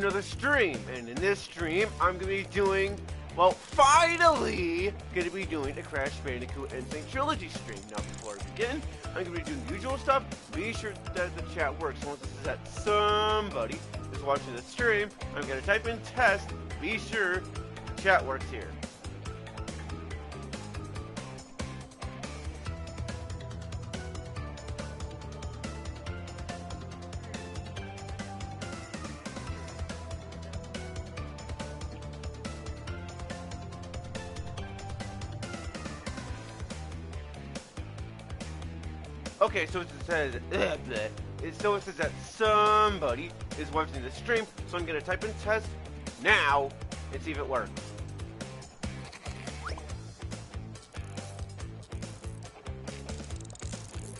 another stream, and in this stream, I'm going to be doing, well, finally, going to be doing a Crash Bandicoot and Sane Trilogy stream. Now, before I begin, I'm going to be doing the usual stuff. Be sure that the chat works. Once this is that somebody is watching the stream, I'm going to type in test. Be sure the chat works here. Okay, so it says that somebody is watching the stream, so I'm gonna type in test now and see if it works.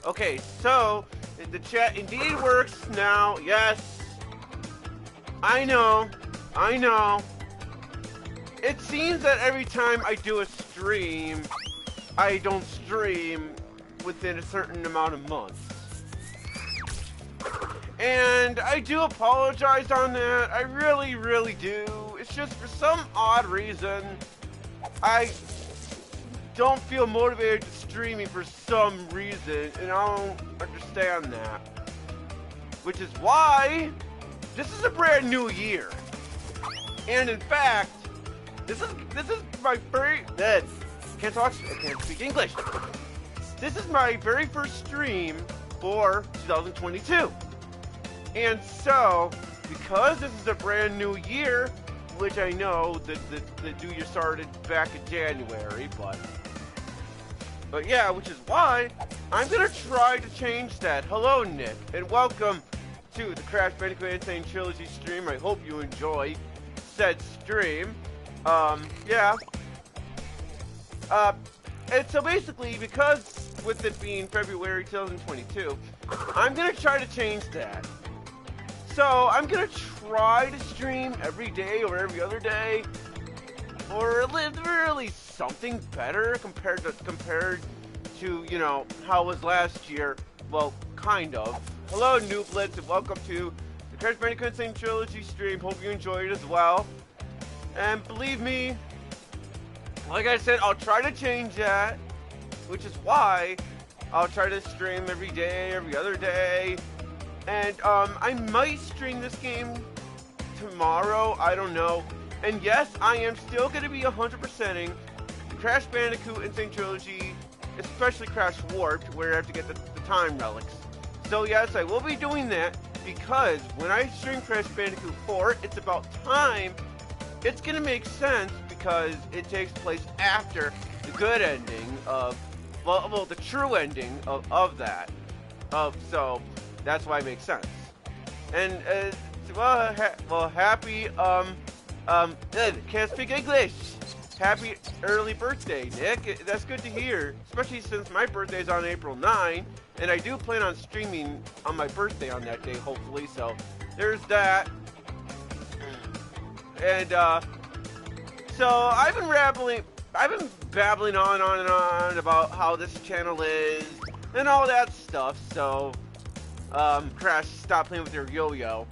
Okay, so the chat indeed works now. Yes, I know. It seems that every time I do a stream, I don't stream within a certain amount of months. And I do apologize on that. I really do. It's just for some odd reason, I don't feel motivated to streaming for some reason, and I don't understand that. Which is why this is a brand new year. And in fact, this is my very I can't speak English. This is my very first stream for 2022. And so, because this is a brand new year, which I know that the new year started back in January, but yeah, which is why I'm gonna try to change that. Hello, Nick, and welcome to the Crash Bandicoot and Sane Trilogy stream. I hope you enjoy said stream. Yeah. And so basically, because with it being February 2022, I'm gonna try to change that. So I'm gonna try to stream every day or every other day, or literally something better compared to you know how it was last year. Well, kind of. Hello, Nooblets, and welcome to the Crash Bandicoot and Sane Trilogy stream. Hope you enjoyed it as well. And believe me, like I said, I'll try to change that, which is why I'll try to stream every day, every other day. And I might stream this game tomorrow, I don't know. And yes, I am still going to be 100%ing Crash Bandicoot and Sane Trilogy, especially Crash Warped, where I have to get the time relics. So yes, I will be doing that, because when I stream Crash Bandicoot 4, it's about time. It's going to make sense, because it takes place after the good ending of, well, the true ending of that. So that's why it makes sense. And happy can't speak English. Happy early birthday, Nick. That's good to hear, especially since my birthday is on April 9, and I do plan on streaming on my birthday on that day, hopefully. So there's that. And so I've been babbling on and on about how this channel is and all that stuff. So Crash, stop playing with your yo-yo.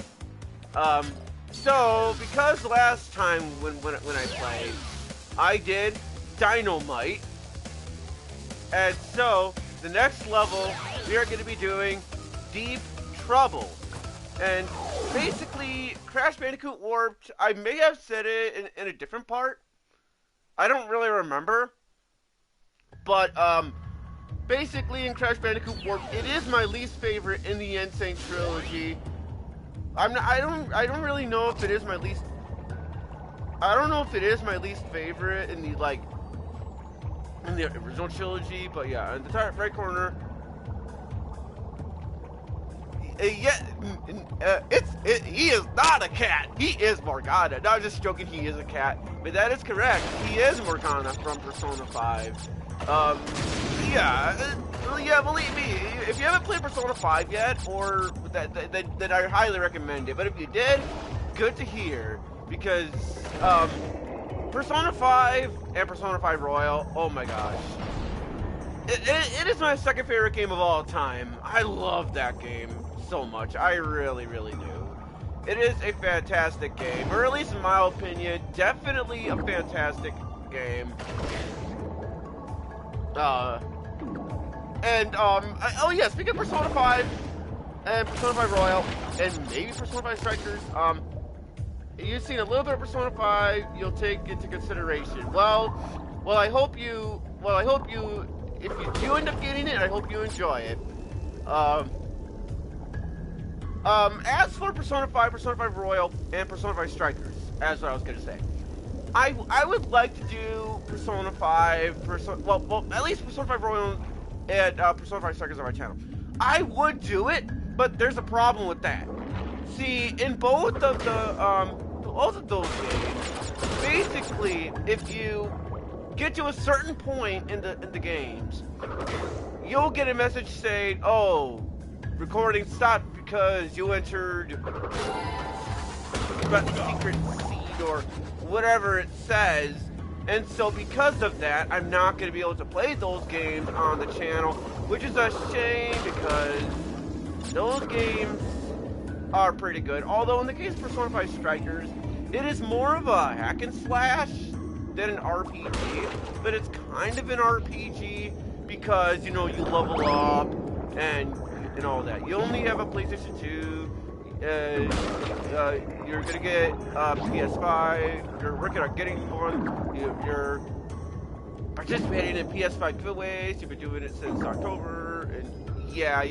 So because last time when I played, I did Dynamite, and so the next level we are going to be doing Deep Trouble. And basically, Crash Bandicoot Warped, I may have said it in a different part. I don't really remember. But, basically in Crash Bandicoot Warped, it is my least favorite in the Insane Trilogy. I don't really know if it is my least... I don't know if it is my least favorite in the, like... in the original trilogy, but yeah, in the top right corner... he is not a cat. He is Morgana. No, I'm just joking. He is a cat, but that is correct. He is Morgana from Persona 5. Yeah, believe me. If you haven't played Persona 5 yet, or that I highly recommend it. But if you did, good to hear, because Persona 5 and Persona 5 Royal. Oh my gosh. It is my second favorite game of all time. I love that game so much. I really do. it is a fantastic game, or at least in my opinion, definitely a fantastic game. Oh yeah, speaking of Persona 5 and Persona 5 Royal, and maybe Persona 5 Strikers, you've seen a little bit of Persona 5, you'll take into consideration. Well, I hope you, if you do end up getting it, I hope you enjoy it. As for Persona 5 Royal, and Persona 5 Strikers, as what I was gonna say, I would like to do Persona 5, well, at least Persona 5 Royal and Persona 5 Strikers on my channel. I would do it, but there's a problem with that. See, in both of those games, basically, if you get to a certain point in the games, you'll get a message saying, "Oh, recording stopped because you entered secret seed," or whatever it says. And so because of that, I'm not going to be able to play those games on the channel, which is a shame because those games are pretty good. Although in the case of Persona 5 Strikers, it is more of a hack and slash than an RPG, but it's kind of an RPG because, you know, you level up and all that. You only have a PlayStation 2, you're gonna get PS5, you're working on getting one, you're participating in PS5 giveaways, you've been doing it since October, and yeah.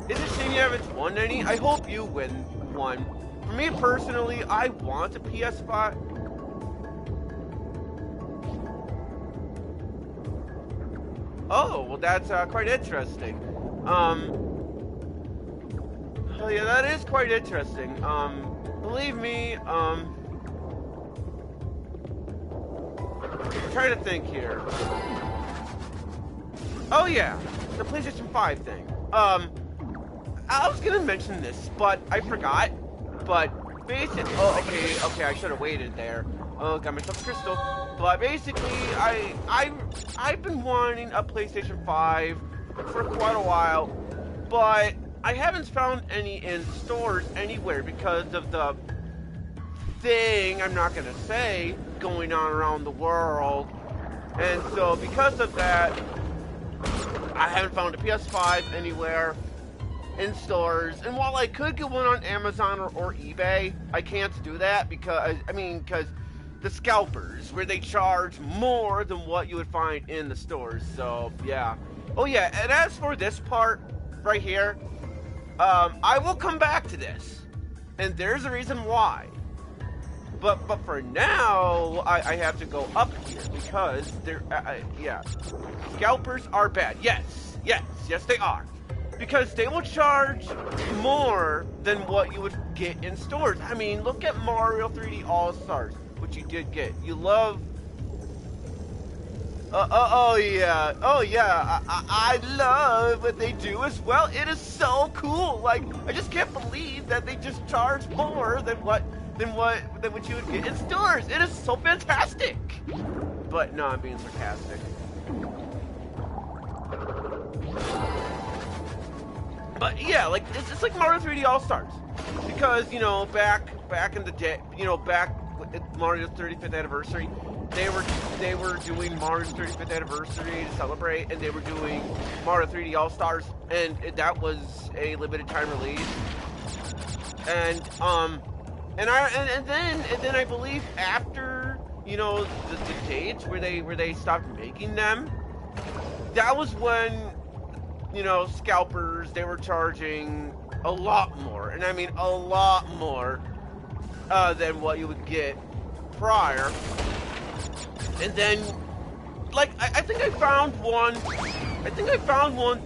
It's a shame you haven't won any. I hope you win one. For me personally, I want a PS5. Oh, well that's quite interesting. Oh yeah, that is quite interesting. Believe me, I'm trying to think here. Oh yeah, the PlayStation 5 thing. I was gonna mention this, but I forgot. But basically, okay, I should have waited there. Oh, got myself a crystal. But basically, I've been wanting a PlayStation 5 for quite a while, but I haven't found any in stores anywhere because of the thing, I'm not gonna say, going on around the world. And so because of that, I haven't found a PS5 anywhere in stores. And while I could get one on Amazon or eBay, I can't do that because the scalpers, where they charge more than what you would find in the stores. So yeah. Oh yeah, and as for this part right here, I will come back to this, and there's a reason why. But for now, I have to go up here because yeah, scalpers are bad. Yes, they are, because they will charge more than what you would get in stores. I mean, look at Mario 3D All Stars, which you did get. You love. Oh yeah, I love what they do as well. It is so cool. Like, I just can't believe that they just charge more than what you would get in stores. It is so fantastic. But no, I'm being sarcastic. But yeah, like it's like Mario 3D All Stars, because you know back in the day, you know, back at Mario's 35th anniversary. They were doing Mario's 35th anniversary to celebrate, and they were doing Mario 3D All Stars, and that was a limited time release. And then I believe after, you know, the dates where they stopped making them, that was when, you know, scalpers, they were charging a lot more, and I mean a lot more than what you would get prior. And then, like, I think I found one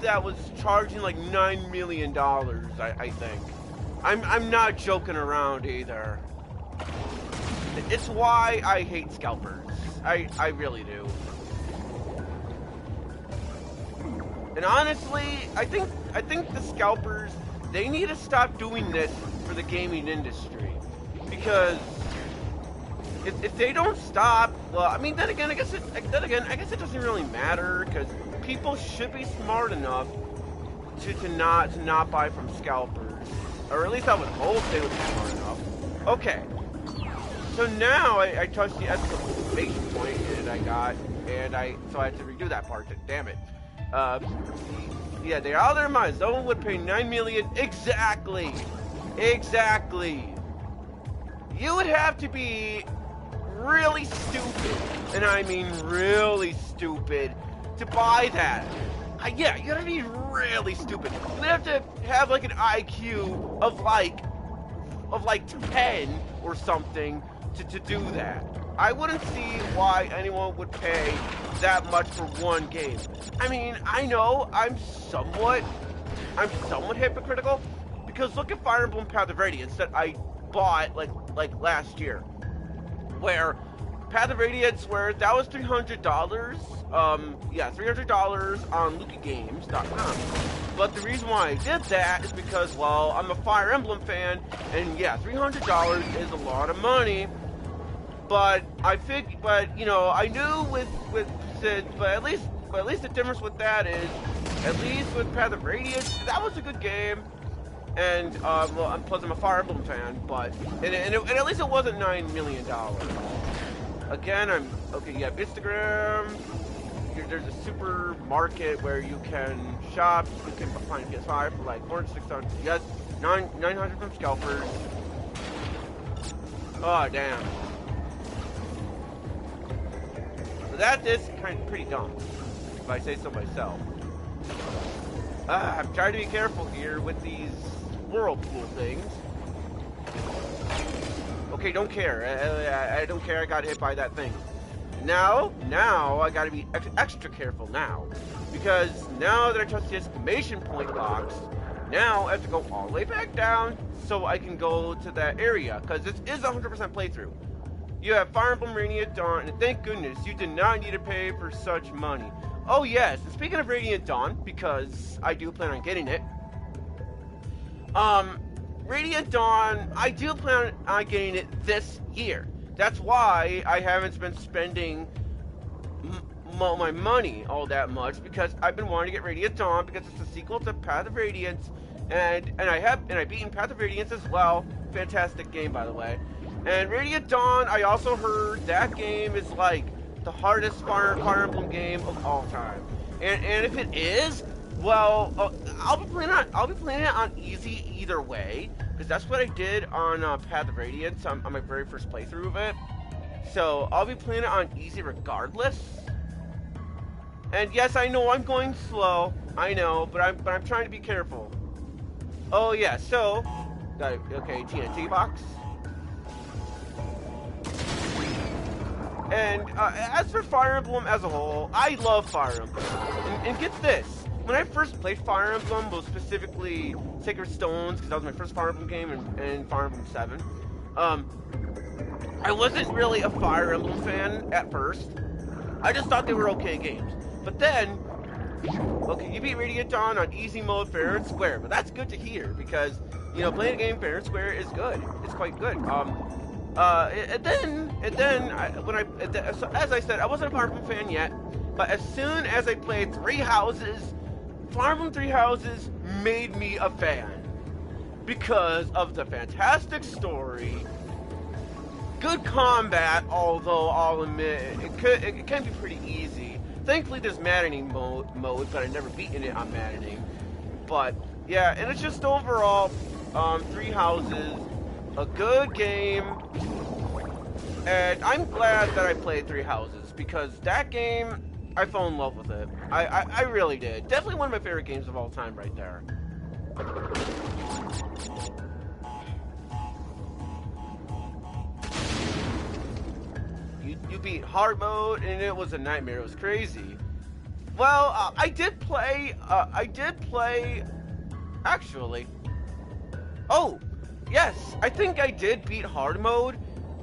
that was charging like $9 million, I think. I'm not joking around either. It's why I hate scalpers. I really do. And honestly, I think the scalpers, they need to stop doing this for the gaming industry. Because if they don't stop, well, I mean, then again, I guess it doesn't really matter, because people should be smart enough to not buy from scalpers. Or at least I was hoping they would be far enough. Okay. So now I touched the exclamation point, and so I had to redo that part. Damn it. Yeah, they're out of their minds. No one would pay $9 million. Exactly. You would have to be really stupid, and I mean really stupid, to buy that. Yeah, you gotta be really stupid. You would have to have like an IQ of like 10 or something to do that. I wouldn't see why anyone would pay that much for one game. I mean, I know I'm somewhat hypocritical, because look at Fire Emblem Path of Radiance that I bought like last year, where Path of Radiance, where that was $300. $300 on LucasGames.com. But the reason why I did that is because, well, I'm a Fire Emblem fan, and yeah, $300 is a lot of money. But I knew with Sid, but at least the difference with that is, at least with Path of Radiance, that was a good game. And plus I'm a Fire Emblem fan, but and at least it wasn't $9 million. Again, you have Instagram. There's a supermarket where you can shop. You can find a PS5 for like 400, 600. Yes, 900 from scalpers. Oh damn. So that is kind of pretty dumb, if I say so myself. I'm trying to be careful here with these whirlpool things. Okay, don't care. I don't care. I got hit by that thing. Now I gotta be extra careful now, because now that I touched the exclamation point box, now I have to go all the way back down so I can go to that area, because this is 100% playthrough. You have Fire Emblem Radiant Dawn, and thank goodness you did not need to pay for such money. Oh yes, and speaking of Radiant Dawn, because I do plan on getting it, Radiant Dawn, I do plan on getting it this year. That's why I haven't been spending my money all that much, because I've been wanting to get Radiant Dawn, because it's a sequel to Path of Radiance, and I've beaten Path of Radiance as well. Fantastic game, by the way. And Radiant Dawn, I also heard that game is like the hardest Fire Emblem game of all time. And if it is, well, I'll be playing it on easy either way, because that's what I did on Path of Radiance on my very first playthrough of it. So I'll be playing it on easy regardless. And yes, I know I'm going slow. I know, but I'm trying to be careful. Oh yeah, so okay, TNT box. And as for Fire Emblem as a whole, I love Fire Emblem. And get this, when I first played Fire Emblem, was specifically Sacred Stones, because that was my first Fire Emblem game, and Fire Emblem 7, I wasn't really a Fire Emblem fan at first. I just thought they were okay games. But then, okay, you beat Radiant Dawn on easy mode fair and square, but that's good to hear, because, you know, playing a game fair and square is good. It's quite good. As I said, I wasn't a Fire Emblem fan yet, but as soon as I played Three Houses, Fire Emblem Three Houses made me a fan, because of the fantastic story, good combat, although I'll admit it can be pretty easy. Thankfully there's maddening mode, but I've never beaten it on maddening. But yeah, and it's just overall, Three Houses, a good game, and I'm glad that I played Three Houses, because that game, I fell in love with it. I really did. Definitely one of my favorite games of all time right there. You beat hard mode, and it was a nightmare. It was crazy. Well, I did play, actually. Oh, yes, I think I did beat hard mode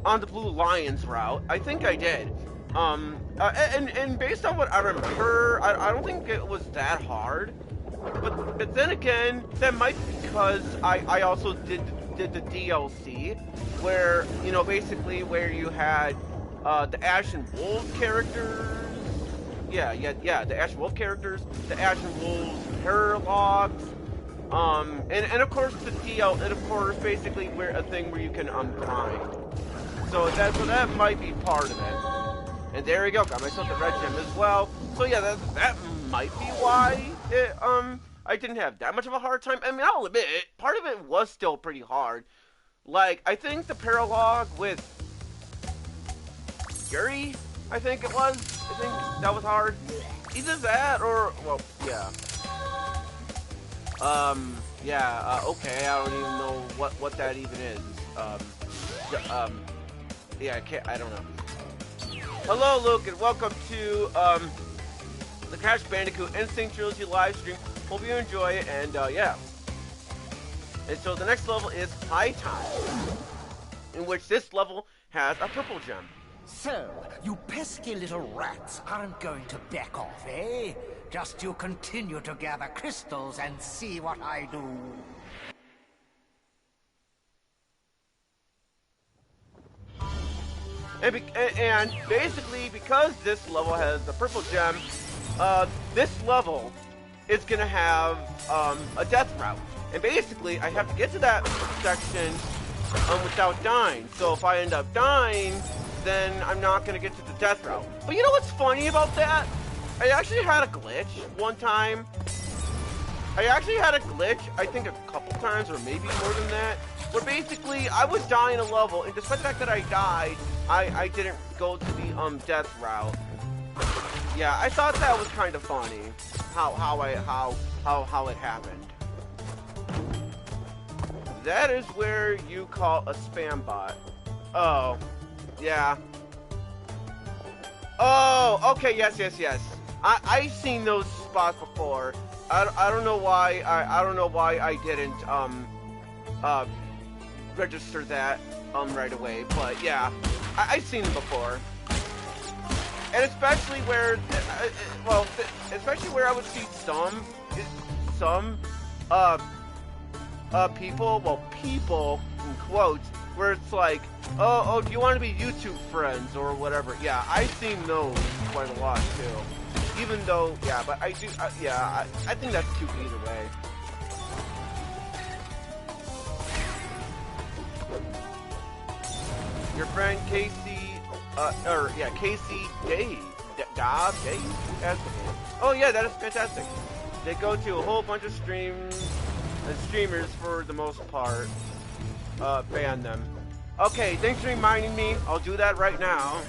on the Blue Lions route. I think I did. And based on what I remember, I don't think it was that hard. But then again, that might be because I also did the DLC, where, you know, basically where you had the Ash and Wolves characters. Yeah, the Ash and Wolf characters, the Ash and Wolves Paralogs, And of course the TL, and of course basically where a thing where you can grind. So that might be part of it. And there we go, got myself the red gem as well. So yeah, that might be why it, I didn't have that much of a hard time. I mean, I'll admit it, part of it was still pretty hard. Like, I think the paralog with Yuri, I think it was. I think that was hard. Either that or, well, yeah. Okay, I don't even know what that even is. Yeah, I don't know. Hello, Luke, and welcome to, the Crash Bandicoot and Sane Trilogy live stream. Hope you enjoy it, and, yeah. And so the next level is High Time, in which this level has a purple gem. So, you pesky little rats aren't going to back off, eh? Just you continue to gather crystals and see what I do. And basically, because this level has the purple gem, this level is gonna have a death route. And basically, I have to get to that section without dying. So if I end up dying, then I'm not gonna get to the death route. But you know what's funny about that? I actually had a glitch one time. I think a couple times, or maybe more than that, where basically I was dying a level, and despite the fact that I died, I didn't go to the death route. Yeah, I thought that was kind of funny how it happened. That is where you call a spam bot. Oh, yeah. Oh, okay, yes. I've seen those spots before. I don't know why I didn't register that right away, but yeah, I've seen them before. And especially where, especially where I would see some people in quotes, where it's like, oh, do you want to be YouTube friends or whatever? Yeah, I've seen those quite a lot too. Even though, yeah, but I do, yeah, I think that's cute either way. Your friend Casey, Casey Dave, oh yeah, that is fantastic. They go to a whole bunch of streamers for the most part, ban them. Okay, thanks for reminding me. I'll do that right now.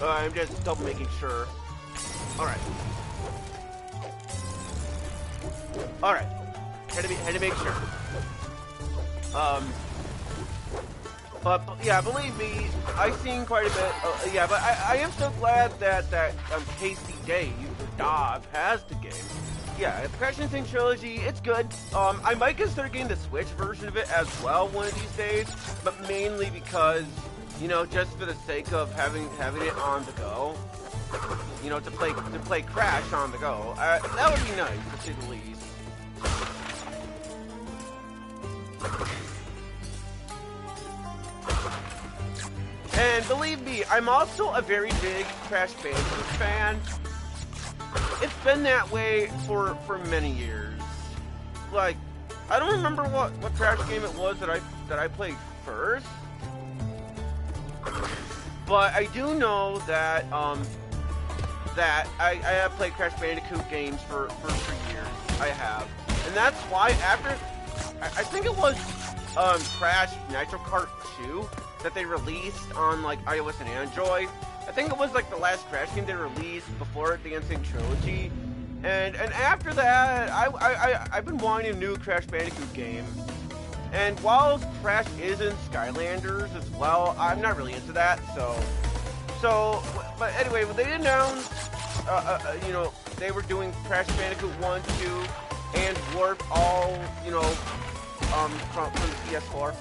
I'm just double making sure. Alright. Had to make sure. But yeah, believe me, I've seen quite a bit. Yeah, but I am so glad that Casey Dave, or Dob, has the game. Yeah, Crash and Sane Trilogy, it's good. I might consider getting the Switch version of it as well one of these days, but mainly because, you know, just for the sake of having it on the go. You know, to play Crash on the go. That would be nice, to say the least. And believe me, I'm also a very big Crash Bandicoot fan. It's been that way for many years. Like, I don't remember what Crash game it was that I played first. But I do know that I have played Crash Bandicoot games for years. I have. And that's why after, I think it was Crash Nitro Kart 2 that they released on like iOS and Android. I think it was like the last Crash game they released before the Sane Trilogy. And after that, I've been wanting a new Crash Bandicoot game. And while Crash is in Skylanders as well, I'm not really into that, so, but anyway, when they announced, you know, they were doing Crash Bandicoot 1, 2, and Warp all, you know, from the PS4.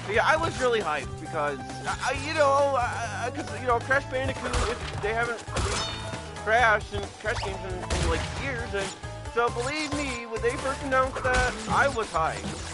But yeah, I was really hyped because, you know, Crash Bandicoot, they haven't released Crash games in like years, and so believe me, when they first announced that, I was hyped.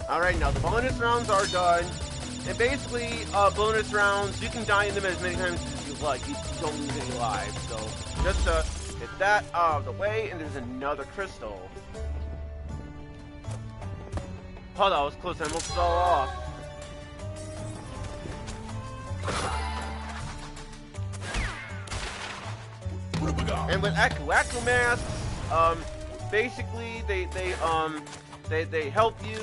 Alright, now the bonus rounds are done. And basically, bonus rounds, you can die in them as many times as you like. You don't lose any lives. So, just to get that out of the way, and there's another crystal. Oh, that was close. I almost fell off. And with Aku masks, basically, they help you,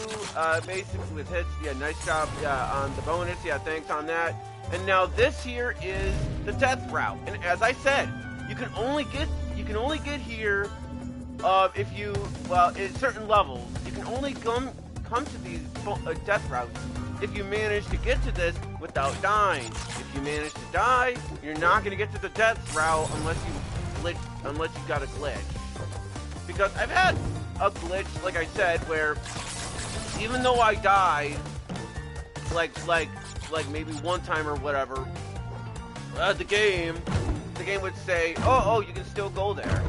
basically with hits. Yeah, nice job, on the bonus. Yeah, thanks on that. And now this here is the death route. And as I said, you can only get here, if you, well, at certain levels. You can only come to these death routes if you manage to get to this without dying. If you manage to die, you're not gonna get to the death route unless you got a glitch. Because I've had a glitch, like I said, where even though I died, like maybe one time or whatever, the game would say, oh, you can still go there.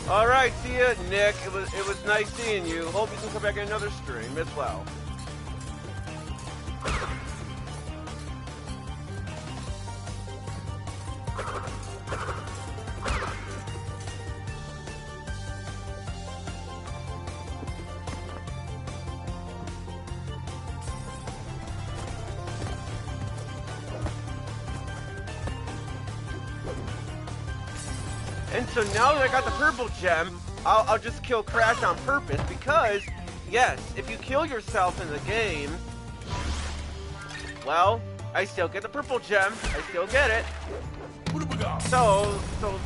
All right, see ya, Nick. It was nice seeing you. Hope you can come back in another stream as well. And so now that I got the purple gem, I'll just kill Crash on purpose because, yes, if you kill yourself in the game, well, I still get the purple gem. I still get it. So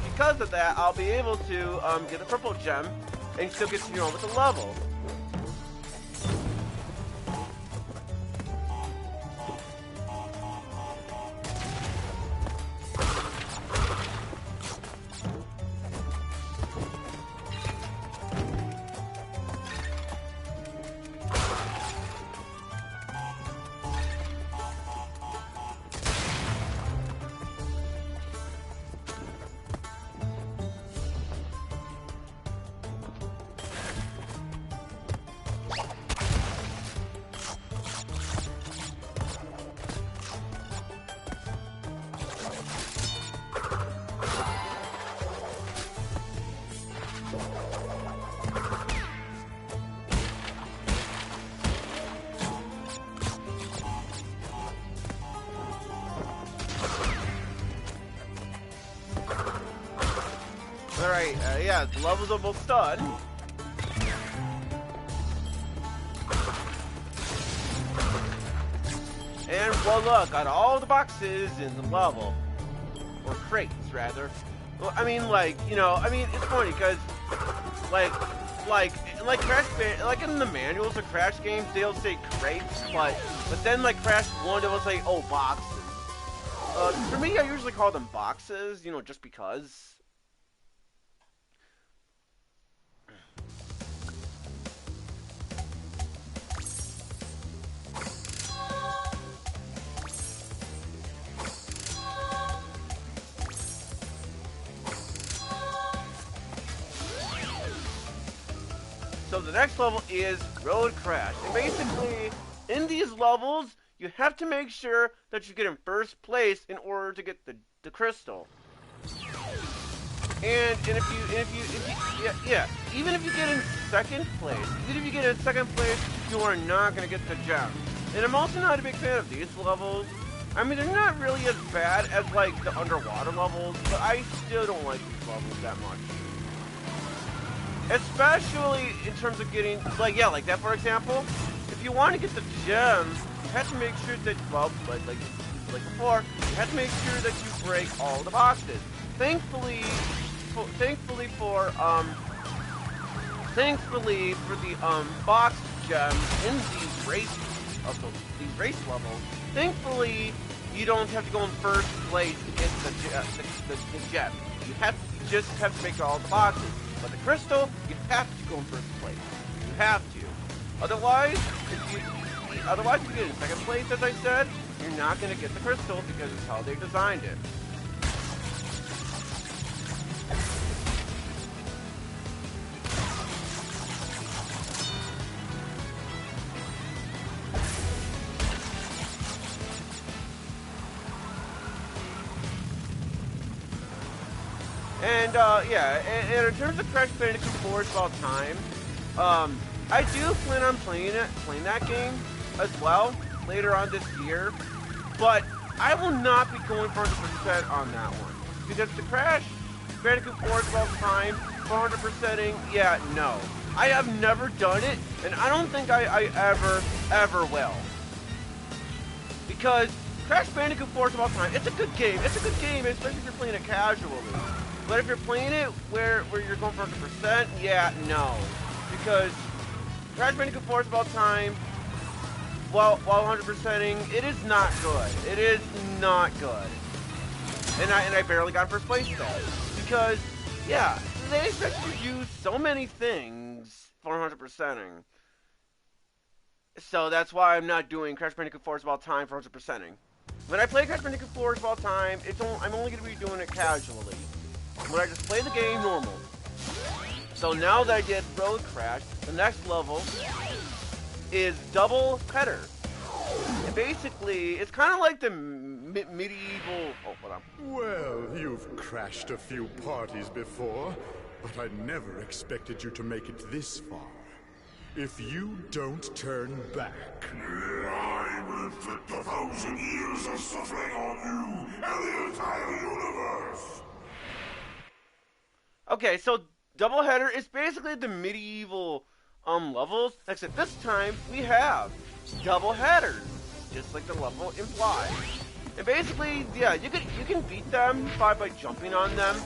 because of that, I'll be able to get the purple gem and still continue on with the level. Alright, yeah, the level's almost done. And voila, got all the boxes in the level. Or crates, rather. Well, I mean, it's funny, because, like Crash, in the manuals of Crash games, they'll say crates, but then, like, Crash 1, it will say, oh, boxes. For me, I usually call them boxes, just because. So the next level is Road Crash. And basically, in these levels, you have to make sure that you get in first place in order to get the crystal. And even if you get in second place, you are not going to get the gem. And I'm also not a big fan of these levels. I mean, they're not really as bad as, like, the underwater levels, but I still don't like these levels that much. Especially in terms of getting, like that, for example. If you want to get the gem, you have to make sure that, well, like before, you have to make sure that you break all the boxes. Thankfully for the box gems in these race levels, thankfully you don't have to go in first place to get the gem. You just have to make all the boxes. But the crystal, you have to go in first place. You have to. Otherwise, if you get in second place, as I said, you're not going to get the crystal because it's how they designed it. And, yeah, and in terms of Crash Bandicoot 4 it's about time, I do plan on playing that game as well later on this year, but I will not be going for 100% on that one, because the Crash Bandicoot 4 is about time for 100%ing, yeah, no. I have never done it, and I don't think I ever will. Because Crash Bandicoot 4 is about time. It's a good game, especially if you're playing it casually. But if you're playing it where you're going for 100%, yeah, no. Because Crash Bandicoot 4 is about time, while 100%ing, it is not good. It is not good. And I barely got first place though. Because, yeah, they expect you to use so many things for 100%ing. So that's why I'm not doing Crash Bandicoot 4 is about time for 100%ing. When I play Crash Bandicoot 4 is about time, I'm only going to be doing it casually. When I just play the game normal. So now that I did Road Crash, the next level is Double Header. And basically, it's kind of like the medieval... Oh, hold on. Well, you've crashed a few parties before, but I never expected you to make it this far. If you don't turn back... I will inflict 1,000 years of suffering on you and the entire universe! Okay, so Double Header is basically the medieval levels, except this time we have double headers, just like the level implies. And basically, yeah, you can beat them by jumping on them,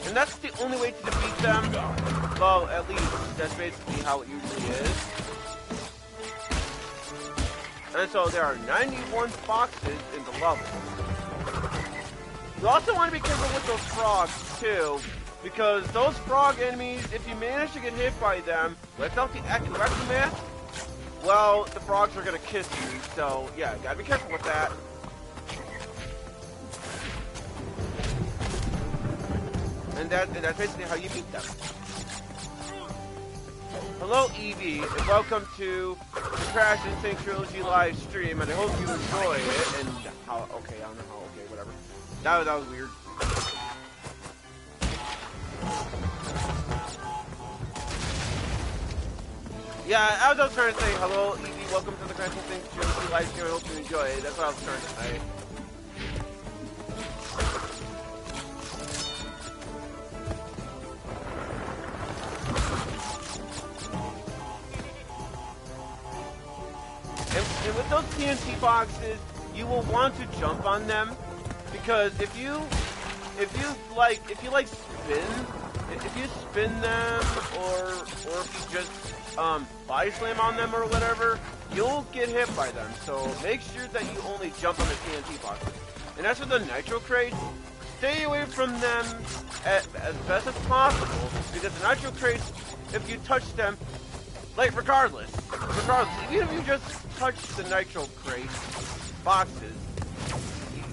and that's the only way to defeat them. Well, at least that's basically how it usually is. And so there are 91 boxes in the level. You also want to be careful with those frogs too, because those frog enemies, if you manage to get hit by them without the aftermath, well, the frogs are gonna kiss you. So yeah, gotta be careful with that. And that's basically how you beat them. Hello, Evie, and welcome to the Crash and Sane Trilogy live stream, and I hope you enjoy it. And how? Okay, I don't know how. Okay, whatever. That was weird. Yeah, I was trying to say hello, Evie. Welcome to the Crash and Sane Trilogy live stream. I hope you enjoy it. That's what I was trying to say. And with those TNT boxes, you will want to jump on them, because if you spin them, or if you just body slam on them or whatever, you'll get hit by them. So make sure that you only jump on the TNT boxes. And as for the nitro crates, stay away from them as best as possible, because the nitro crates, if you touch them, like regardless, even if you just touch the nitro crate boxes,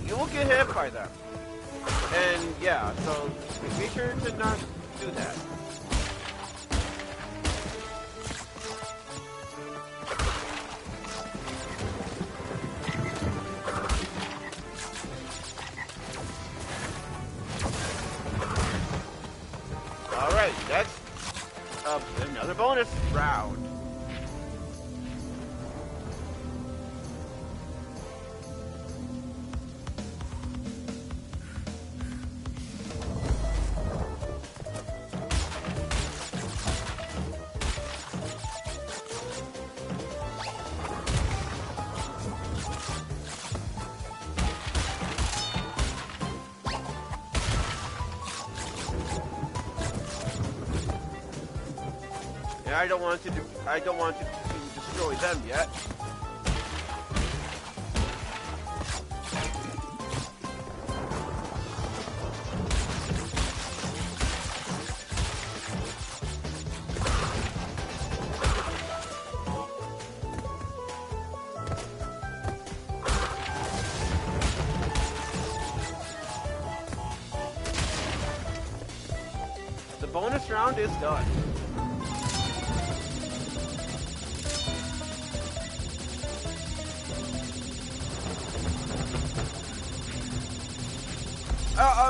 you will get hit by them. And yeah, so be sure to not do that. Alright, next up, another bonus round. and I don't want to destroy them yet. The bonus round is done.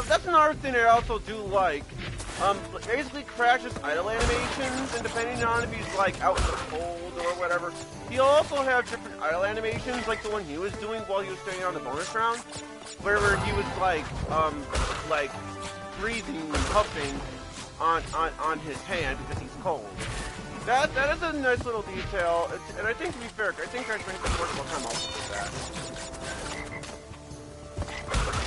That's another thing I also do like. Basically Crash's idle animations, and depending on if he's like out in the cold or whatever, he'll also have different idle animations, like the one he was doing while he was staying on the bonus round, where he was like breathing and puffing on his hand because he's cold. That is a nice little detail, and I think to be fair, I think Crash Bandicoot worked time also did that.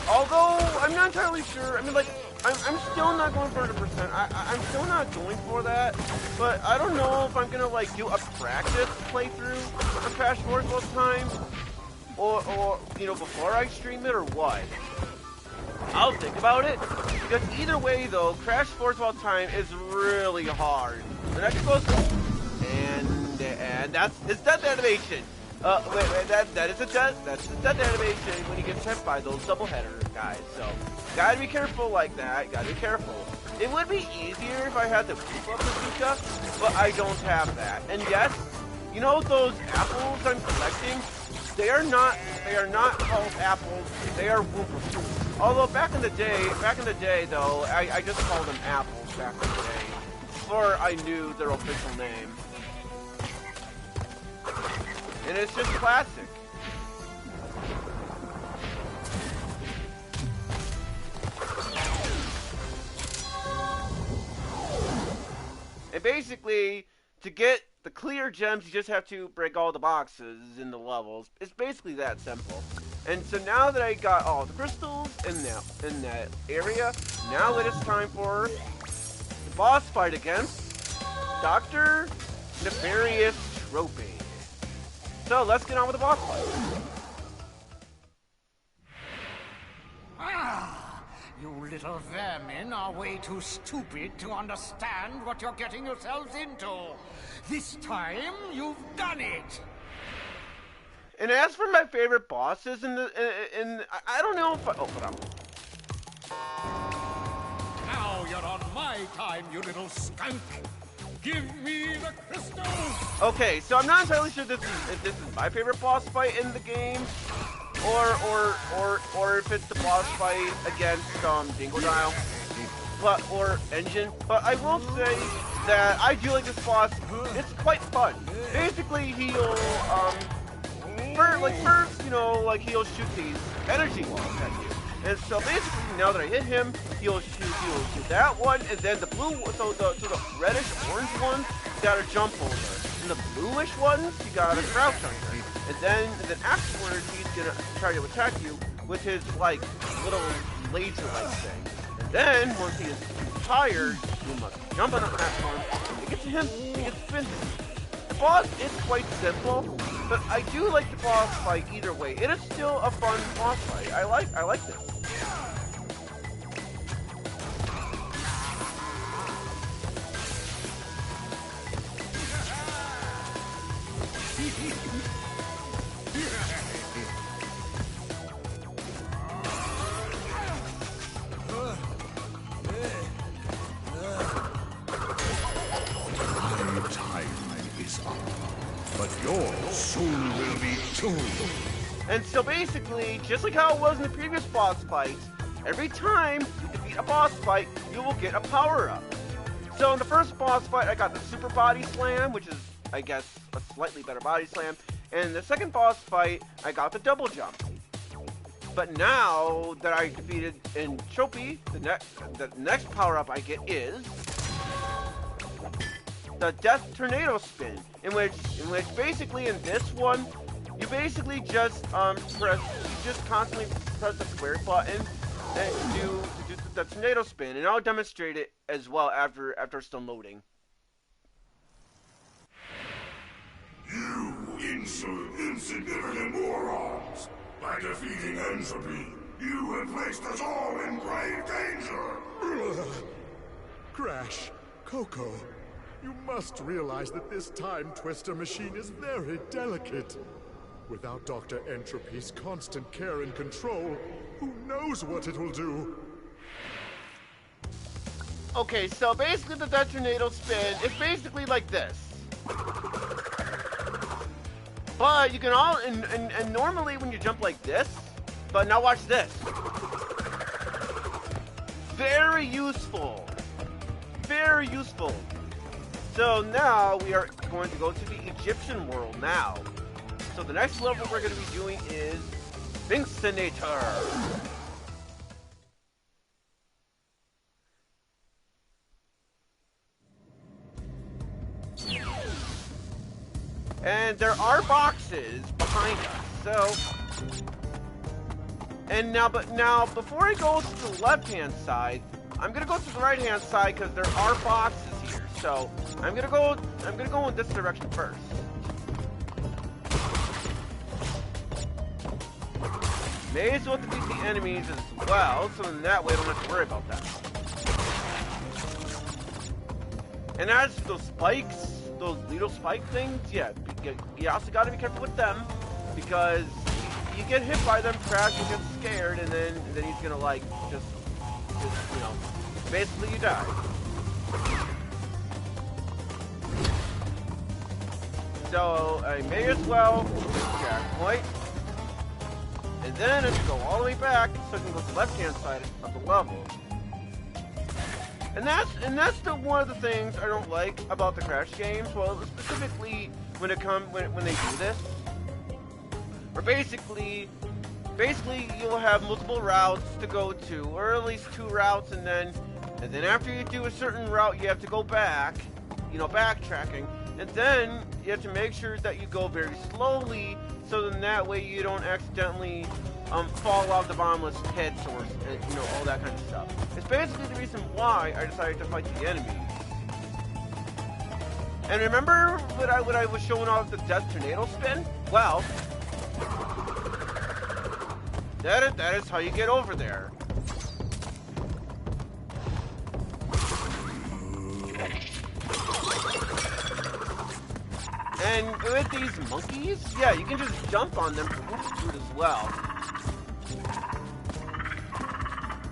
Although I'm not entirely sure. I mean, like, I'm still not going for 100%. I'm still not going for that. But I don't know if I'm gonna like do a practice playthrough of Crash World time, or you know, before I stream it, or what. I'll think about it, because either way though, Crash Force While Time is really hard. The next goes, and that's his death animation. Wait, that's the death animation when he gets hit by those double header guys. So, gotta be careful like that. Gotta be careful. It would be easier if I had the Koopa Bazooka, but I don't have that. And yes, you know those apples I'm collecting? They are not called apples. They are Wooper. Although back in the day though, I just called them apples back in the day, before I knew their official name. And it's just classic. And basically, to get the clear gems, you just have to break all the boxes in the levels. It's basically that simple. And so now that I got all the crystals in that area, now it is time for the boss fight against Dr. Nefarious Trophy. So let's get on with the boss fight. Ah, you little vermin are way too stupid to understand what you're getting yourselves into. This time, you've done it. And as for my favorite bosses I don't know if hold on. Now you're on my time, you little skunk. Give me the crystals! Okay, so I'm not entirely sure if this is my favorite boss fight in the game, or if it's the boss fight against Dingodile, or Engine. But I will say that I do like this boss. It's quite fun. Basically, he'll first, you know, like he'll shoot these energy walls at you. And so basically, now that I hit him, he'll shoot that one, and then the blue, so the reddish orange ones, you gotta jump over, and the bluish ones, you gotta crouch under. And then afterwards, he's gonna try to attack you with his like little laser-like thing. And then once he is tired, you must jump on the platform. To get to him, he gets finished. The boss is quite simple, but I do like the boss fight either way. It is still a fun boss fight. I like this. My time is up, but yours soon will be too. And so basically, just like how it was in the previous boss fights, every time you defeat a boss fight, you will get a power-up. So in the first boss fight, I got the Super Body Slam, which is, I guess, a slightly better body slam. And in the second boss fight, I got the Double Jump. But now that I defeated Entropy, the next power-up I get is the Death Tornado Spin, in which basically in this one, you basically just constantly press the square button and do the tornado spin, and I'll demonstrate it as well after still loading. Insignificant morons! By defeating entropy, you have placed us all in grave danger! Crash, Coco, you must realize that this time twister machine is very delicate. Without Dr. Entropy's constant care and control, who knows what it will do? Okay, so basically the tornado spin is basically like this. But you can all, and normally when you jump like this, but now watch this. Very useful. Very useful. So now we are going to go to the Egyptian world now. So the next level we're going to be doing is Sphinxinator. And there are boxes behind us, so... And now, before I go to the left-hand side, I'm gonna go to the right-hand side because there are boxes here. So I'm gonna go in this direction first. May as well defeat the enemies as well, so in that way I don't have to worry about that. And as for those spikes, those little spike things, yeah, you also got to be careful with them because you get hit by them, Crash, you get scared, and then he's gonna like just you know, basically you die. So I may as well checkpoint, and then I have to go all the way back so I can go to the left-hand side of the level. And that's one of the things I don't like about the Crash games. Well, specifically when they do this, or basically you'll have multiple routes to go to, or at least 2 routes, and then after you do a certain route, you have to go back, you know, backtracking, and then you have to make sure that you go very slowly, so then that way you don't accidentally fall off the bottomless pits or you know, all that kind of stuff. It's basically the reason why I decided to fight the enemies. And remember when I was showing off the Death Tornado spin? Well, that is how you get over there. And with these monkeys, yeah, you can just jump on them for food as well.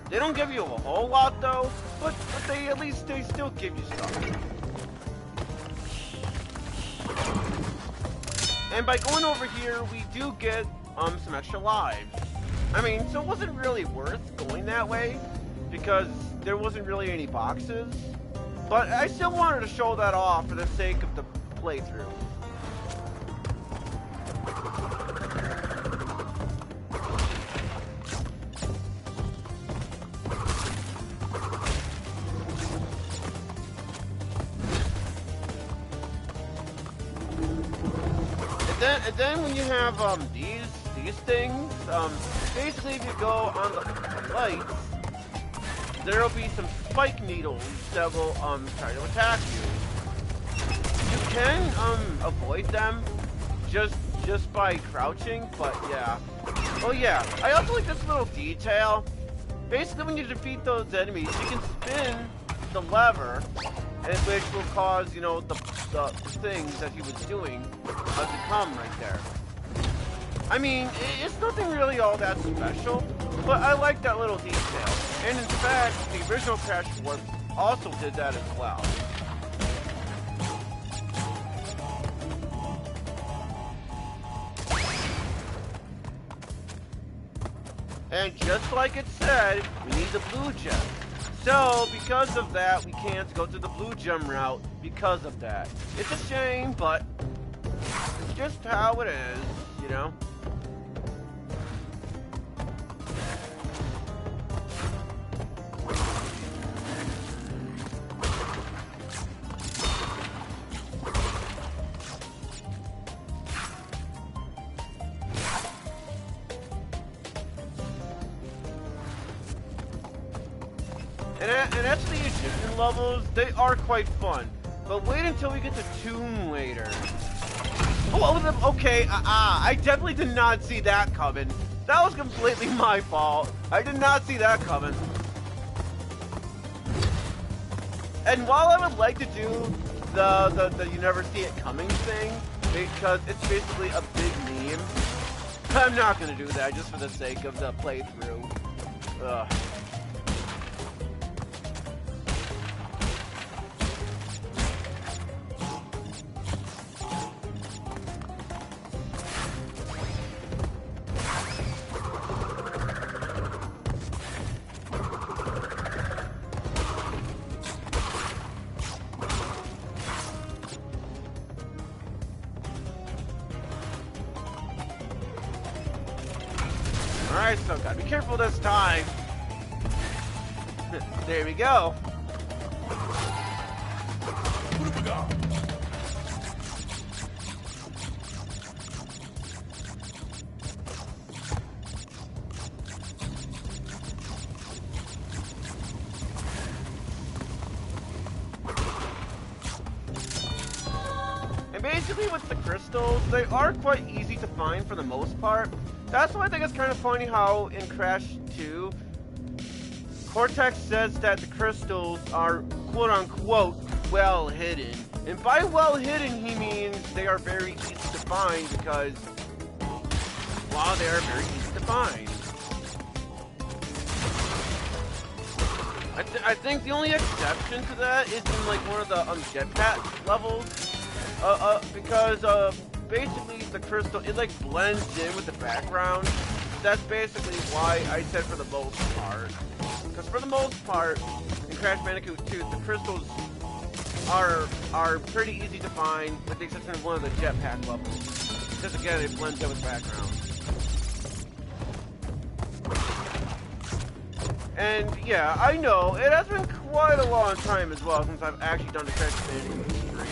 They don't give you a whole lot though, but they still give you stuff. And by going over here, we do get some extra lives. I mean, so it wasn't really worth going that way because there wasn't really any boxes. But I still wanted to show that off for the sake of the playthrough. And then when you have these things, basically if you go on the lights, there'll be some spike needles that will try to attack you. You can avoid them just by crouching, but yeah. Oh yeah, I also like this little detail. Basically when you defeat those enemies, you can spin the lever, and which will cause, you know, the things that he was doing to come right there. I mean, it's nothing really all that special, but I like that little detail. And in fact, the original Crash Warp also did that as well. And just like it said, we need the blue gem. So, because of that, we can't go to the blue gem route because of that. It's a shame, but it's just how it is, you know? And as for the Egyptian levels, they are quite fun. But wait until we get to Tomb Raider. Oh, okay, I definitely did not see that coming. That was completely my fault. I did not see that coming. And while I would like to do the you never see it coming thing, because it's basically a big meme, I'm not gonna do that just for the sake of the playthrough. Ugh. Alright, so gotta be careful this time. There we go. And basically with the crystals, they are quite easy to find for the most part. That's why I think it's kind of funny how in Crash 2, Cortex says that the crystals are quote-unquote well hidden. And by well hidden, he means they are very easy to find because, well, they are very easy to find. I think the only exception to that is in like one of the jetpack levels, because basically the crystal, it like blends in with the background. That's basically why I said for the most part. Because for the most part, in Crash Bandicoot 2, the crystals are pretty easy to find, with the exception of one of the jetpack levels. Because again, it blends in with the background. And yeah, I know, it has been quite a long time as well since I've actually done the Crash Bandicoot stream.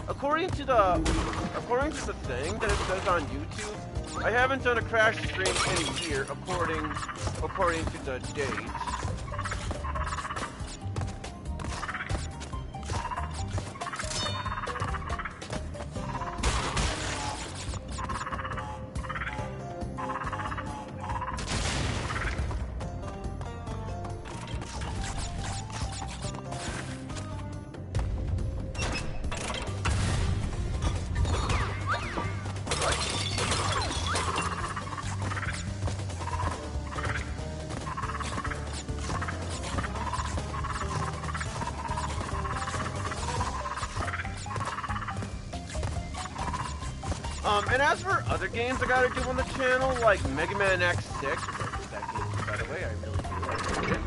According to the thing that it says on YouTube, I haven't done a Crash stream in a year, according to the date. And as for other games I gotta do on the channel, like Mega Man X6, that game, by the way, I really do like it.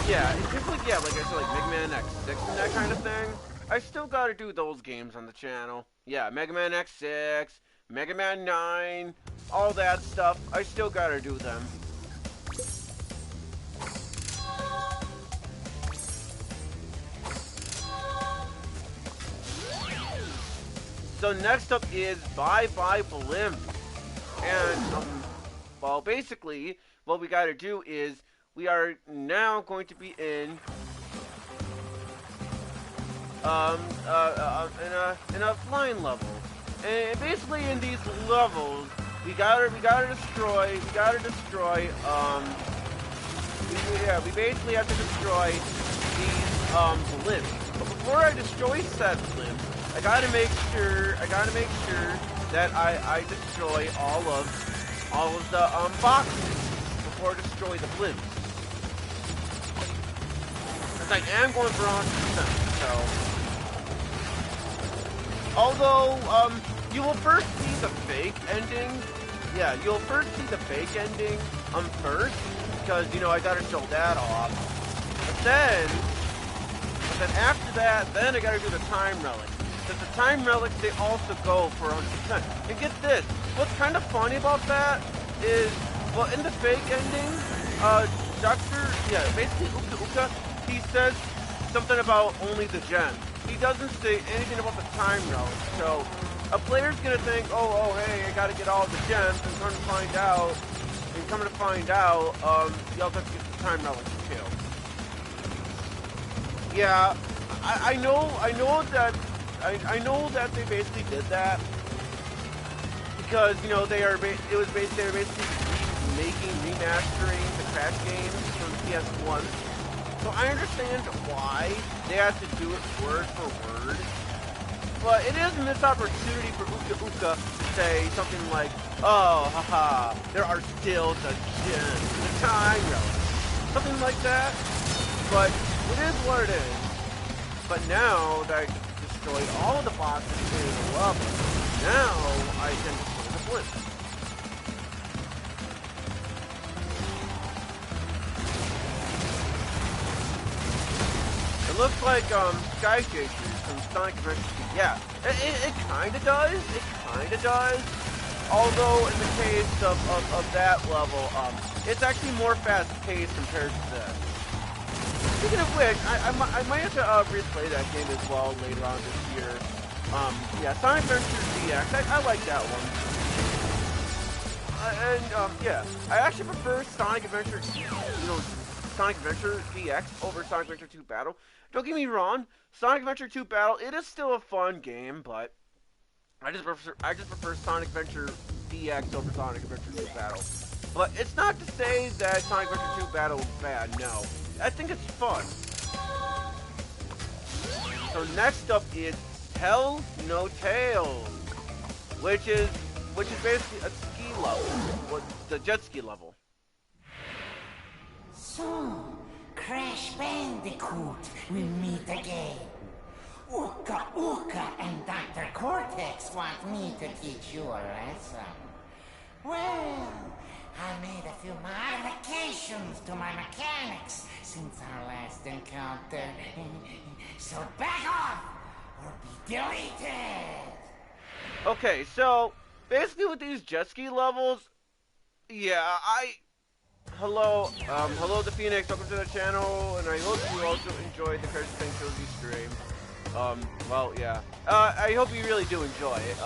Yeah, it's just like, yeah, like I said, like Mega Man X6 and that kind of thing. I still gotta do those games on the channel. Yeah, Mega Man X6, Mega Man 9, all that stuff, I still gotta do them. So next up is Bye Blimp. And, well, basically, what we gotta do is, we are now going to be in a flying level. And basically in these levels, we basically have to destroy these, blimps. But before I destroy said blimp, I gotta make sure that I destroy all of the boxes before I destroy the blimps. Because I am going for 100%, so although you will first see the fake ending. Yeah, you'll first see the fake ending first, because you know I gotta show that off. But then after that, then I gotta do the time relics. Because the time relics, they also go for 100%. And get this, what's kind of funny about that is, well, in the fake ending, basically Uka, he says something about only the gems. He doesn't say anything about the time relics. So a player's gonna think, oh, hey, I gotta get all the gems, and come to find out, you also have to get the time relics too. Yeah, I know that I know that they basically did that because you know they were basically remastering the Crash games for the PS1. So I understand why they have to do it word for word. But it is a missed opportunity for Uka Uka to say something like, "Oh, haha, there are still the time relics," something like that. But it is what it is. But now that I destroyed all of the bosses in the level, now I can destroy the blimp. It looks like Sky Chasers from Sonic Adventure 2. Yeah, it kind of does. It kind of does. Although in the case of that level, it's actually more fast-paced compared to this. Speaking of which, I might have to replay that game as well later on this year. Yeah, Sonic Adventure DX, I like that one. Yeah, I actually prefer Sonic Adventure, Sonic Adventure DX over Sonic Adventure 2 Battle. Don't get me wrong, Sonic Adventure 2 Battle, it is still a fun game, but I just prefer Sonic Adventure DX over Sonic Adventure 2 Battle. But it's not to say that Sonic Adventure 2 Battle is bad, no. I think it's fun. So next up is Tell No Tales, which is basically a ski level, the jet ski level. So, Crash Bandicoot will meet again. Uka Uka and Dr. Cortex want me to teach you a lesson. Well, I made a few modifications to my mechanics since our last encounter. So back off or be deleted. Okay, so basically with these jet ski levels, yeah, hello to Phoenix, welcome to the channel, and I hope you also enjoyed the Sane Trilogy stream. Well, yeah, I hope you really do enjoy it.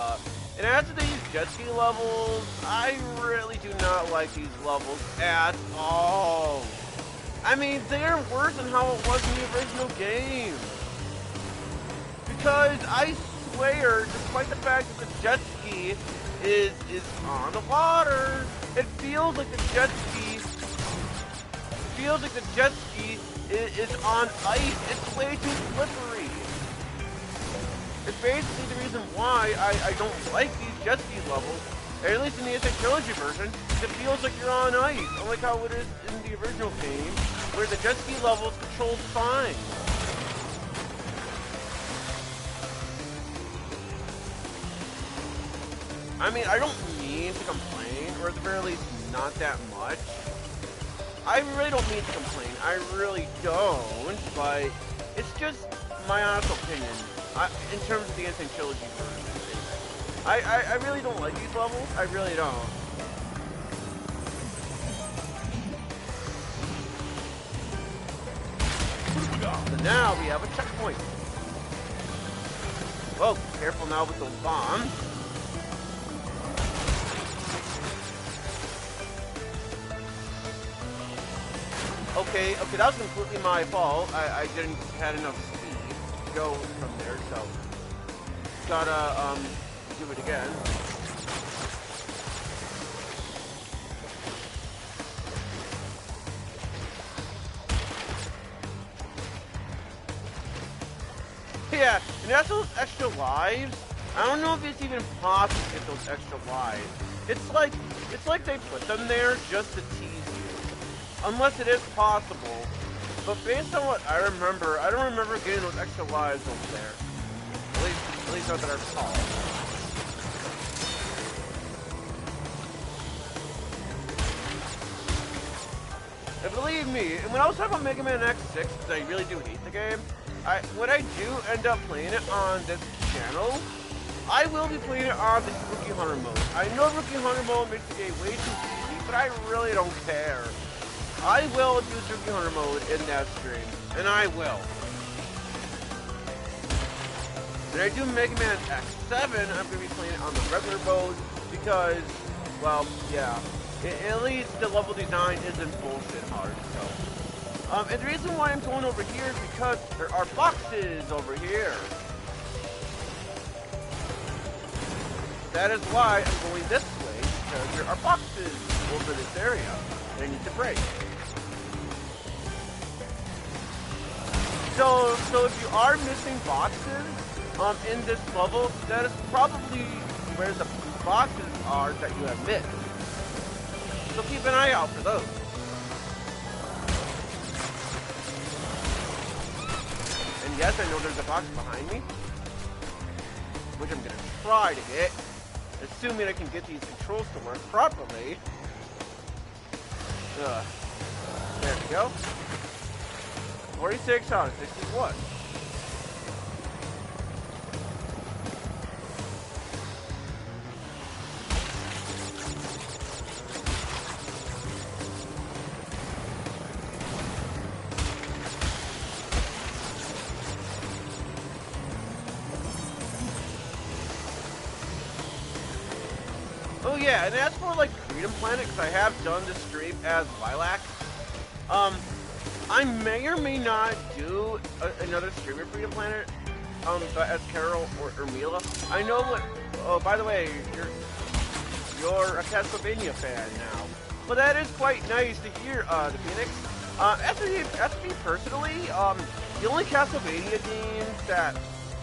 And as to these jet ski levels, I really do not like these levels at all. I mean, they're worse than how it was in the original game. Because I swear, despite the fact that the jet ski is on the water, it feels like the jet ski is on ice. It's way too slippery. It's basically the reason why I don't like these jet ski levels, at least in the Sane Trilogy version. It feels like you're on ice, unlike how it is in the original game, where the jet ski level is controlled fine. I mean, I don't mean to complain, or at the very least, not that much. I really don't mean to complain. I really don't, but it's just my honest opinion. In terms of the Sane Trilogy version, I really don't like these levels. I really don't. So now we have a checkpoint. Whoa, careful now with those bombs. Okay, that was completely my fault. I didn't have enough speed to go from there, so gotta do it again. Yeah, and that's those extra lives. I don't know if it's even possible to get those extra lives. It's like they put them there just to tease you. Unless it is possible. But based on what I remember, I don't remember getting those extra lives over there. At least not that I recall. And believe me, when I was talking about Mega Man X6, because I really do hate the game, when I do end up playing it on this channel, I will be playing it on the Rookie Hunter mode. I know Rookie Hunter mode makes the game way too easy, but I really don't care. I will do Rookie Hunter mode in that stream, and I will. When I do Mega Man X7, I'm going to be playing it on the regular mode, because, well, yeah. At least the level design isn't bullshit hard, so. And the reason why I'm going over here is because there are boxes over here. that is why I'm going this way, because there are boxes over this area that I need to break. So if you are missing boxes in this level, that is probably where the boxes are that you have missed. So keep an eye out for those. And yes, I know there's a box behind me, which I'm gonna try to get, assuming I can get these controls to work properly. There we go. 46 out of 61. Oh yeah, and as for like Freedom Planet, because I have done this stream as Lilac, I may or may not do another stream of Freedom Planet, as Carol or Mila. I know what. Oh, by the way, you're a Castlevania fan now. But that is quite nice to hear, the Phoenix. As for me personally, the only Castlevania games that,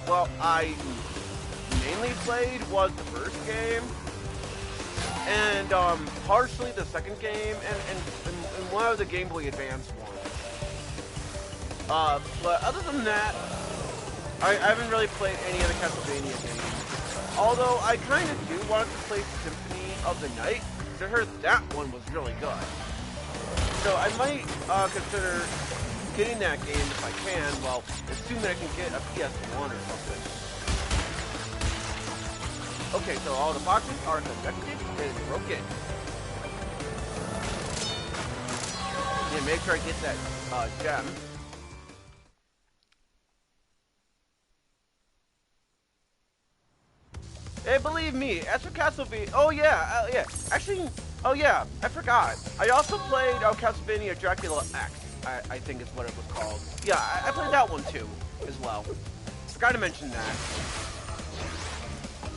well, I mainly played was the first game, and partially the second game, and one of the Game Boy Advance ones. But other than that, I haven't really played any of the Castlevania games. Although I kind of do want to play Symphony of the Night, because I heard that one was really good. So I might consider getting that game if I can, well, assuming I can get a PS1 or something. Okay, so all the boxes are connected and broken. Yeah, make sure I get that gem. Hey, believe me, as for Castlevania, oh yeah, yeah, actually, oh yeah, I forgot. I also played Castlevania Dracula X, I think is what it was called. Yeah, I played that one too, as well. Forgot to mention that.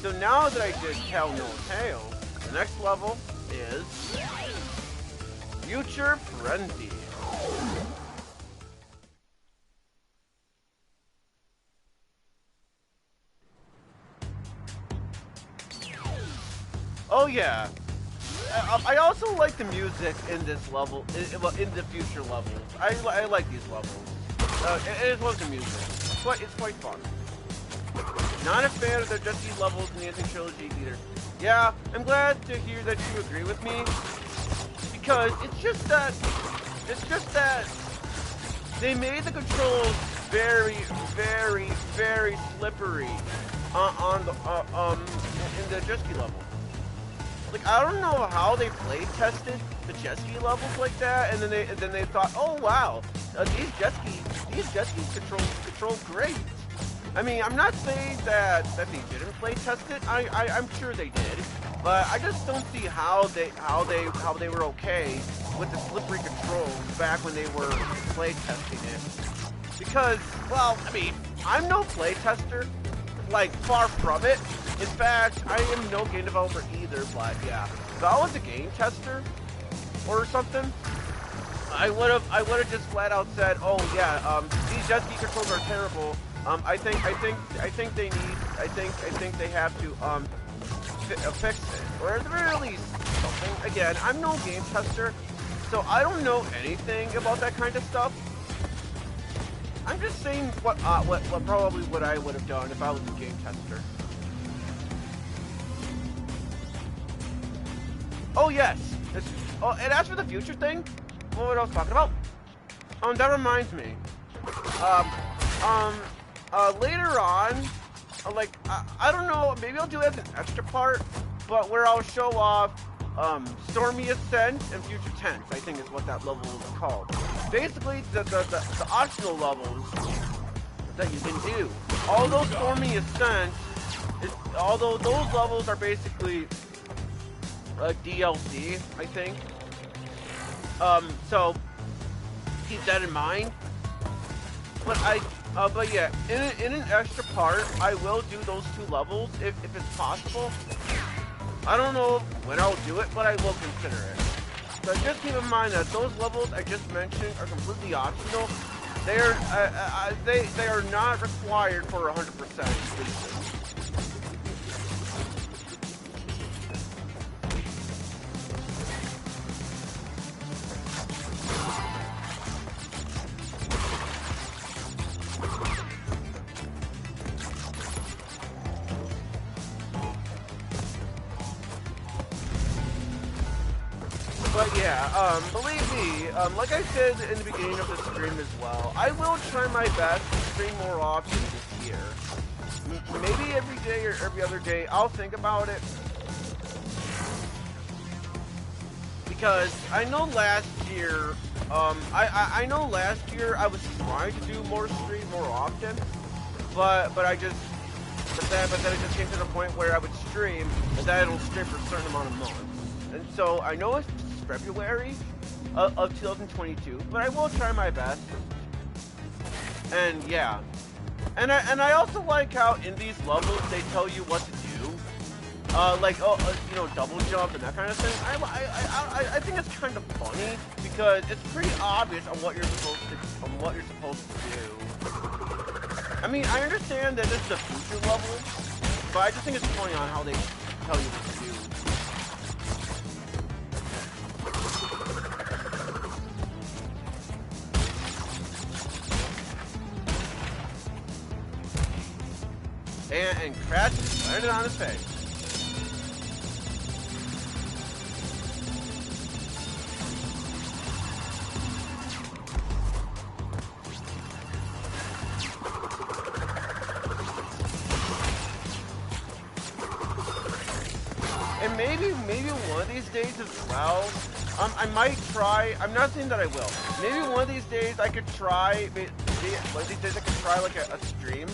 So now that I did Tell No Tale, the next level is Future Frenzy. Oh yeah. I also like the music in this level, in the future levels. I like these levels. It was the music. It's quite fun. Not a fan of the Jesse levels in the Sane Trilogy either. Yeah, I'm glad to hear that you agree with me, because it's just that they made the controls very, very, very slippery on the in the Jesse level. Like, I don't know how they play tested the jet ski levels like that, and then they thought, oh wow, these jet skis control great. I mean, I'm not saying that they didn't play test it. I'm sure they did, but I just don't see how they were okay with the slippery controls back when they were play testing it. Because, well, I mean, I'm no play tester, like far from it. In fact, I am no game developer either, but yeah, if I was a game tester or something, I would have just flat out said, oh yeah, these jet ski controls are terrible. I think they have to fix it, or at the very least something. Again, I'm no game tester, so I don't know anything about that kind of stuff. I'm just saying what I would have done if I was a game tester. Oh yes. And as for the future thing, what I was talking about? That reminds me. Later on, like I don't know, maybe I'll do it as an extra part, but where I'll show off Stormy Ascent and Future Tense, I think is what that level is called. Basically, the optional levels that you can do. Although Stormy Ascent although those levels are basically DLC, I think. So keep that in mind. But But yeah, in an extra part, I will do those 2 levels if it's possible. I don't know when I'll do it, but I will consider it. So just keep in mind that those levels I just mentioned are completely optional. They are not required for 100% completion. But yeah, believe me, like I said in the beginning of the stream as well, I will try my best to stream more often this year. Maybe every day or every other day, I'll think about it. Because I know last year, I know last year I was trying to do more stream more often, but then it just came to the point where I would stream, and then I don't stream for a certain amount of months. And so I know it's February of 2022, but I will try my best. And yeah, and I also like how in these levels they tell you what to do, like you know, double jump and that kind of thing. I think it's kind of funny because it's pretty obvious on what you're supposed to do. I mean, I understand that this is a future level, but I just think it's funny on how they tell you what to do. And crashes, landed on his face. And maybe one of these days as well, I might try, I'm not saying that I will, maybe one of these days I could try, like a stream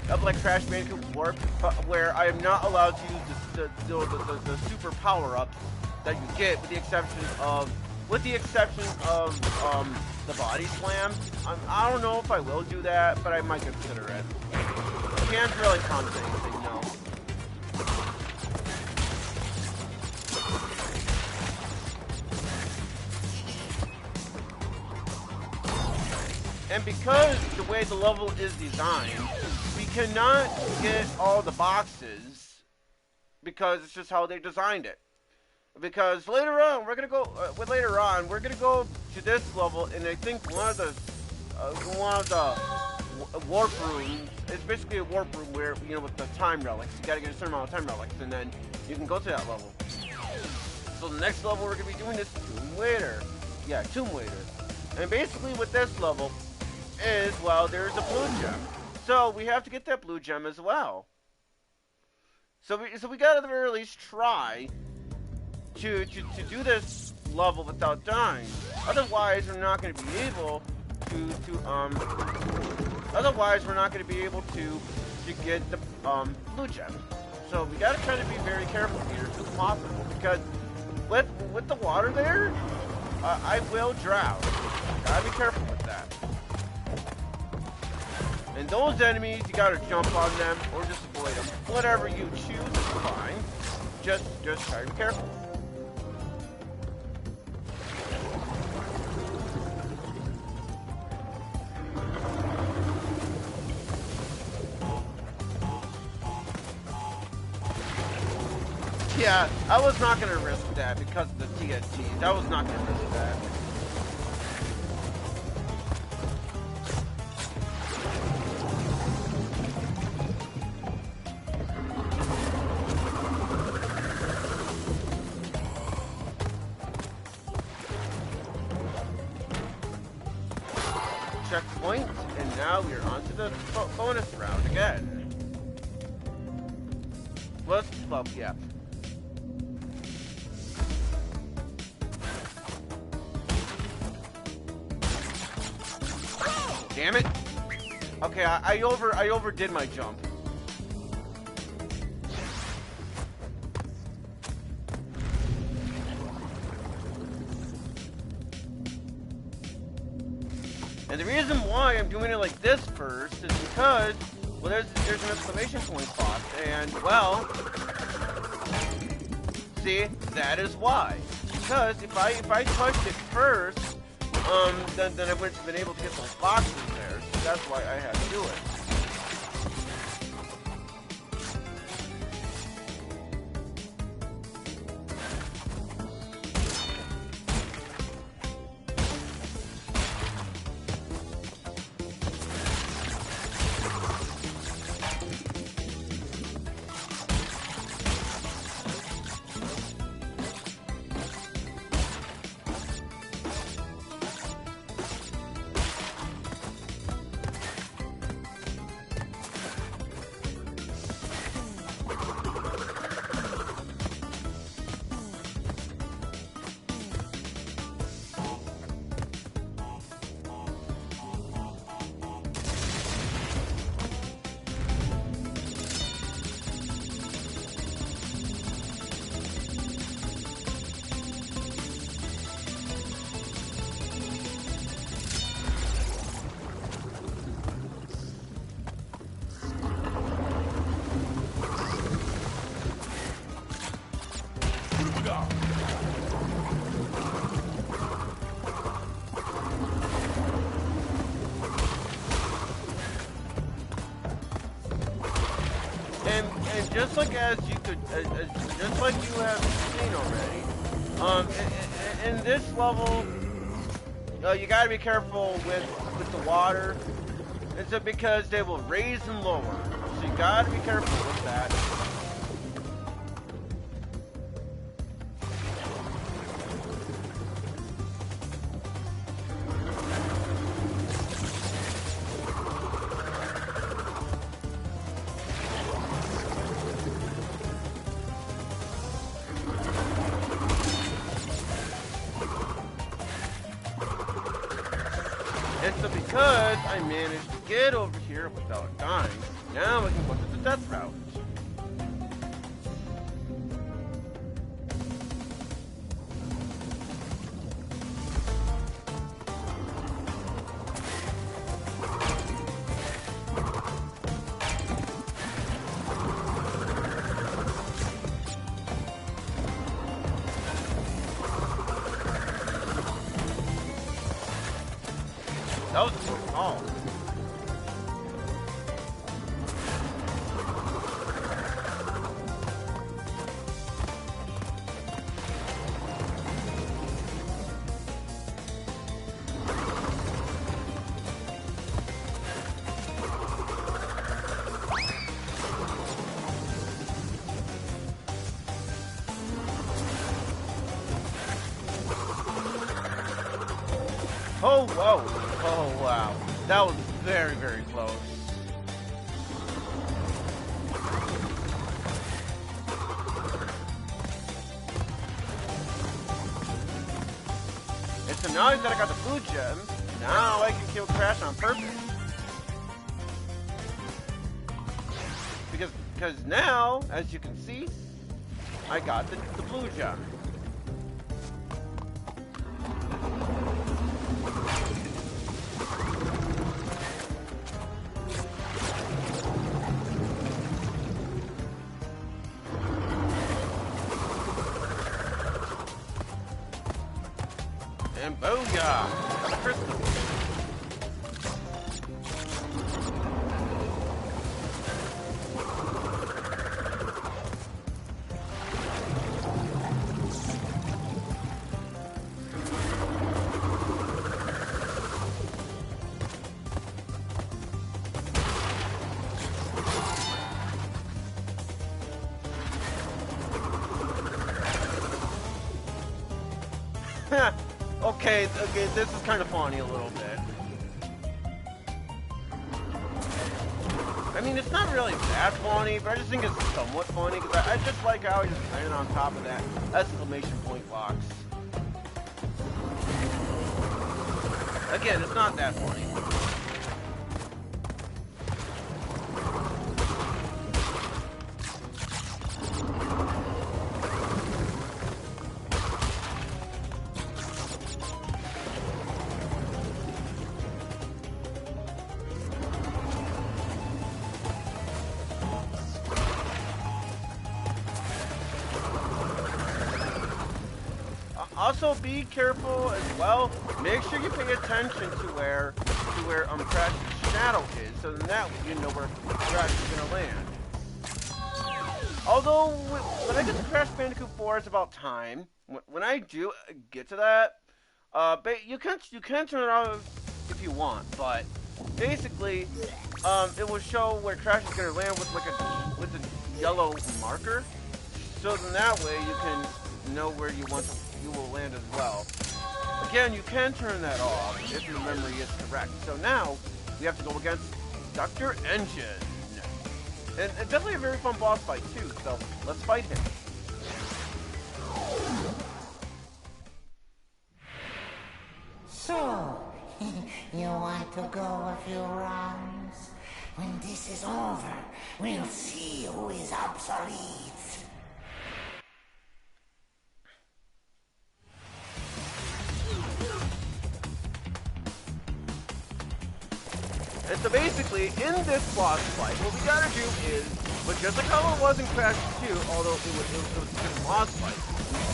of like Crash Bandicoot Warp, where I am not allowed to use the super power-ups that you get, with the exception of the body slam. I don't know if I will do that, but I might consider it. Can't really promise anything, no. And because the way the level is designed, we cannot get all the boxes because it's just how they designed it. Because later on, we're gonna go to this level, and I think one of the warp rooms. It's basically a warp room where, you know, with the time relics, you gotta get a certain amount of time relics, and then you can go to that level. So the next level we're gonna be doing is Tomb Raider. Yeah, Tomb Raider. And basically with this level is, well, there's a blue gem. So we have to get that blue gem as well. So we gotta at the very least try to do this level without dying. Otherwise, we're not going to be able to get the blue gem. So we gotta try to be very careful here if it's possible, because with the water there, I will drown. Gotta be careful with that. And those enemies, you gotta jump on them or just avoid them. Whatever you choose is fine. Just try to be careful. Yeah, I was not gonna risk that because of the TNT. I was not gonna risk that. Checkpoint, and now we're on to the bonus round again. Well, yeah. Damn it! Okay, I overdid my jump. And And the reason why I'm doing it like this first is because, well, there's an exclamation point box, and, well, see, that is why. Because if I touched it first, then I wouldn't have been able to get those boxes there. So that's why I had to do it. And just like just like you have seen already, in this level, you gotta be careful with the water. It's because they will raise and lower, so you gotta be careful with that. And so because I managed to get over here without dying, now I can go to the death route. That was too small. Oh, whoa. Oh, wow. That was very, very close. And so now that I got the blue gem, now I can kill Crash on purpose. Because now, as you can see, I got the blue gem. And booyah! Got a crystal. Okay, this is kind of funny a little bit. I mean, it's not really that funny, but I just think it's somewhat funny, because I just like how he's standing on top of that exclamation point box. Again, it's not that funny. Also, be careful as well. Make sure you pay attention to where Crash's shadow is, so then that way you know where Crash is gonna land. Although when I get to Crash Bandicoot 4, it's about time. When I do get to that, you can turn it off if you want, but basically, it will show where Crash is gonna land with a yellow marker, so then that way you can know where you will land as well. Again, you can turn that off if your memory is correct. So now we have to go against Dr. Engine. And definitely a very fun boss fight too, so let's fight him. So, you want to go a few rounds? When this is over, we'll see who is obsolete. And so basically, in this boss fight, what we gotta do is, but just like how it was in Crash 2, although it was a good boss fight,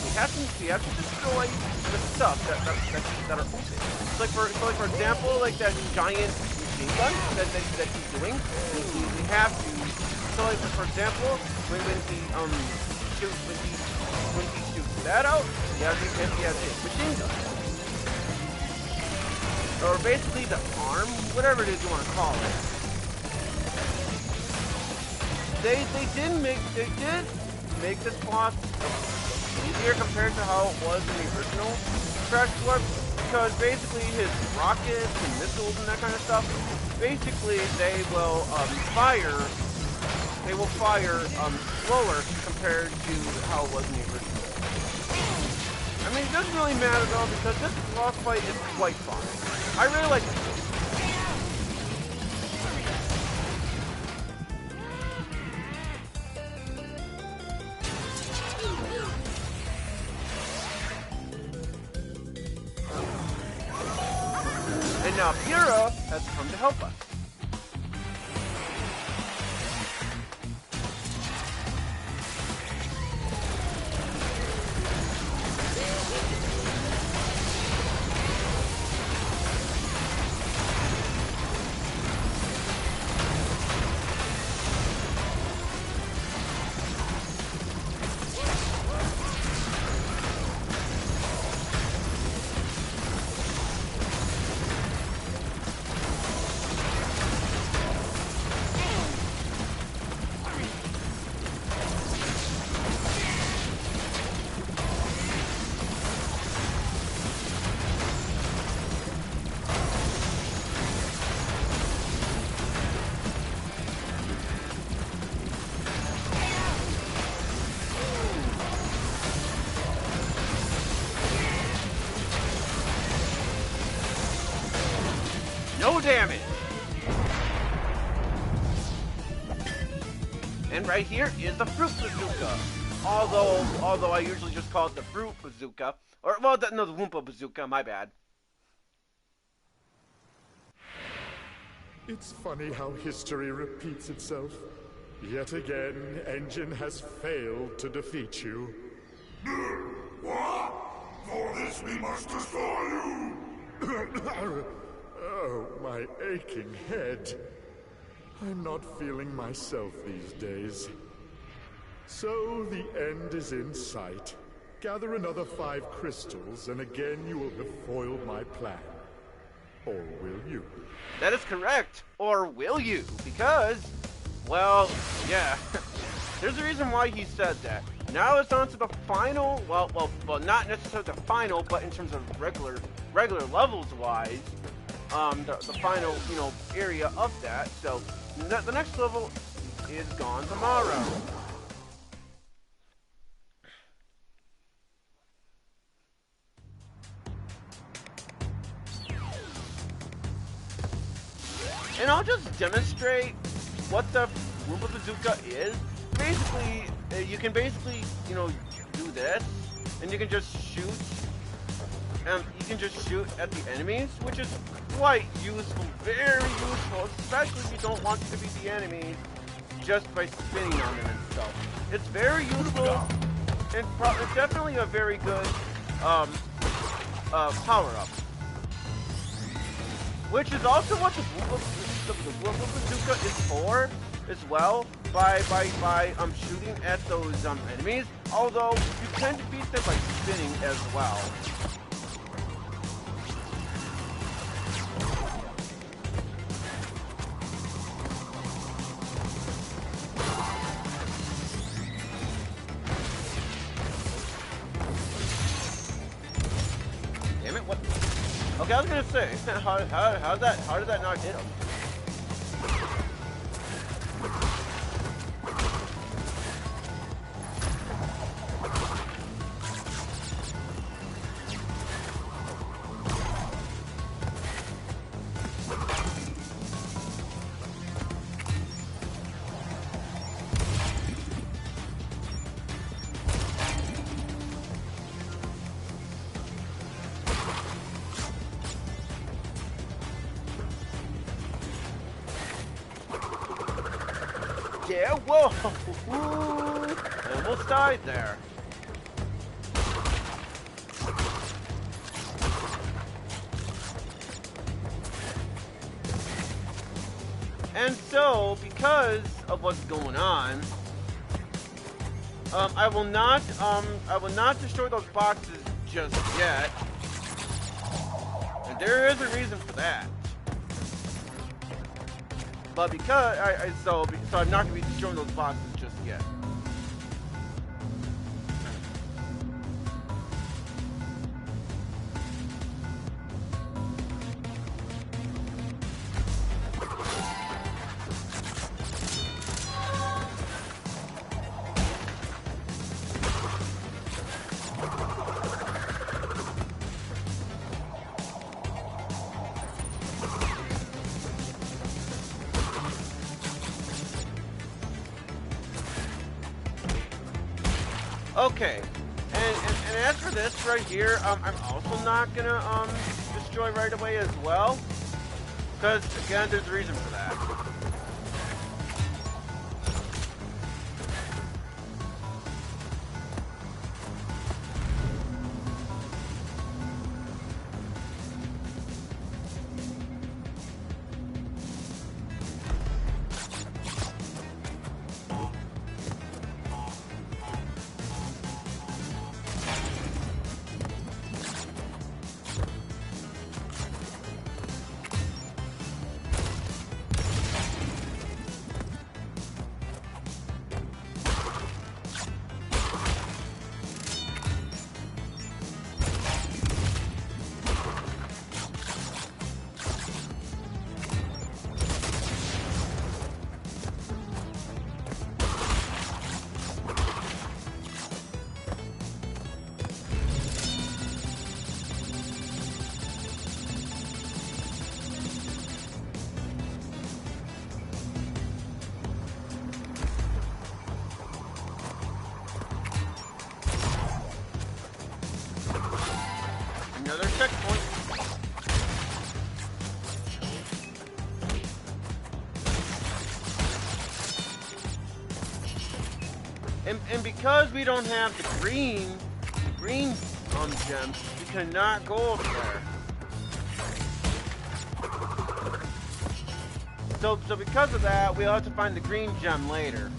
we have to destroy the stuff that are open. So like for example, like that giant machine gun that he's doing, we have to. So like for example, when he shoots that out, he has his machine gun. Or basically the arm, whatever it is you want to call it. They did make this boss easier compared to how it was in the original Crash 4, because basically his rockets and missiles and that kind of stuff, basically they will fire slower compared to how it was in the original. I mean, it doesn't really matter though, because this boss fight is quite fun. I really like it. And now Pura has come to help us. No damage. And right here is the Fruit Bazooka. Although I usually just call it the Fruit Bazooka. Or, well, the Wumpa Bazooka, my bad. It's funny how history repeats itself. Yet again, Engine has failed to defeat you. What? For this we must destroy you! Oh, my aching head. I'm not feeling myself these days. So the end is in sight. Gather another 5 crystals, and again you will have foiled my plan. Or will you? That is correct. Or will you? Because, well, yeah. There's a reason why he said that. Now it's on to the final, well, not necessarily the final, but in terms of regular levels wise, the final, area of that. So the next level is gone tomorrow. And I'll just demonstrate what the Wumpa Bazooka is. Basically, you can basically, do this, and you can just shoot. You can just shoot at the enemies, which is quite useful, very useful, especially if you don't want to defeat the enemies just by spinning on them and stuff. It's very useful, and it's definitely a very good power-up. Which is also what the bazooka is for, as well, by shooting at those enemies. Although you can defeat them by spinning as well. Damn it! What? Okay, I was gonna say, how did that not hit him? Yeah, whoa! Ooh, almost died there. And so, because of what's going on, I will not destroy those boxes just yet. And there is a reason for that. But because so I'm not gonna be destroying those boxes just yet. Okay, and as for this right here, I'm also not gonna destroy right away as well, because again, there's a reason for that. Another checkpoint. And because we don't have the green gems, we cannot go over there. So because of that, we'll have to find the green gem later.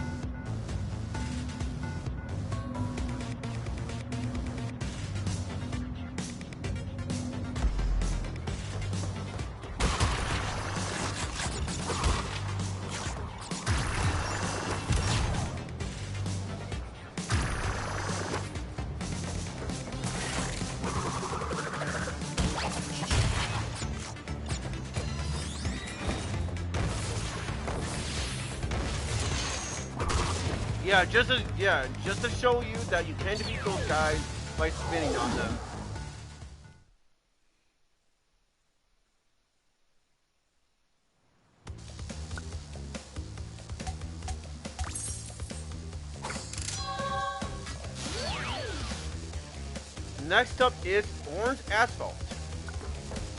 Just to show you that you can defeat those guys by spinning on them. Next up is Orange Asphalt,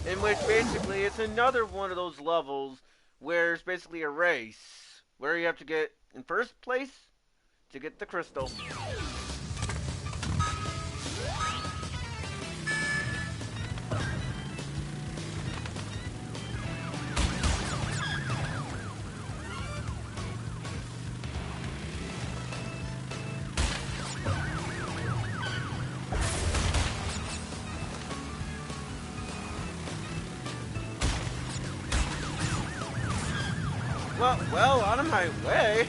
in which basically it's another one of those levels where it's basically a race where you have to get in first place to get the crystal. well out of my way.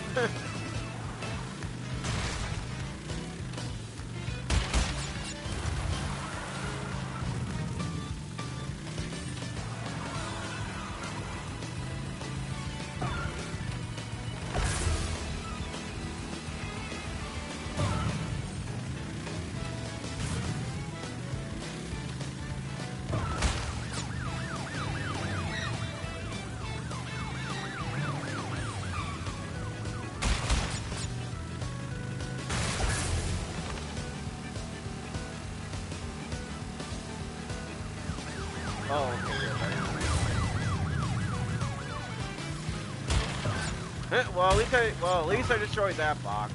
Oh, okay. Well, at least I destroyed that box.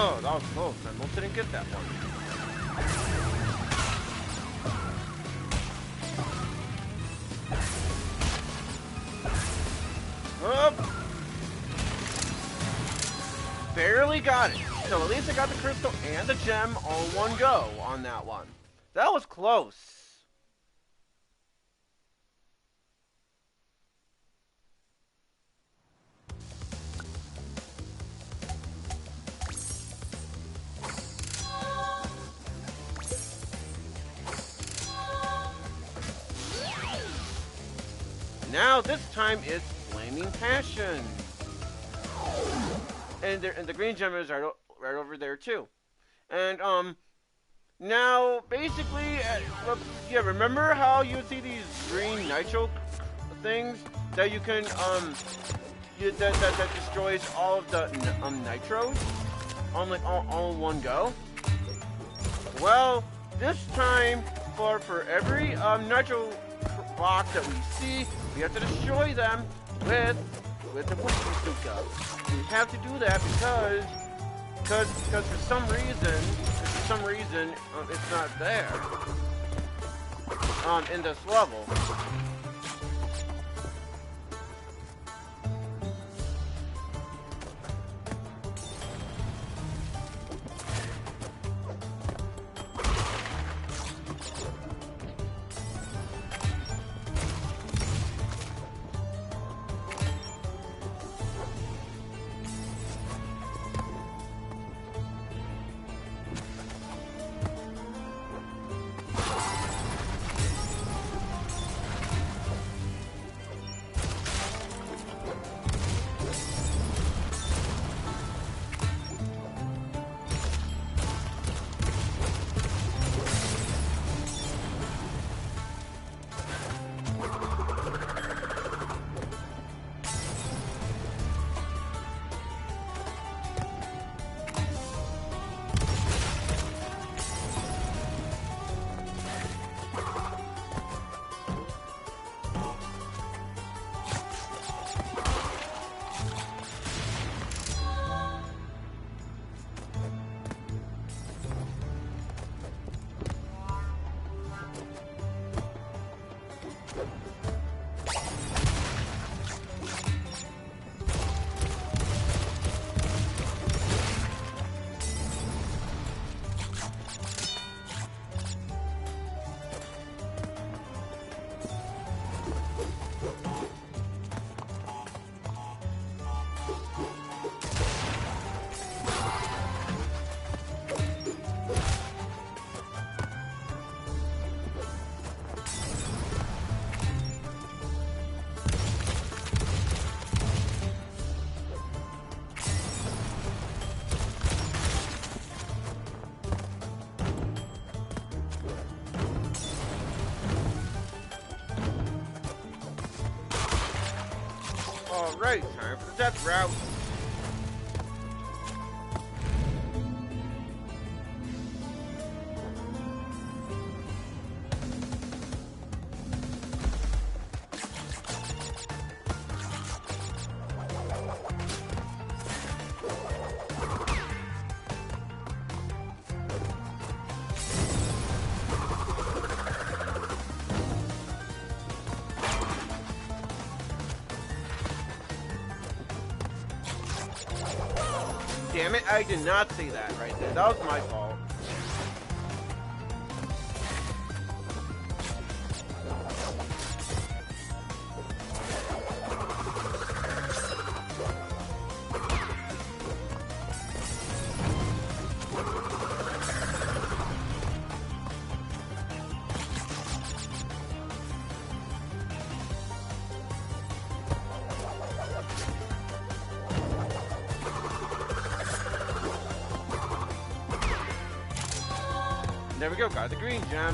Oh, that was close. I almost didn't get that one. Oh! Barely got it. So at least I got the crystal and the gem all in one go on that one. That was close. Now this time it's Flaming Passion. And the green gem is right over there too. And now basically, yeah, remember how you would see these green nitro things that you can that destroys all of the nitros on like all in one go? Well, this time for every nitro box that we see, we have to destroy them with the bazooka. We have to do that because for some reason it's not there in this level. Alright, time for the death route. Damn it, I did not say that right there. That was my fault. There we go, got the green gem.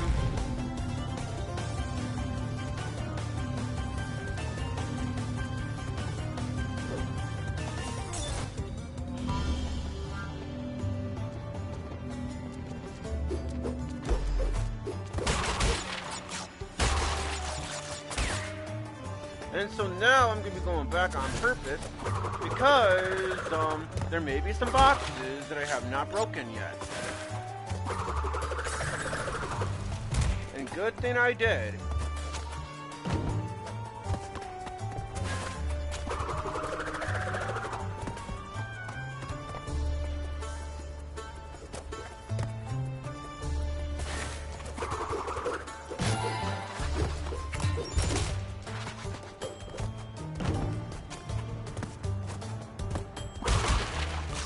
And so now I'm going to be going back on purpose because there may be some boxes that I have not broken yet. And good thing I did.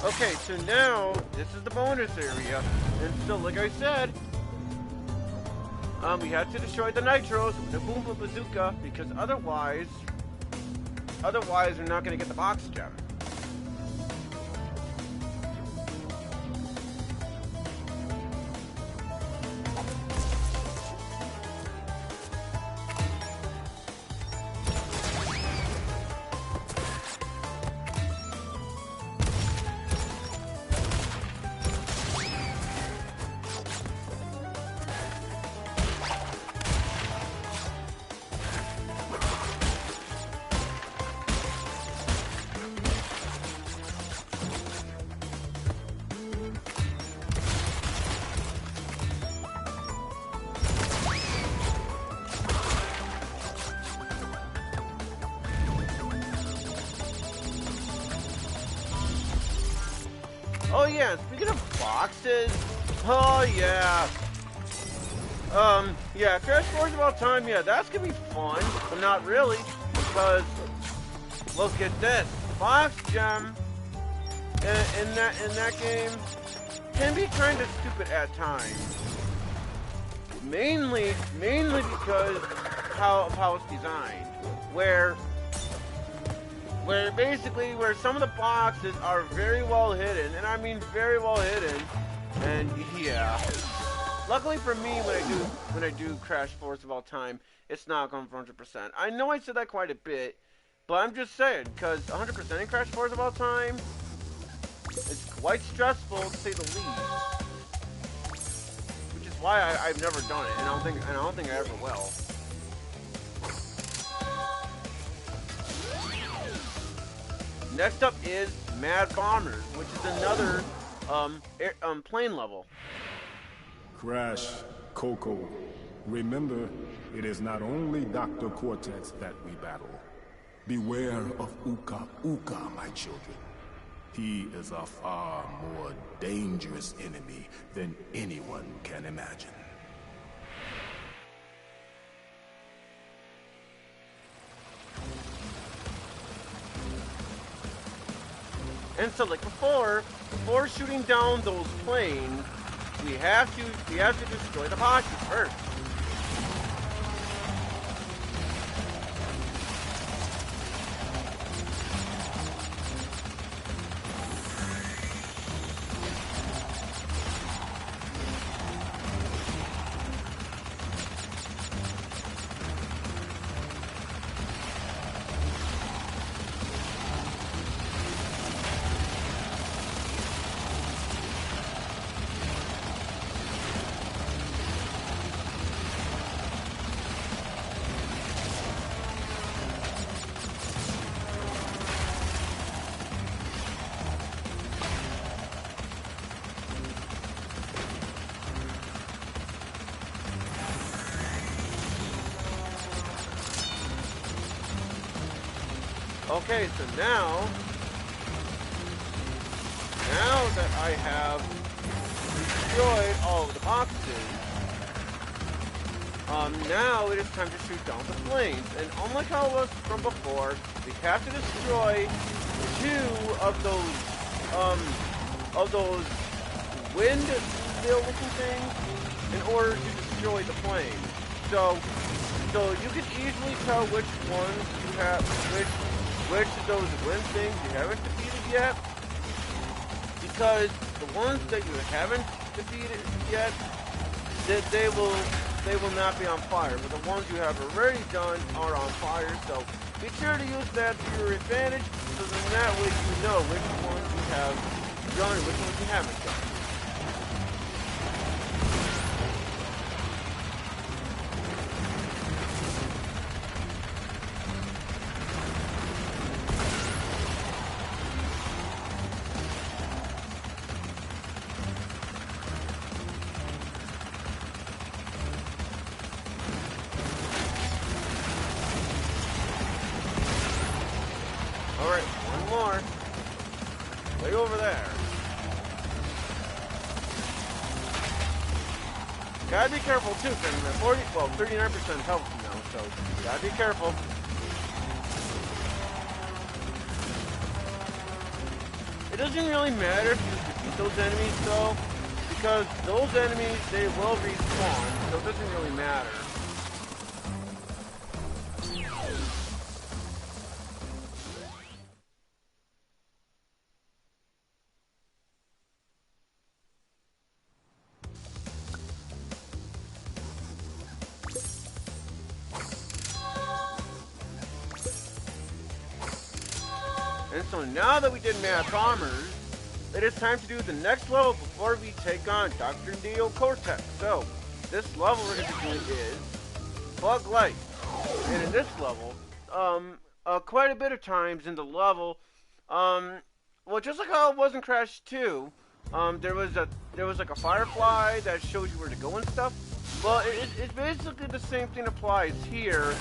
Okay, so now this is the bonus area, and so like I said, we had to destroy the nitros with the boom boom bazooka because otherwise we're not gonna get the box gem. Oh yeah, speaking of boxes, oh yeah. Yeah, Crash Force of All Time, yeah, that's gonna be fun, but not really, because look at this. Box gem in that game can be kind of stupid at times. Mainly because of how it's designed. Where basically some of the boxes are very well hidden, and I mean very well hidden, and yeah. Luckily for me, when I do Crash Force of All Time, it's not going for 100%. I know I said that quite a bit, but I'm just saying, because 100% in Crash Force of All Time, it's quite stressful to say the least. Which is why I've never done it, and I don't think I ever will. Next up is Mad Bombers, which is another plane level. Crash, Coco, remember, it is not only Dr. Cortex that we battle. Beware of Uka Uka, my children. He is a far more dangerous enemy than anyone can imagine. And so, like before shooting down those planes, we have to destroy the boxes first. Okay, so now now that I have destroyed all of the boxes, now it is time to shoot down the flames. And unlike how it was from before, we have to destroy 2 of those windmill-looking things in order to destroy the flame. So you can easily tell which ones you have, which of those wind things you haven't defeated yet, because the ones that you haven't defeated yet, they will not be on fire, but the ones you have already done are on fire. So be sure to use that to your advantage, so then that way you know which ones you have done and which ones you haven't done. Alright, one more. Way over there. Gotta be careful too, because 39% health now, so gotta be careful. It doesn't really matter if you defeat those enemies though, because those enemies, they will respawn, so it doesn't really matter. And so now that we did mass armors, it is time to do the next level before we take on Dr. Neo Cortex. So, this level we're going to be doing is Bug Light. And in this level, quite a bit of times in the level, well, just like how it was in Crash 2, there was like a firefly that shows you where to go and stuff. Well, it's basically the same thing applies here.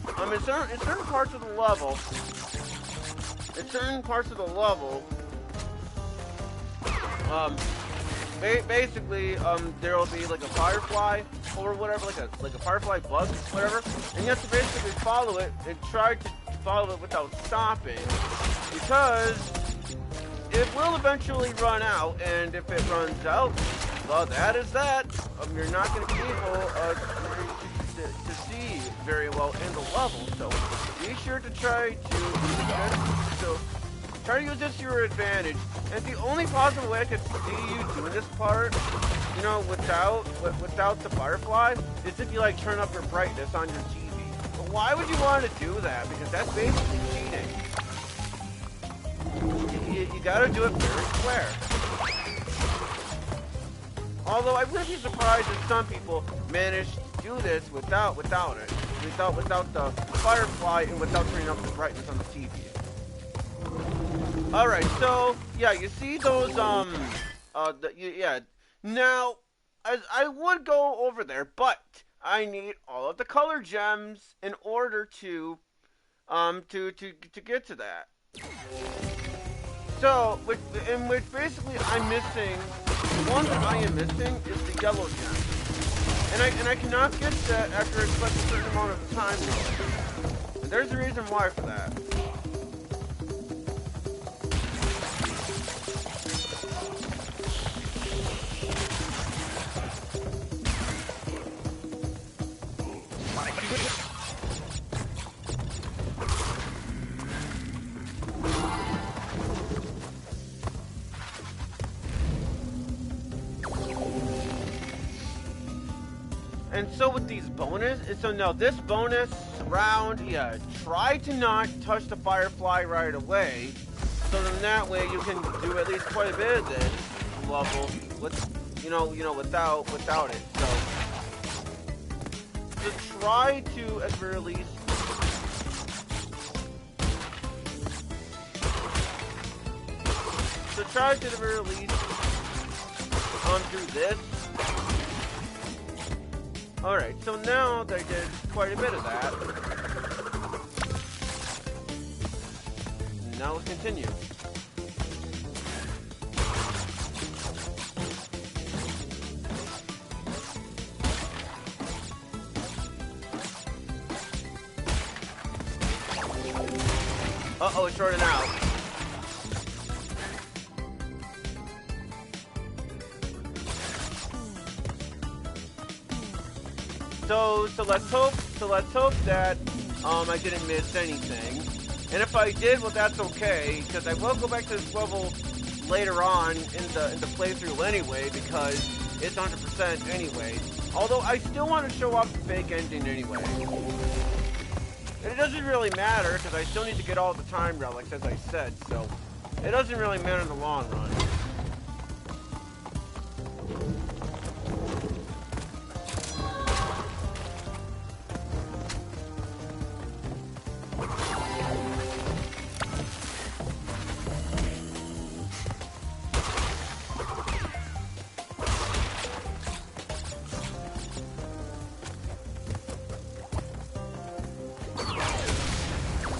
In certain parts of the level, basically, there will be like a firefly or whatever, like a firefly bug, whatever, and you have to basically follow it and try to follow it without stopping, because it will eventually run out, and if it runs out, well, that is that. You're not going to be able to see very well in the level, so be sure to try to use this to your advantage. And the only possible way I could see you doing this part, you know, without the firefly, is if you like turn up your brightness on your TV. But why would you want to do that? Because that's basically cheating. You gotta do it very square. Although I wouldn't be surprised if some people manage to do this without the firefly and without turning up the brightness on the TV. Alright, so, yeah, you see those, now, I would go over there, but I need all of the color gems in order to get to that. So, which basically I'm missing, the one that I am missing is the yellow gem. And I cannot get that after it's like a certain amount of time. And there's a reason why for that. And so with these so now this bonus round, yeah, try to not touch the firefly right away, so then that way you can do at least quite a bit of this level with, without it. So try to, at the very least, do this. Alright, so now that I did quite a bit of that, now let's continue. Uh-oh, it's running out. So let's hope that I didn't miss anything. And if I did, well, that's okay, because I will go back to this level later on in the playthrough anyway, because it's 100% anyway. Although I still want to show off the fake ending anyway. And it doesn't really matter, because I still need to get all the time relics, as I said, so it doesn't really matter in the long run.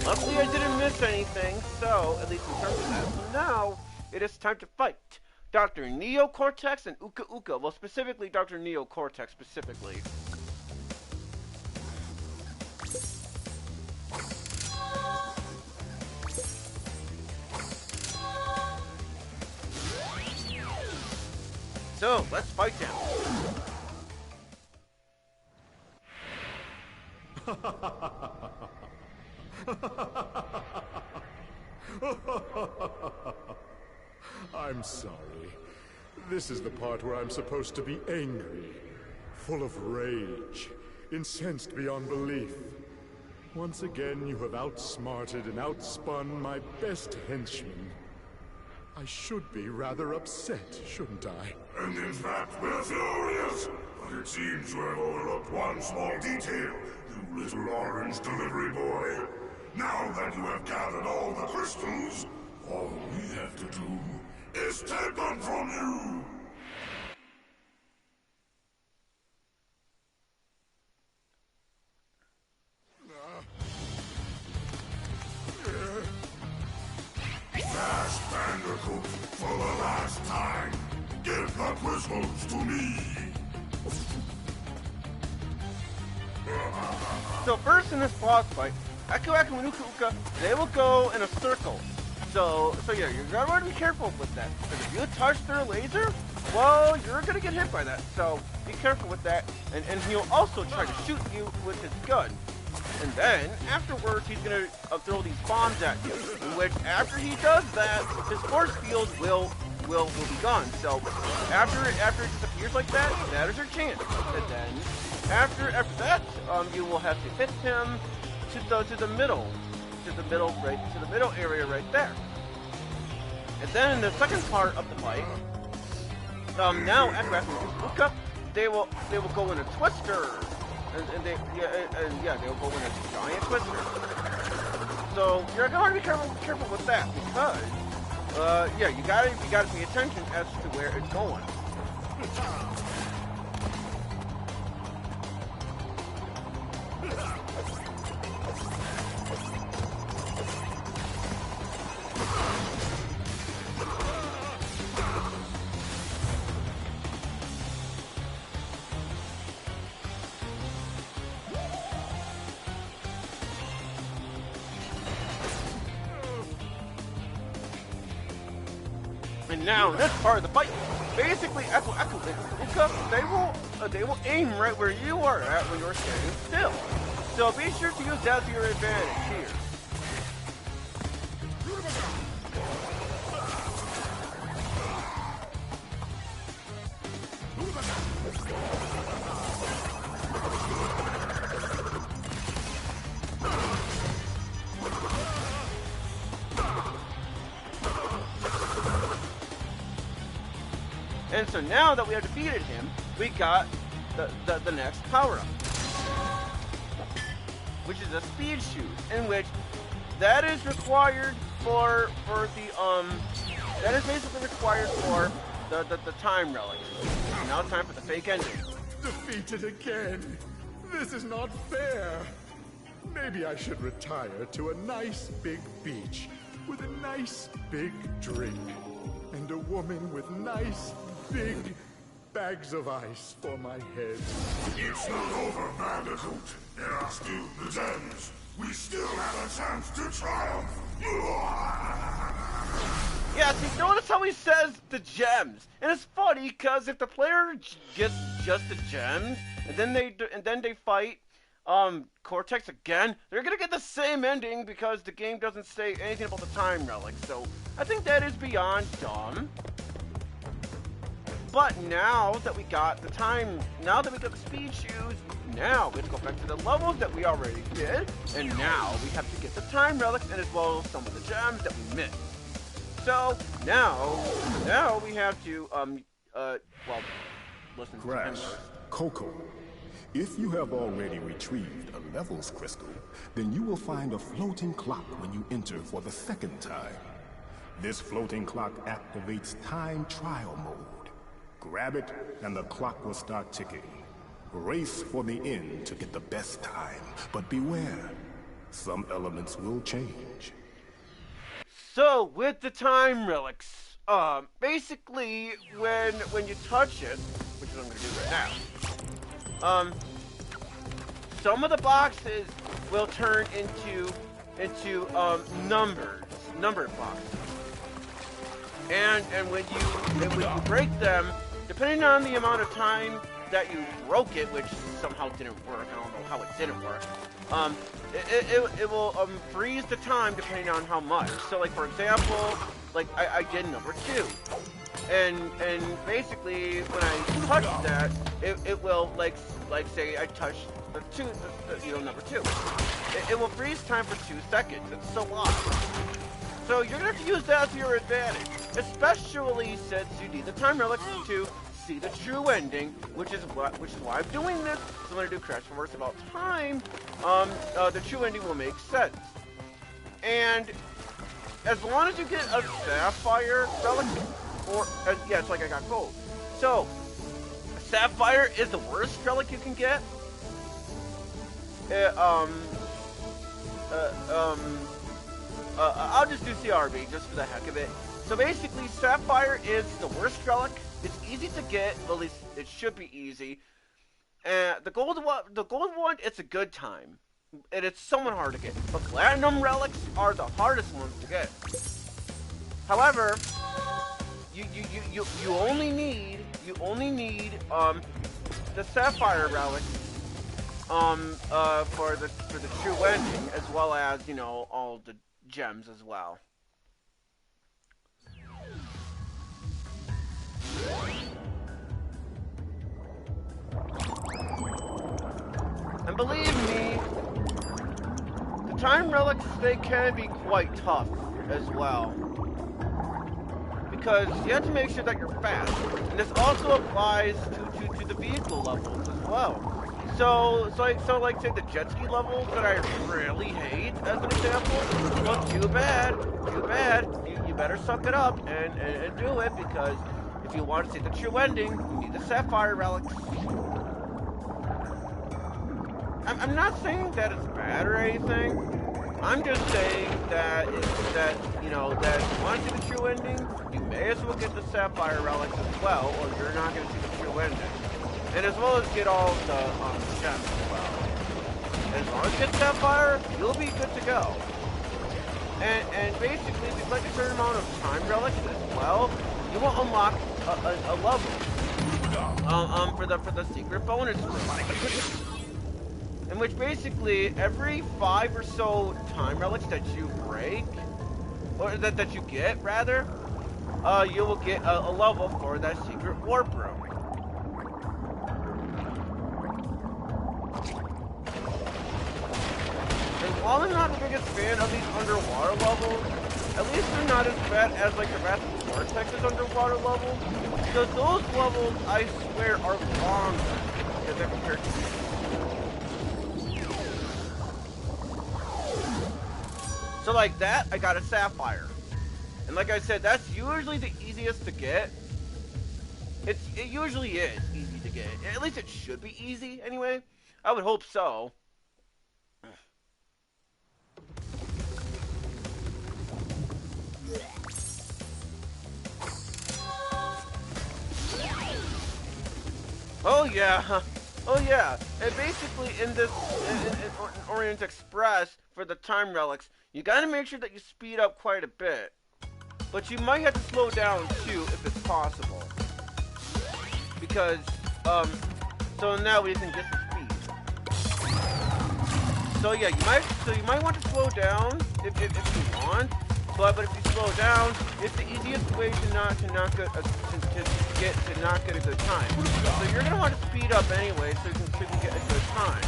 Luckily I didn't miss anything, so, at least in terms of that. So now, it is time to fight Dr. Neocortex and Uka Uka. Well, specifically Dr. Neocortex, specifically. So, let's fight him. I'm sorry. This is the part where I'm supposed to be angry, full of rage, incensed beyond belief. Once again, you have outsmarted and outspun my best henchman. I should be rather upset, shouldn't I? And in fact, we're furious. But it seems you have overlooked one small detail, you little orange delivery boy. Now that you have gathered all the crystals, all we have to do is take them from you! Crash Bandicoot, for the last time, give the crystals to me! So first in this boss fight, Aku Aku and Uka Uka, they will go in a circle. So yeah, you're gonna want to be careful with that. Because if you touch their laser, well, you're gonna get hit by that. So be careful with that. And he'll also try to shoot you with his gun. And then afterwards, he's gonna throw these bombs at you. In which after he does that, his force field will be gone. So after it disappears like that, that is your chance. And then after that, you will have to hit him to the middle area right there. And then in the second part of the fight, now after Uka, they will go in a twister, and they will go in a giant twister. So you're gonna want to be careful with that, because you gotta pay attention as to where it's going. And now, this part of the fight, basically, Aku and Uka, they will aim right where you are at when you're standing still. So be sure to use that to your advantage here. And so now that we have defeated him, we got the next power-up, which is a speed shoot, in which that is required for that is basically required for the time relics. Now it's time for the fake ending. Defeated again. This is not fair. Maybe I should retire to a nice big beach with a nice big drink and a woman with nice big bags of ice for my head. It's not over, Bandicoot. There are still the gems. We still have a chance to triumph. Yeah, see, notice how he says the gems, and it's funny because if the player gets just the gems, and then they fight Cortex again, they're gonna get the same ending because the game doesn't say anything about the time relic. So I think that is beyond dumb. But now that we got the time, now that we got the speed shoes, now we have to go back to the levels that we already did, and now we have to get the time relics and as well as some of the gems that we missed. So now we have to well, listen to him Crash, first. Coco, if you have already retrieved a levels crystal, then you will find a floating clock when you enter for the second time. This floating clock activates time trial mode. Grab it, and the clock will start ticking. Race for the end to get the best time, but beware, some elements will change. So with the time relics, basically when you touch it, which is what I'm gonna do right now, some of the boxes will turn into numbered boxes, and when you break them, depending on the amount of time that you broke it, which somehow didn't work, I don't know how it didn't work, it will freeze the time depending on how much. So like for example, like I did number 2, and basically when I touched that, it will like say I touched number 2. It will freeze time for 2 seconds. It's so long. So you're gonna have to use that to your advantage, especially since you need the time relics to see the true ending, which is why I'm doing this. So when I do Crash Reverse about time, the true ending will make sense. And as long as you get a Sapphire relic, or yeah, it's like I got gold. So Sapphire is the worst relic you can get. I'll just do CRB just for the heck of it. So basically, Sapphire is the worst relic. It's easy to get, at least it should be easy. The gold one, it's a good time, and it's somewhat hard to get. But platinum relics are the hardest ones to get. However, you only need the Sapphire relic for the true ending, as well as all the gems as well. And believe me, the time relics, they can be quite tough as well, because you have to make sure that you're fast, and this also applies to the vehicle levels as well. So like say the jet ski levels that I really hate, as an example, well, too bad, you better suck it up and do it, because if you want to see the true ending, you need the Sapphire relics. I'm not saying that it's bad or anything. I'm just saying that that if you want to see the true ending, you may as well get the Sapphire relics as well, or you're not going to see the true ending. And as well as get all the gems as well. As long as you get Sapphire, you'll be good to go. And basically, if you collect a certain amount of time relics as well, you will unlock a level for the secret bonus room. In which basically every 5 or so time relics that you break, or that you get rather, you will get a level for that secret warp room. And while I'm not the biggest fan of these underwater levels, at least they're not as bad as like the rest of the Vortex's underwater levels, because those levels, I swear, are longer as they're compared to these. So like that, I got a Sapphire. And like I said, that's usually the easiest to get. It usually is easy to get. At least it should be easy, anyway. I would hope so. Oh yeah. Oh yeah. And basically in this in Orient Express, for the time relics, you gotta make sure that you speed up quite a bit. But you might have to slow down too if it's possible. Because, so now we can get the speed. So yeah, you might want to slow down if you want. But if you slow down, it's the easiest way to not get a good time. So you're gonna want to speed up anyway, so you can get a good time.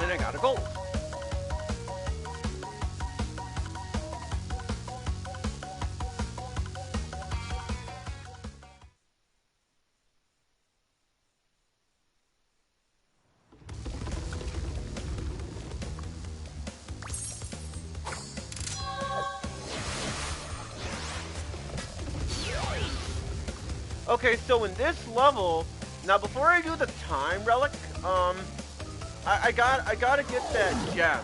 And I got a gold. Okay, so in this level, now before I do the time relic, I gotta get that gem.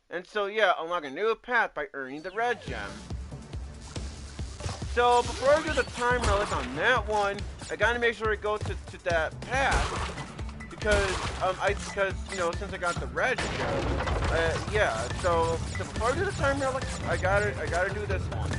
And so yeah, unlock a new path by earning the red gem. So before I do the time relic on that one, I gotta make sure I go to that path because you know, since I got the red gem, yeah. So before I do the time relic, I gotta do this one.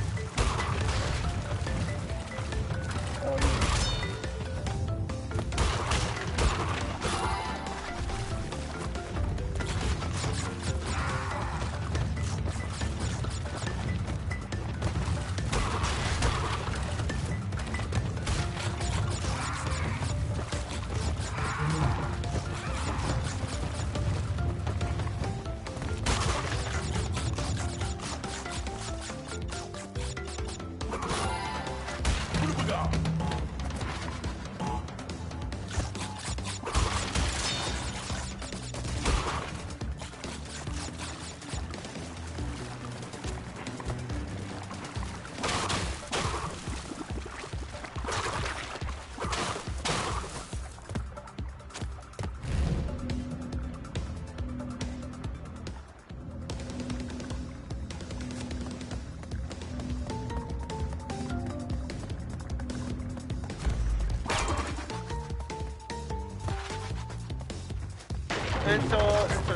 And so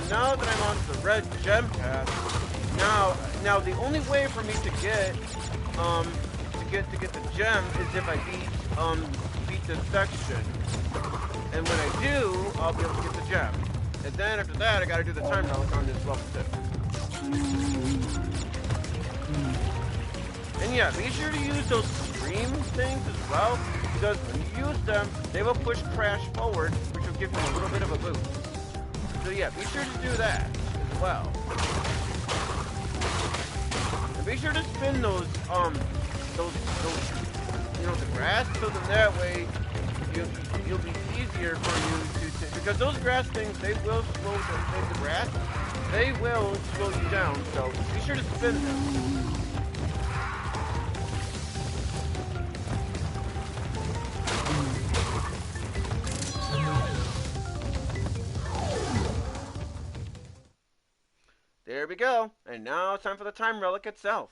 now that I'm on the red gem path, now the only way for me to get the gem is if I beat this section. And when I do, I'll be able to get the gem. And then after that, I gotta do the time relic on this level too. And yeah, be sure to use those stream things as well, because when you use them, they will push Crash forward, which will give you a little bit of a boost. So yeah, be sure to do that as well. And be sure to spin those you know, the grass, so that way you'll be easier for you to because those grass things, they will slow the grass, they will slow you down. So be sure to spin them. There we go. And now it's time for the time relic itself.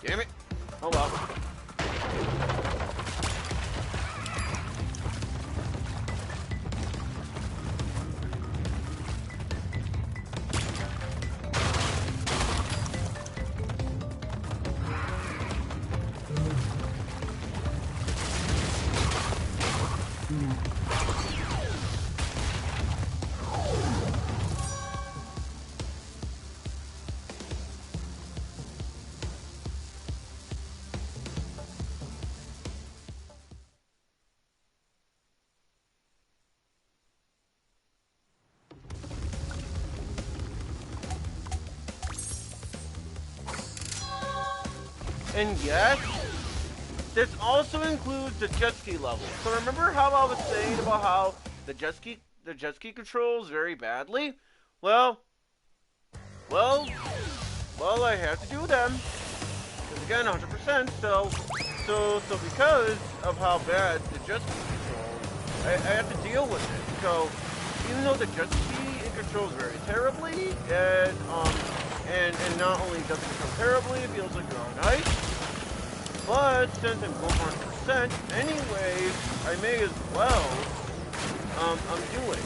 Damn it. Oh well. And yes, this also includes the jet ski level. So remember how I was saying about how the jet ski controls very badly? Well, I have to do them. Because again, 100%. So because of how bad the jet ski controls, I have to deal with it. So even though the jet ski it controls very terribly, and not only does it control terribly, it feels like you're on ice. But since I'm going 100% anyways, I may as well do it.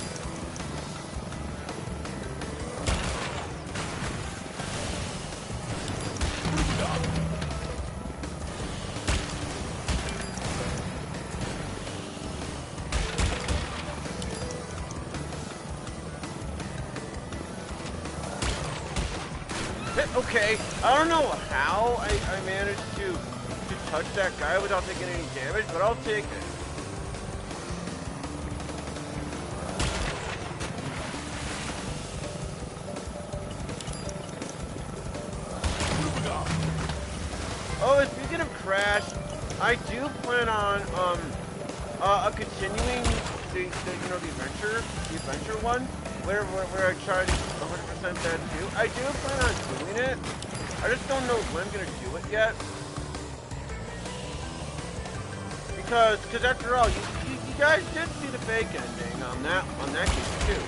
Okay, I don't know how I managed to touch that guy without taking any damage, but I'll take it. Oh, and speaking of Crash, I do plan on continuing the adventure one, where I try to 100% that too. I do plan on doing it. I just don't know when I'm gonna do it yet. Because after all, you guys did see the fake ending on that game too.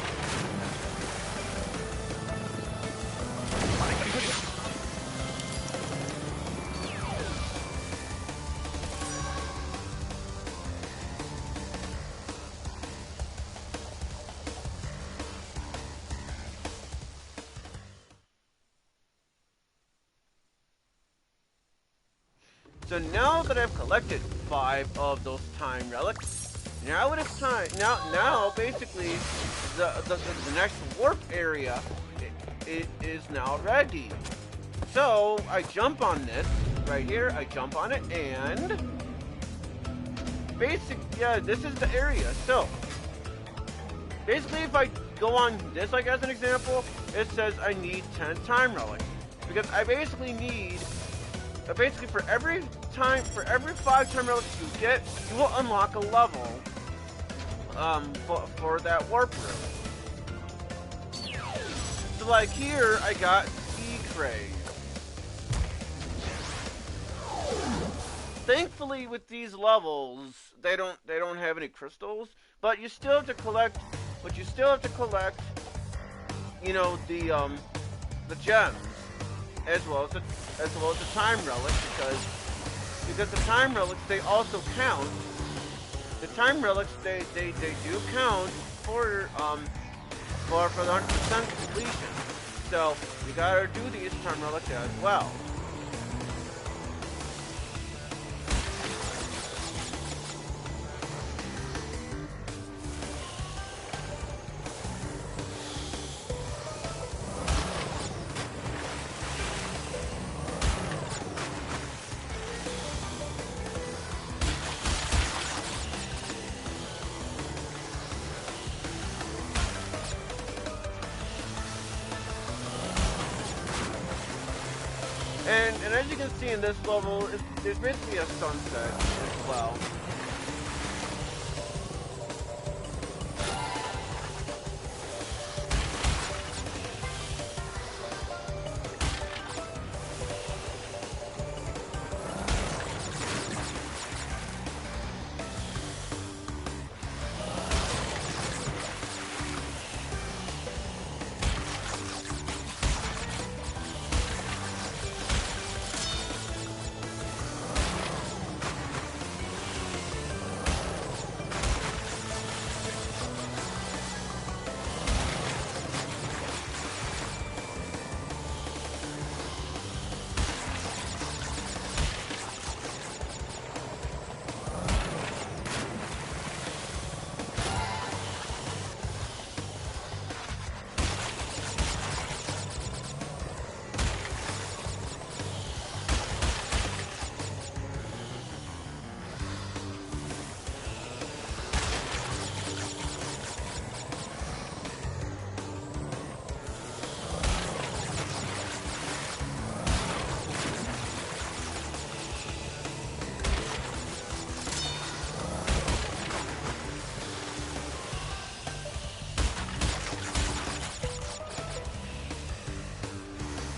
So now that I've collected 5 of those time relics, now it is time. Now basically the next warp area it is now ready. So I jump on this right here. I jump on it and this is the area. So basically, if I go on this, like as an example, it says I need 10 time relics because I basically need. Basically, for every 5 time relics you get, you will unlock a level for that warp room. So like here, I got Sea Craze. Thankfully, with these levels, they don't have any crystals, but you still have to collect. You know, the gems. As well as the time relics, because the time relics they also count. The time relics they do count for the 100% completion. So you gotta do these time relics as well. And as you can see in this level, it's basically a sunset as well.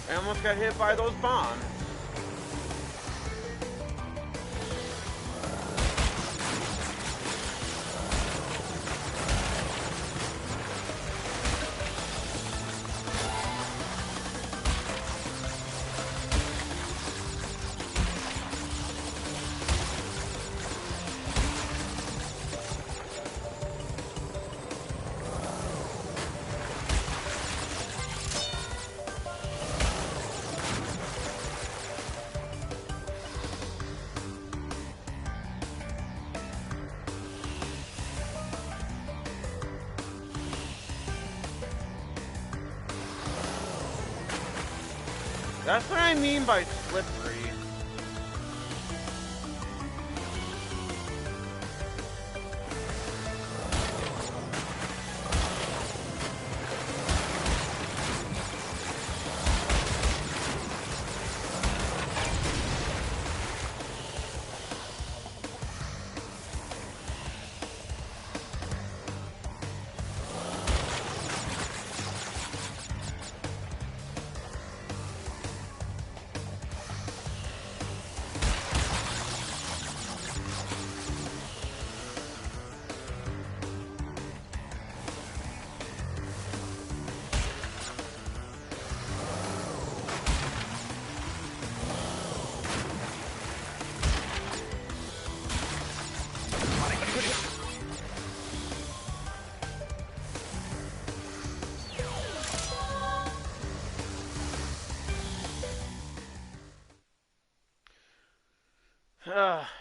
I almost got hit by those bombs. That's what I mean by slippery.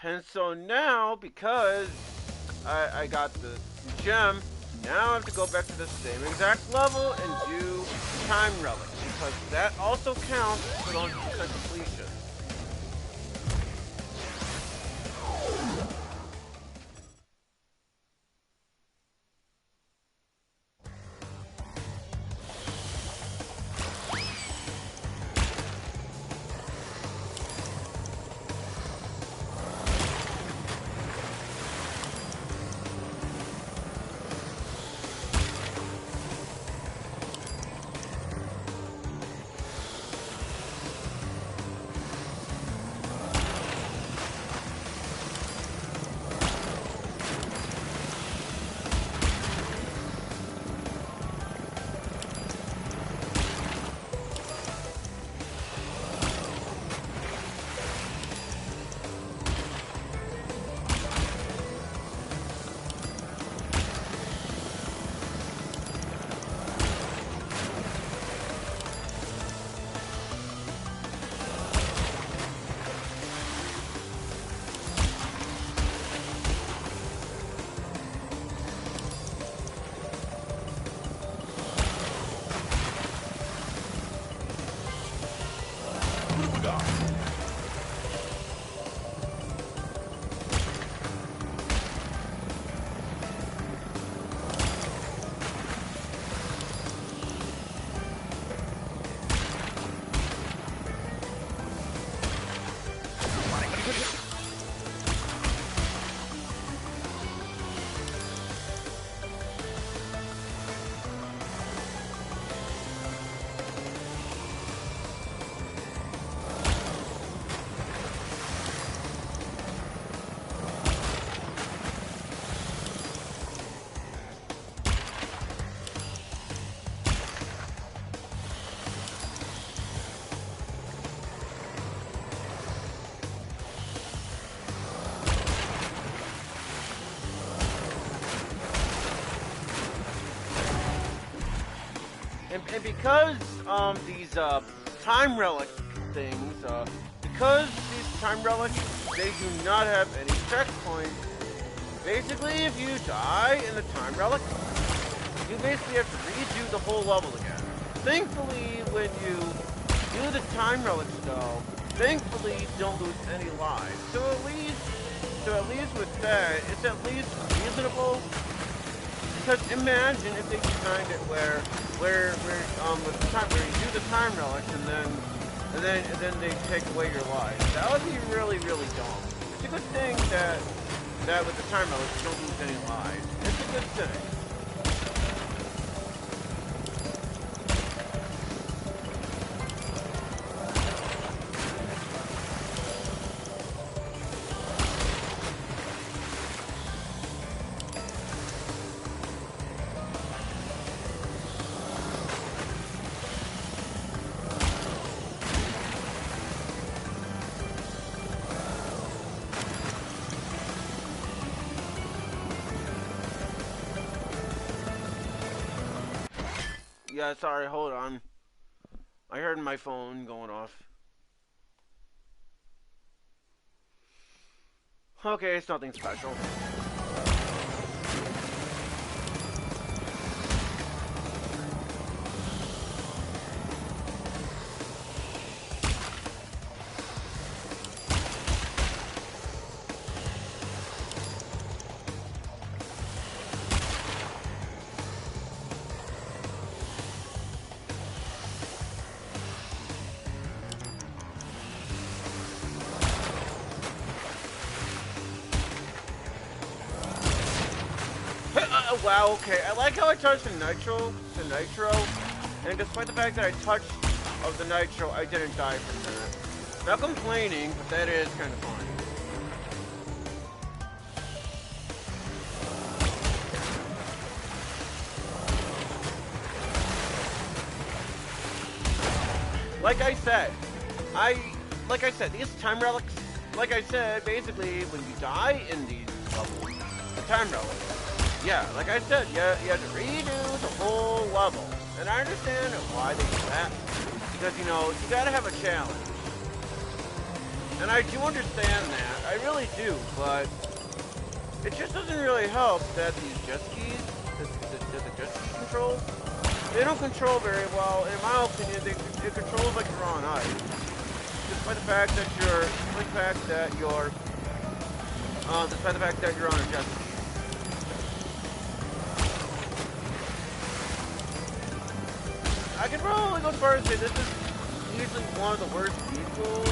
And so now, because I got the gem, now I have to go back to the same exact level and do time relics, because that also counts for the 100% completion. and because these time relic things, because these time relics, they do not have any checkpoints. Basically, if you die in the time relic, you basically have to redo the whole level again. Thankfully, when you do the time relics though, thankfully you don't lose any lives. So at least with that, it's at least reasonable. Because imagine if they designed it where with the time, where you do the time relics and then they take away your lives. That would be really, really dumb. It's a good thing that with the time relics you don't lose any lives. It's a good thing. Yeah, sorry, hold on. I heard my phone going off. Okay, it's nothing special. Wow, okay. I like how I touched the nitro, and despite the fact that I touched of the nitro, I didn't die from that. Not complaining, but that is kind of funny. Like I said, these time relics, like I said, basically, when you die in these levels, the time relics, yeah, like I said, you have to redo the whole level. And I understand why they do that. Because, you know, you gotta have a challenge. And I do understand that. I really do. But it just doesn't really help that these jet skis, the jet ski controls, they don't control very well. In my opinion, it controls like you're on ice. Despite the fact that you're on a jet ski. I can probably go as far as say this is easily one of the worst vehicles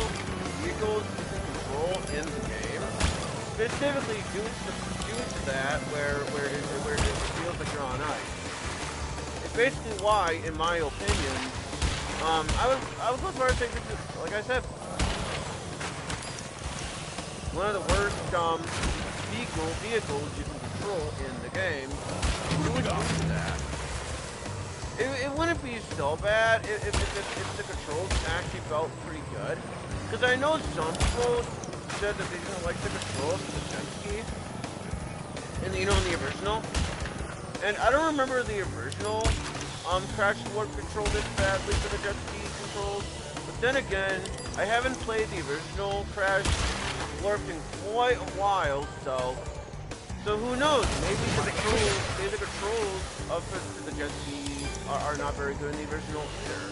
you can control in the game. Specifically due to that, where it feels like you're on ice. It's basically why, in my opinion, I would go as far as saying this is, like I said, one of the worst vehicles you can control in the game. Due to that. It wouldn't be so bad if the controls actually felt pretty good. Because I know some people said that they didn't like the controls of the jet ski. In the original. And I don't remember the original Crash Warp control this badly for the jet ski controls. But then again, I haven't played the original Crash Warp in quite a while, so who knows? Maybe the controls of the jet ski are not very good in the original either.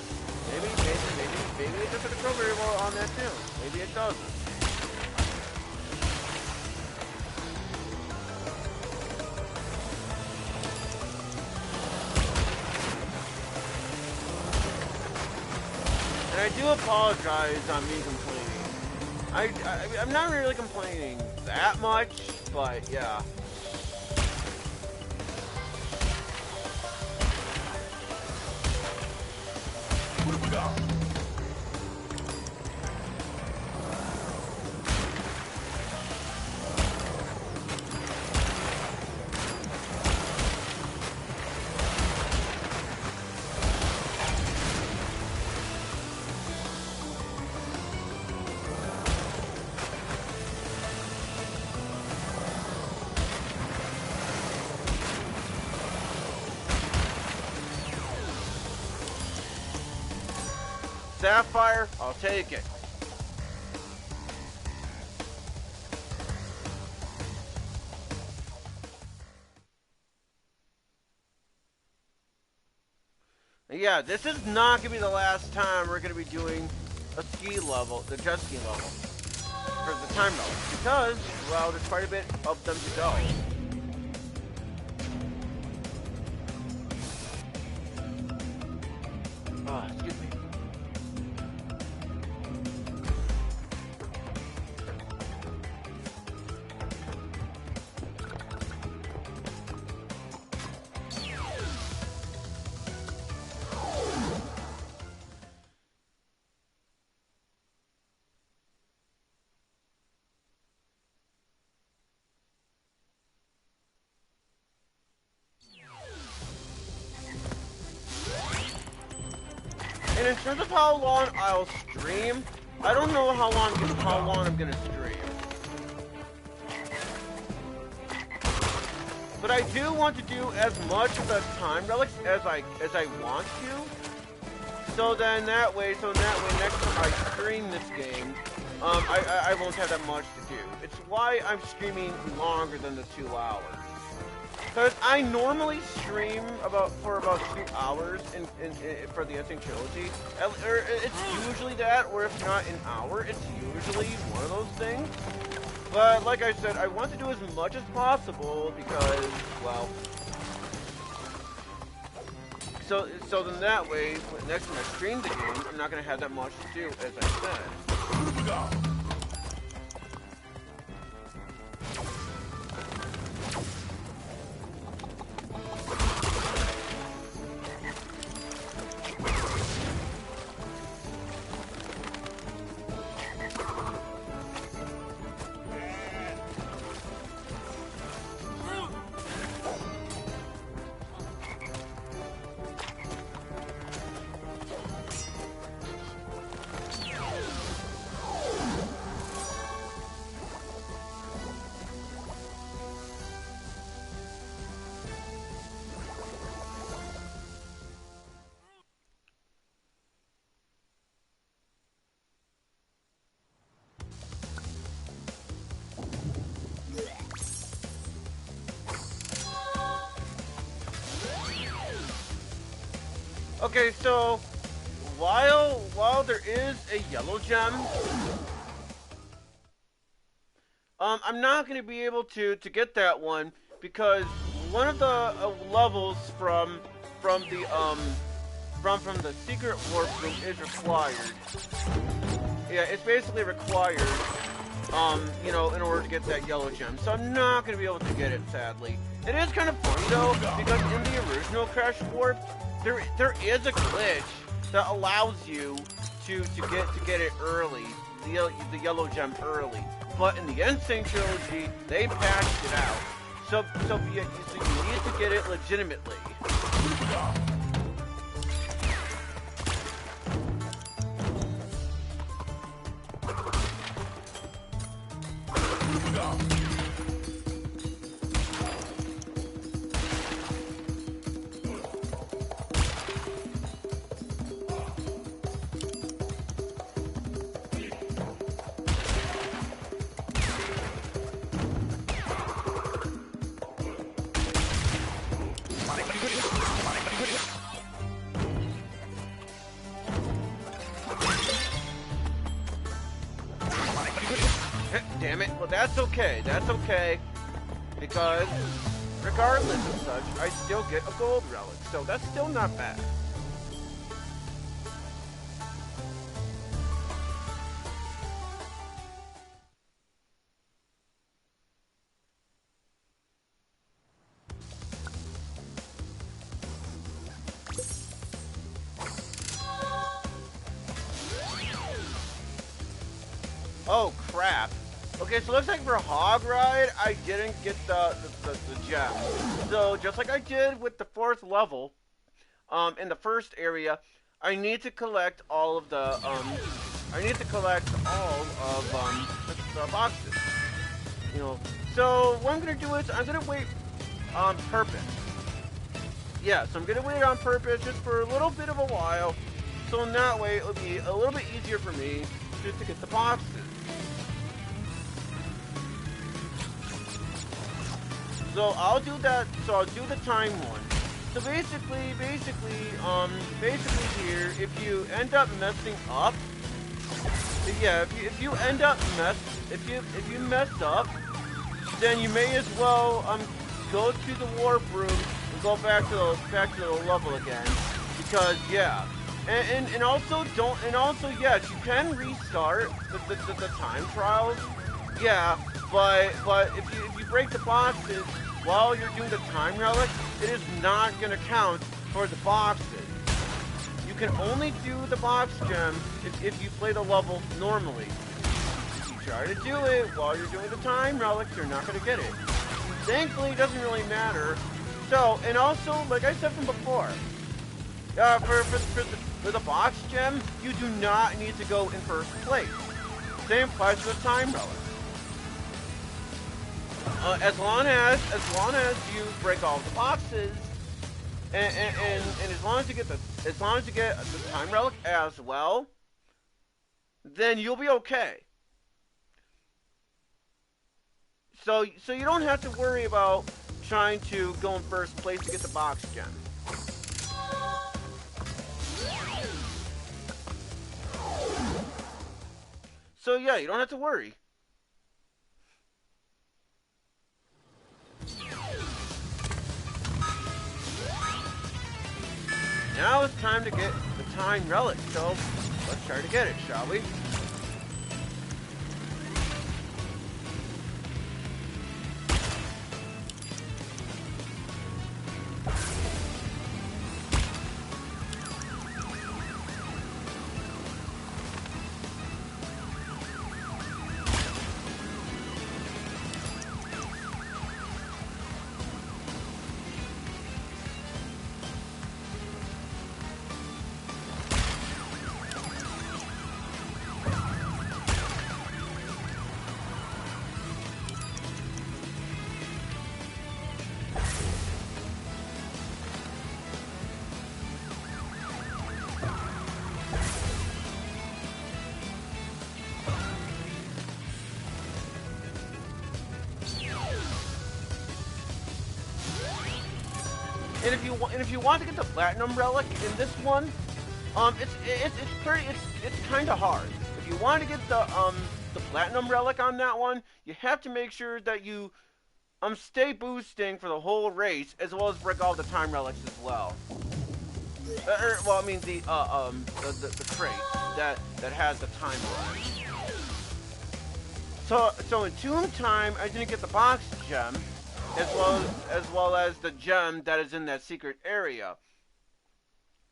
Maybe it doesn't control very well on that too. Maybe it doesn't. And I do apologize on me complaining. I'm not really complaining that much, but yeah. What have we got? sapphire, I'll take it. Yeah, this is not going to be the last time we're going to be doing a ski level, the jet ski level, for the time level, because, well, there's quite a bit of them to go. Excuse me. And in terms of how long I'll stream, I don't know how long I'm gonna stream. But I do want to do as much of the time relics as I want to. So that way next time I stream this game, I won't have that much to do. It's why I'm streaming longer than the 2 hours. Because I normally stream for about 2 hours for the Sane Trilogy. It's usually that, or if not an hour, it's usually one of those things. But like I said, I want to do as much as possible because, well, so then that way, next time I stream the game, I'm not going to have that much to do, as I said. Okay, so while there is a yellow gem, I'm not going to be able to get that one because one of the levels from the secret warp room is required. Yeah, it's basically required, you know, in order to get that yellow gem. So I'm not going to be able to get it, sadly. It is kind of funny though, because in the original Crash Warp, there is a glitch that allows you to get it early, the yellow gem early. But in the Sane Trilogy, they patched it out. So you need to get it legitimately. Damn it. Well, that's okay. That's okay. Because, regardless of such, I still get a gold relic. So that's still not bad. Oh, crap. Okay, so it looks like for Hog Ride, I didn't get the gem. So, just like I did with the 4th level, in the first area, I need to collect all of the, the boxes. You know, so what I'm gonna do is, I'm gonna wait on purpose. Yeah, so I'm gonna wait on purpose just for a little bit of a while, so in that way, it'll be a little bit easier for me to get the boxes. So I'll do that. So I'll do the time one. So basically here, if you end up messing up, yeah, if you end up if you mess up, then you may as well go to the warp room and go back to the level again, because yeah, and also yes, you can restart the time trials, yeah, but if you break the boxes while you're doing the time relic, it is not gonna count for the boxes. You can only do the box gem if you play the level normally. If you try to do it while you're doing the time relics, you're not gonna get it. Thankfully, it doesn't really matter. So, and also, like I said from before, for the box gem, you do not need to go in first place. Same applies to the time relic. As long as you break all the boxes, and as long as you get the time relic as well, then you'll be okay. So you don't have to worry about trying to go in first place to get the box gem. So yeah, you don't have to worry. Now it's time to get the time relic, so let's try to get it, shall we? And if you want to get the platinum relic in this one, it's kind of hard. If you want to get the platinum relic on that one, you have to make sure that you stay boosting for the whole race, as well as break all the time relics as well. Well, I mean the crate that has the time relic. So in Tomb Time, I didn't get the box gem, as well as the gem that is in that secret area,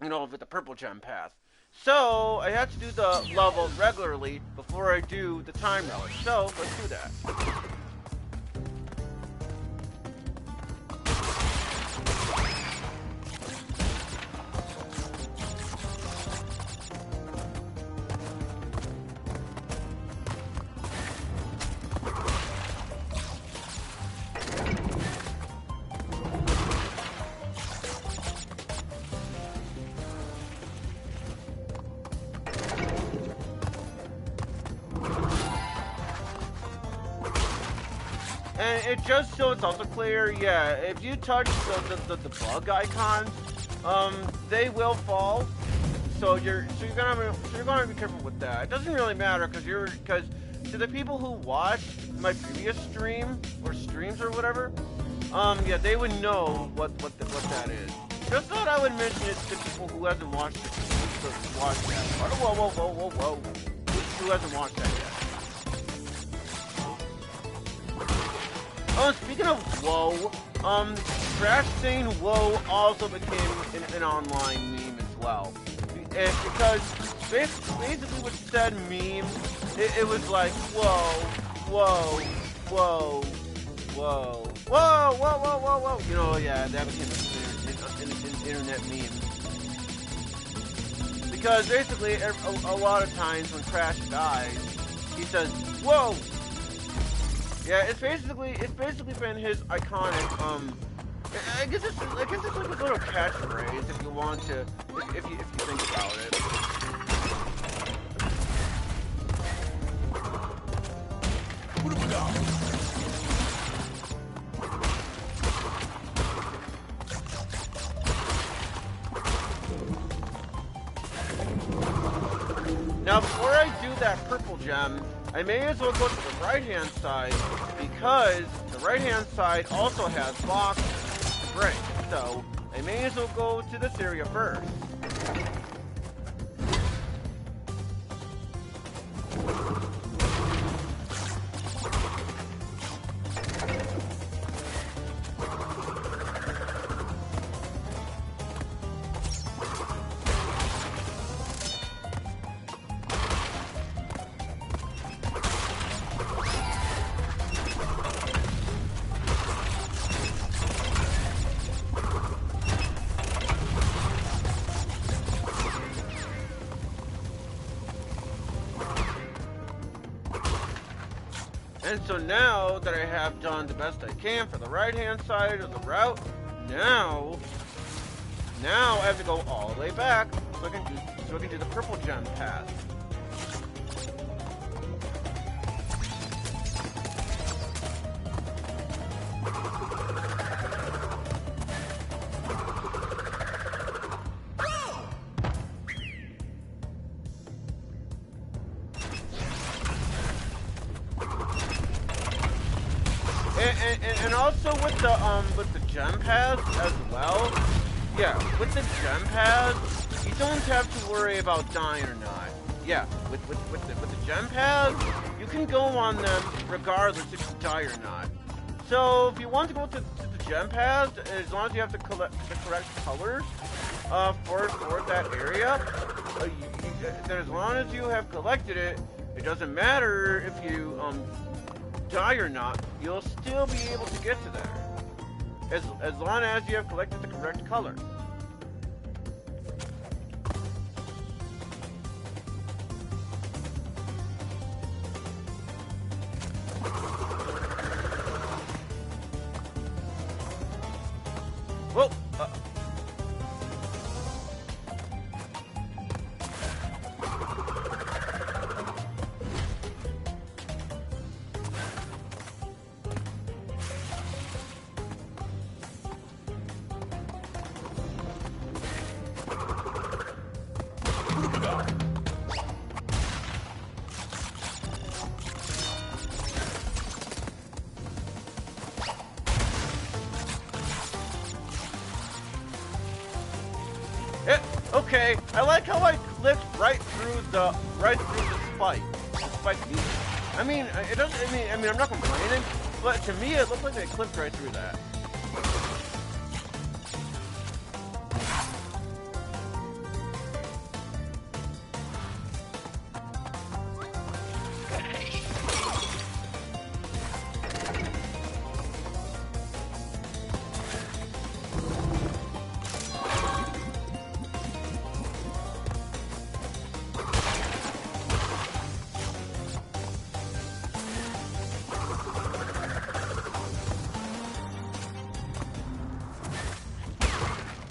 you know, with the purple gem path. So I have to do the levels regularly before I do the time relic. So let's do that. And it just so it's also clear, yeah, if you touch the bug icons, they will fall. So you're gonna be careful with that. It doesn't really matter because to the people who watched my previous stream or streams or whatever, yeah, they would know what that is. Just thought I would mention it to people who hasn't watched it. Watch that. Whoa. Who hasn't watched that yet? Oh, speaking of whoa, Crash saying whoa also became an online meme as well. And because basically with said meme, it was like whoa. You know, yeah, that became an internet meme. Because basically, a lot of times when Crash dies, he says, whoa! Yeah, it's basically been his iconic I guess it's like a little catchphrase if you want to, if you think about it. What have we got? Now, before I do that purple gem, I may as well go to the right-hand side, because the right-hand side also has blocks to break. So, I may as well go to this area first. And so now that I have done the best I can for the right-hand side of the route, now I have to go all the way back so I can do the purple gem path. And also with the gem paths as well. Yeah, with the gem paths, you don't have to worry about dying or not. Yeah, with the gem paths, you can go on them regardless if you die or not. So if you want to go to the gem paths, as long as you have the correct colors for that area, as long as you have collected it, it doesn't matter if you die or not, you'll still be able to get to there. As long as you have collected the correct color. Whoa! Okay, I like how I clipped right through the spike. The spike beat. I mean, it doesn't. I mean, I'm not complaining, but to me, it looked like I clipped right through that.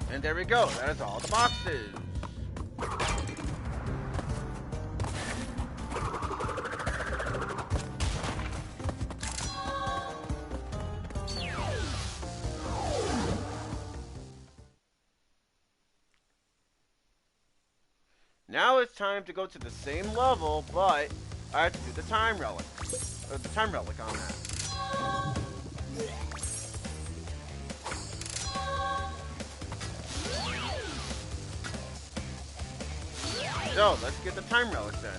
And there we go, that is all the boxes. Now it's time to go to the same level, but I have to do the time relic. Or the time relic on that. So, let's get the time relic then.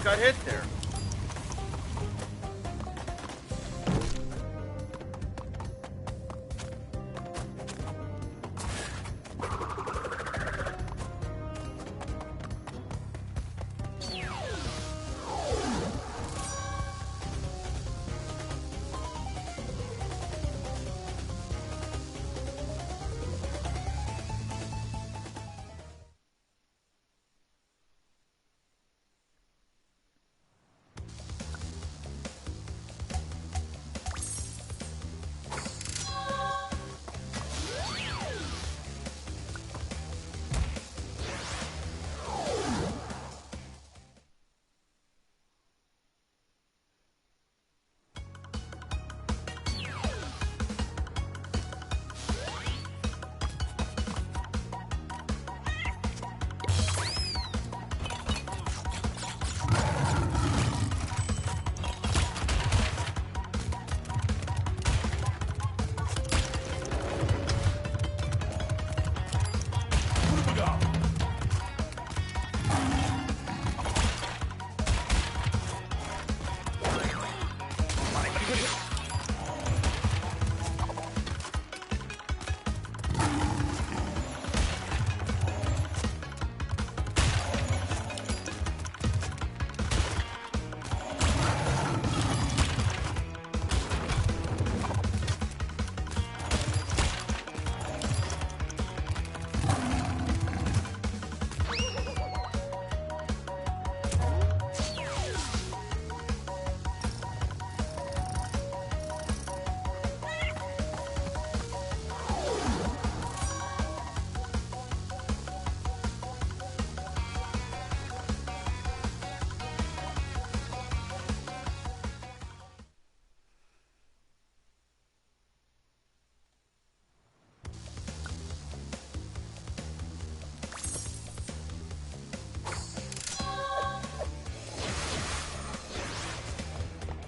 got hit there.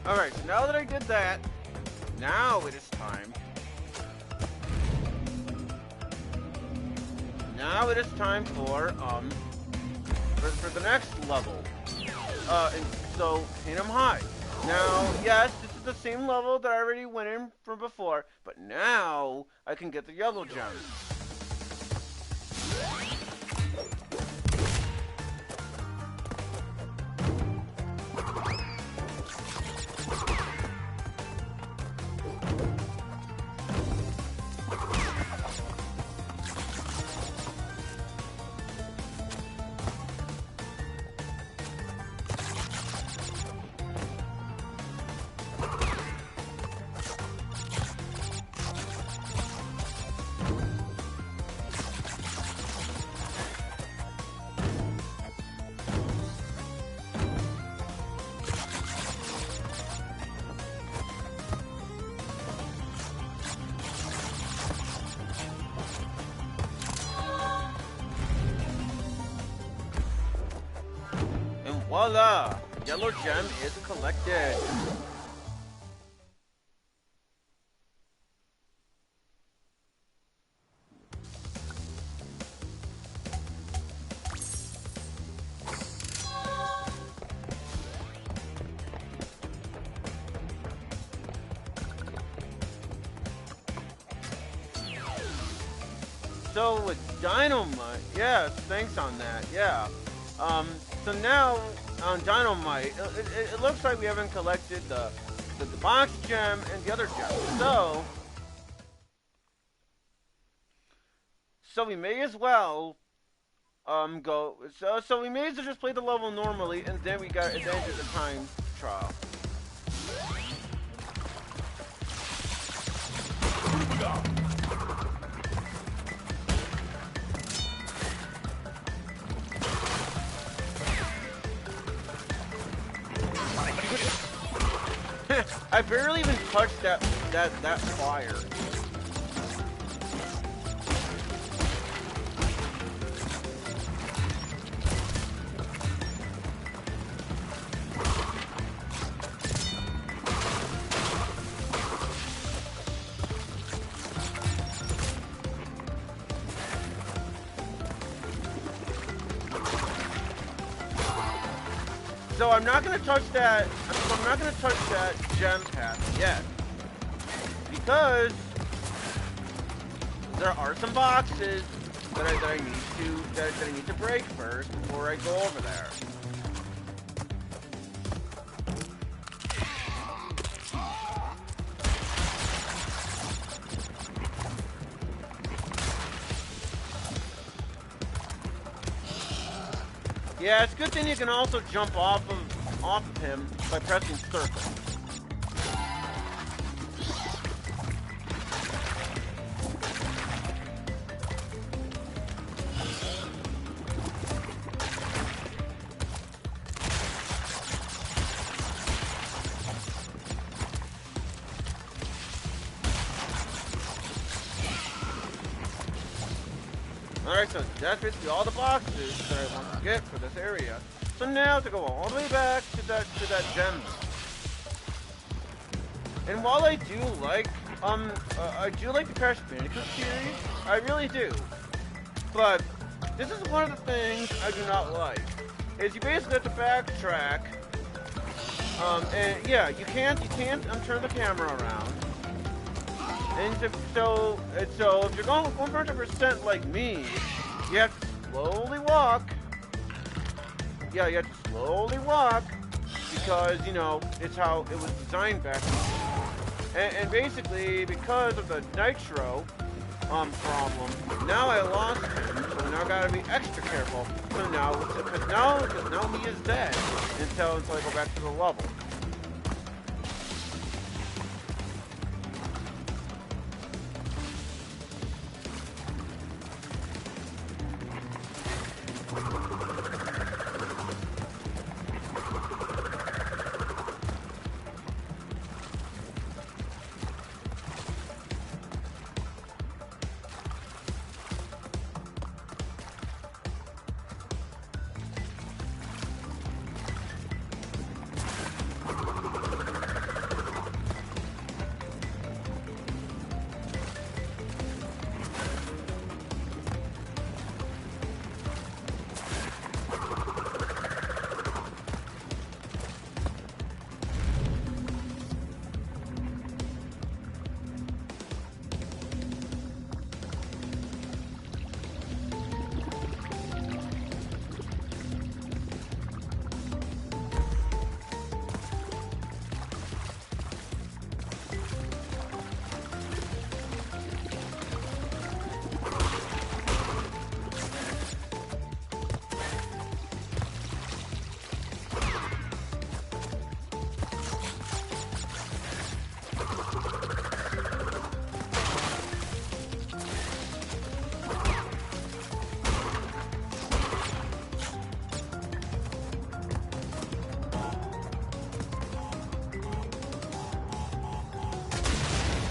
Alright, so now that I did that, now it is time. Now it is time for the next level. And so, Kingdom High. Now, yes, this is the same level that I already went in from before, but now I can get the yellow gem. Voila! Yellow gem is collected. So with Dynamite, yeah, thanks on that, yeah. So now on Dynamite, it looks like we haven't collected the box gem and the other gem. So we may as well go. So we may as well just play the level normally, and then we got it ended the time trial. I barely even touched that fire. So I'm not gonna touch that. I'm not gonna touch that gem path yet because there are some boxes that I need to break first before I go over there. Yeah, it's a good thing you can also jump off of him by pressing circle. Alright, so that's basically all the boxes that I want to get for this area. So now to go all the way back to that gem. And while I do like the Crash Bandicoot series, I really do. But this is one of the things I do not like. Is you basically have to backtrack. And yeah, you can't turn the camera around. And so if you're going 100% like me, you have to slowly walk. Yeah, you have to slowly walk because, you know, it's how it was designed back then. And basically, because of the nitro problem, now I lost him, so now I gotta be extra careful. So because now he is dead until I go back to the level.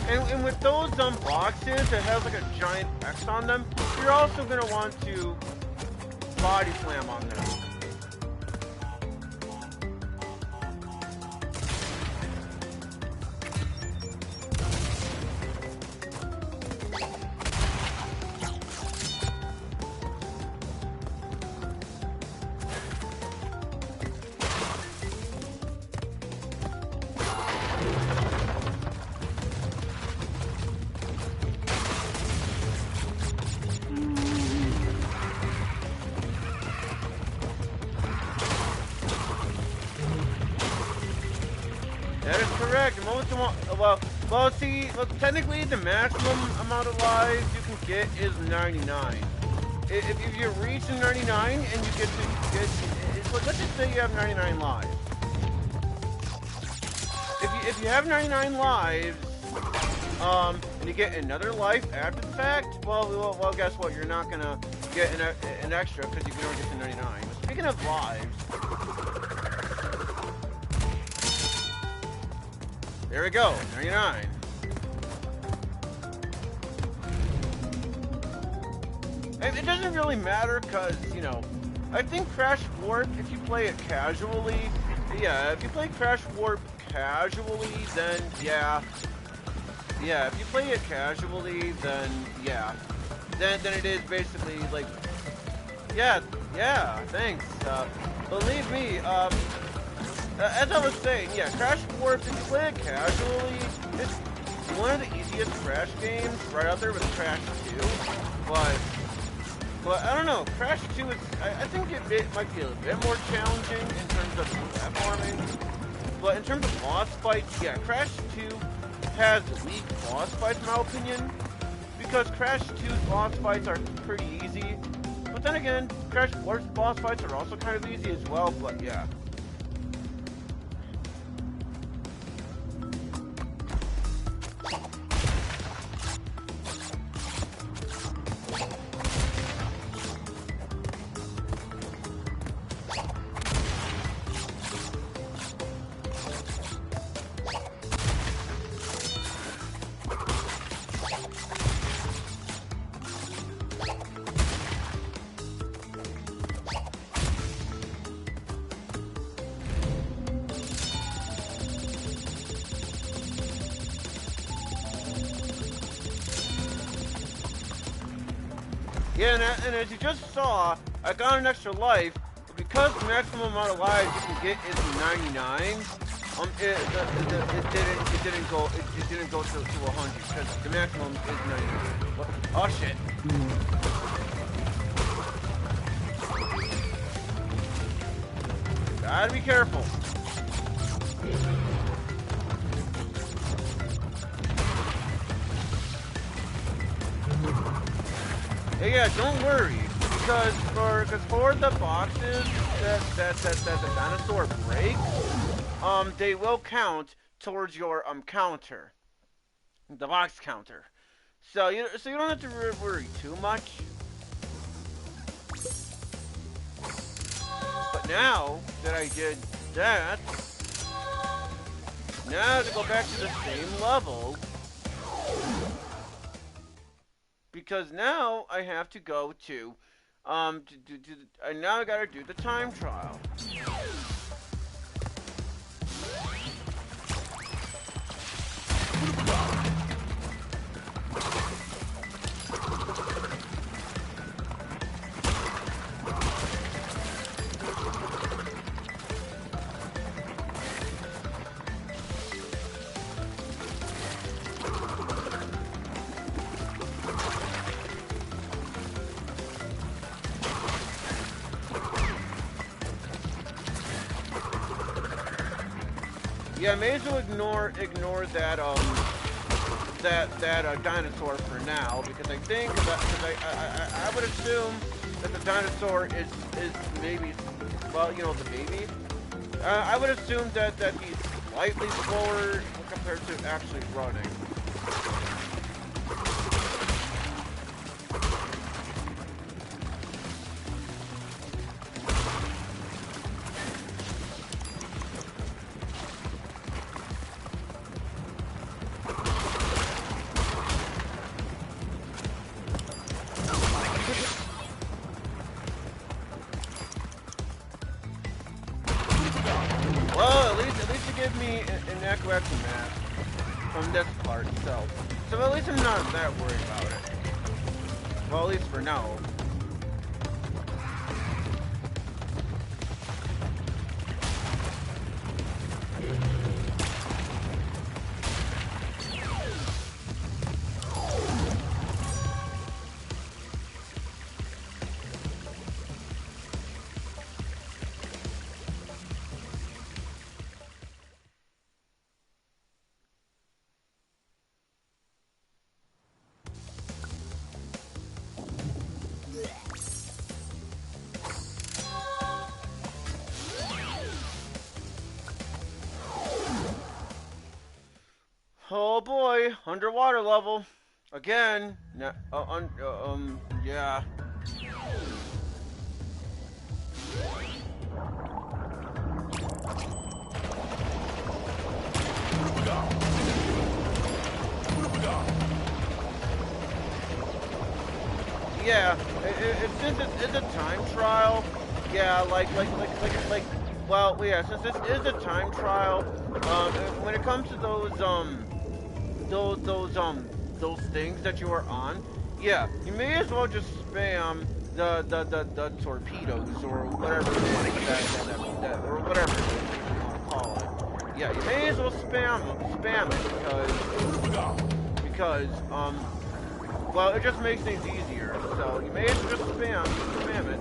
And with those boxes that has like a giant X on them, you're also gonna want to body slam on them. That is correct. Well, see, technically the maximum amount of lives you can get is 99. If you reach 99 and you get let's just say you have 99 lives. If you have 99 lives, and you get another life after the fact, well, guess what? You're not gonna get an extra because you can only get to 99. But speaking of lives. There we go, 99. And it doesn't really matter because, you know, I think Crash Warp, if you play it casually, yeah, if you play Crash Warp casually, then yeah. Yeah, if you play it casually, then yeah. Then it is basically like, yeah, thanks. Believe me, as I was saying, yeah, Crash 4, if you play it casually, it's one of the easiest Crash games, right out there with Crash 2, but I don't know, Crash 2 is, I think it might be a little bit more challenging in terms of platforming, but in terms of boss fights, yeah, Crash 2 has weak boss fights, in my opinion, because Crash 2's boss fights are pretty easy, but then again, Crash 4's boss fights are also kind of easy as well, but yeah. Yeah, and as you just saw, I got an extra life, but because the maximum amount of lives you can get is 99, it didn't go to 100 because the maximum is 99. What? Oh shit! Gotta be careful. Yeah, don't worry, because for the boxes that the dinosaur breaks, they will count towards your counter, the box counter. So you don't have to worry too much. But now that I did that, now to go back to the same level. Because now I have to go to, now I gotta do the time trial. Yeah, I may as well ignore that dinosaur for now, because I think I would assume that the dinosaur is maybe, well, you know, the baby. I would assume that he's slightly slower compared to actually running. From this part, so at least I'm not that worried about it. Well, at least for now. Oh boy, underwater level. Again. Yeah. Yeah, since it's a time trial, yeah, well, yeah, since this is a time trial, when it comes to those things that you are on, yeah, you may as well just spam the torpedoes or whatever it is or whatever it is you want to yeah, you may as well spam it because well, it just makes things easier. So you may as well just spam it.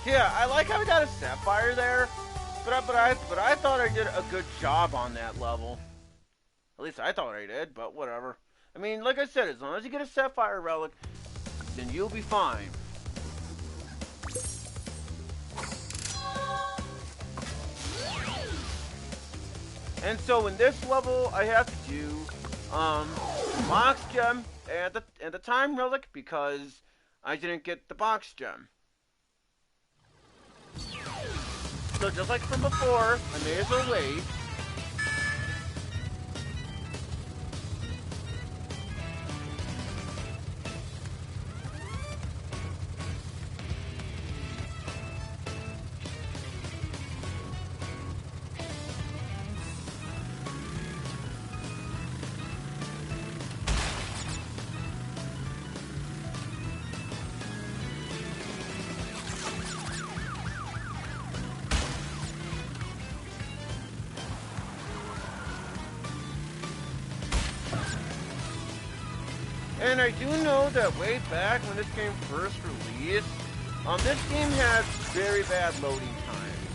Yeah, I like how we got a Sapphire there, but I thought I did a good job on that level. At least I thought I did, but whatever. I mean, like I said, as long as you get a Sapphire Relic, then you'll be fine. And so in this level, I have to do box gem and the time relic because I didn't get the box gem. So just like from before, I may as well wait. And I do know that way back when this game first released, this game had very bad loading times.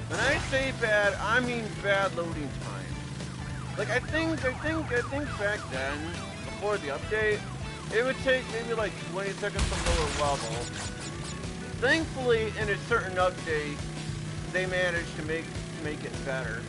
When I say bad, I mean bad loading times. Like I think back then, before the update, it would take maybe like 20 seconds from lower level. Thankfully, in a certain update, they managed to make it better.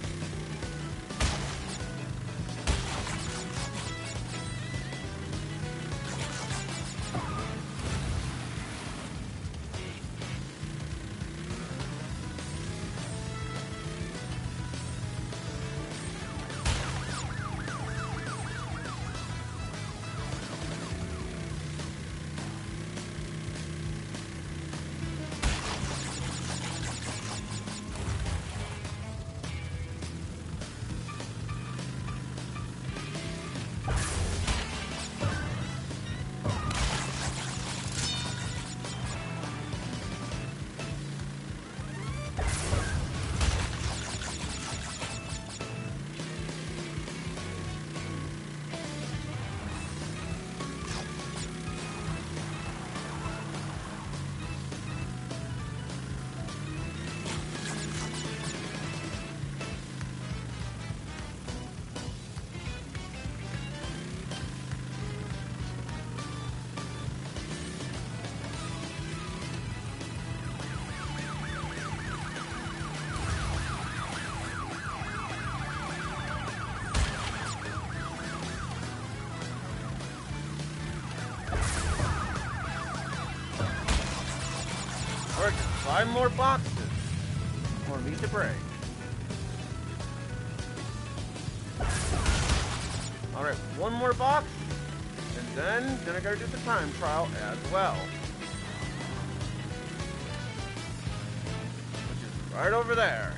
Or just 5 more boxes for me to break. Alright, 1 more box, and then gonna go do the time trial as well. Which is right over there.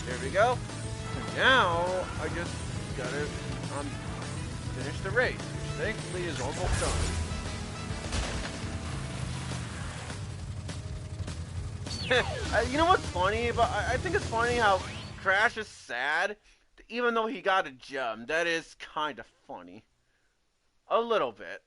There we go. And now, I just gotta finish the race, which thankfully is almost done. You know what's funny? I think it's funny how Crash is sad, even though he got a gem. That is kind of funny. A little bit.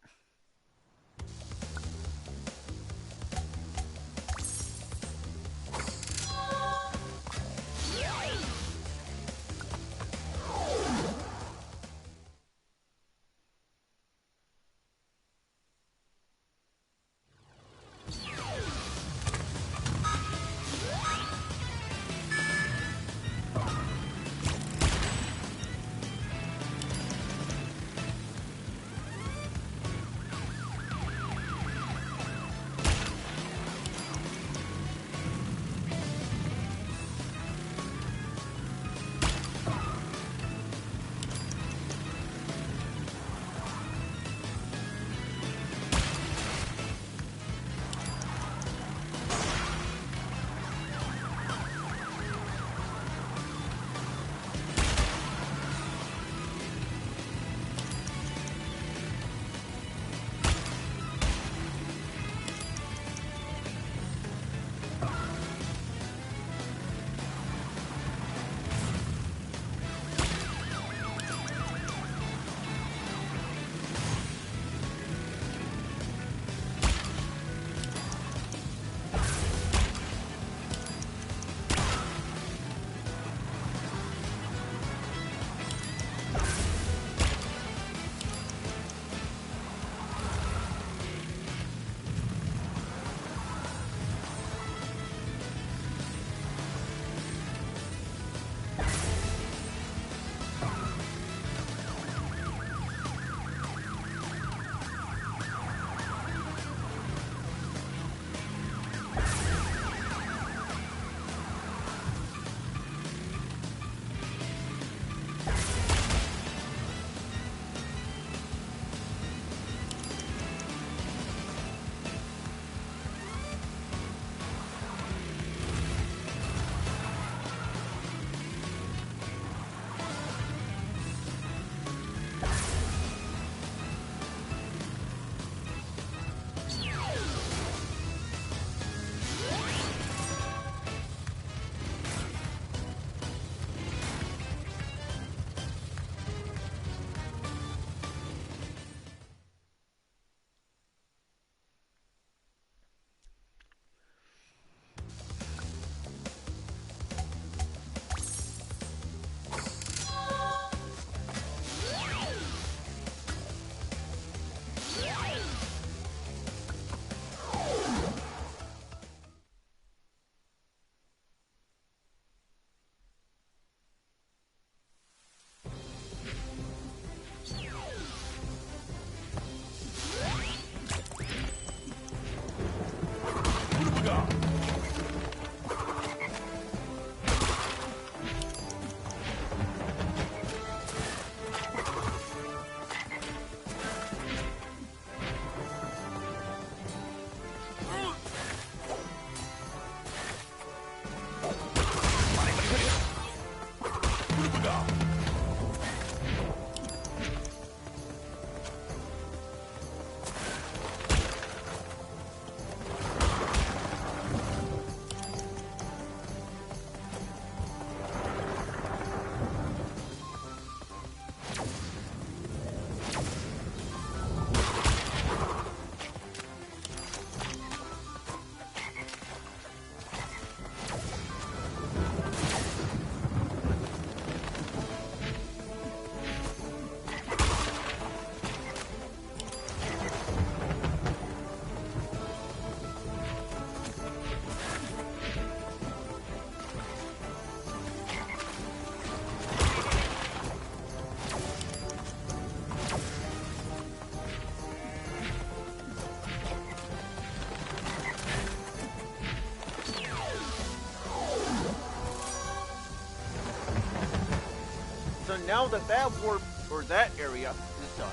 now that that warp or that area is done,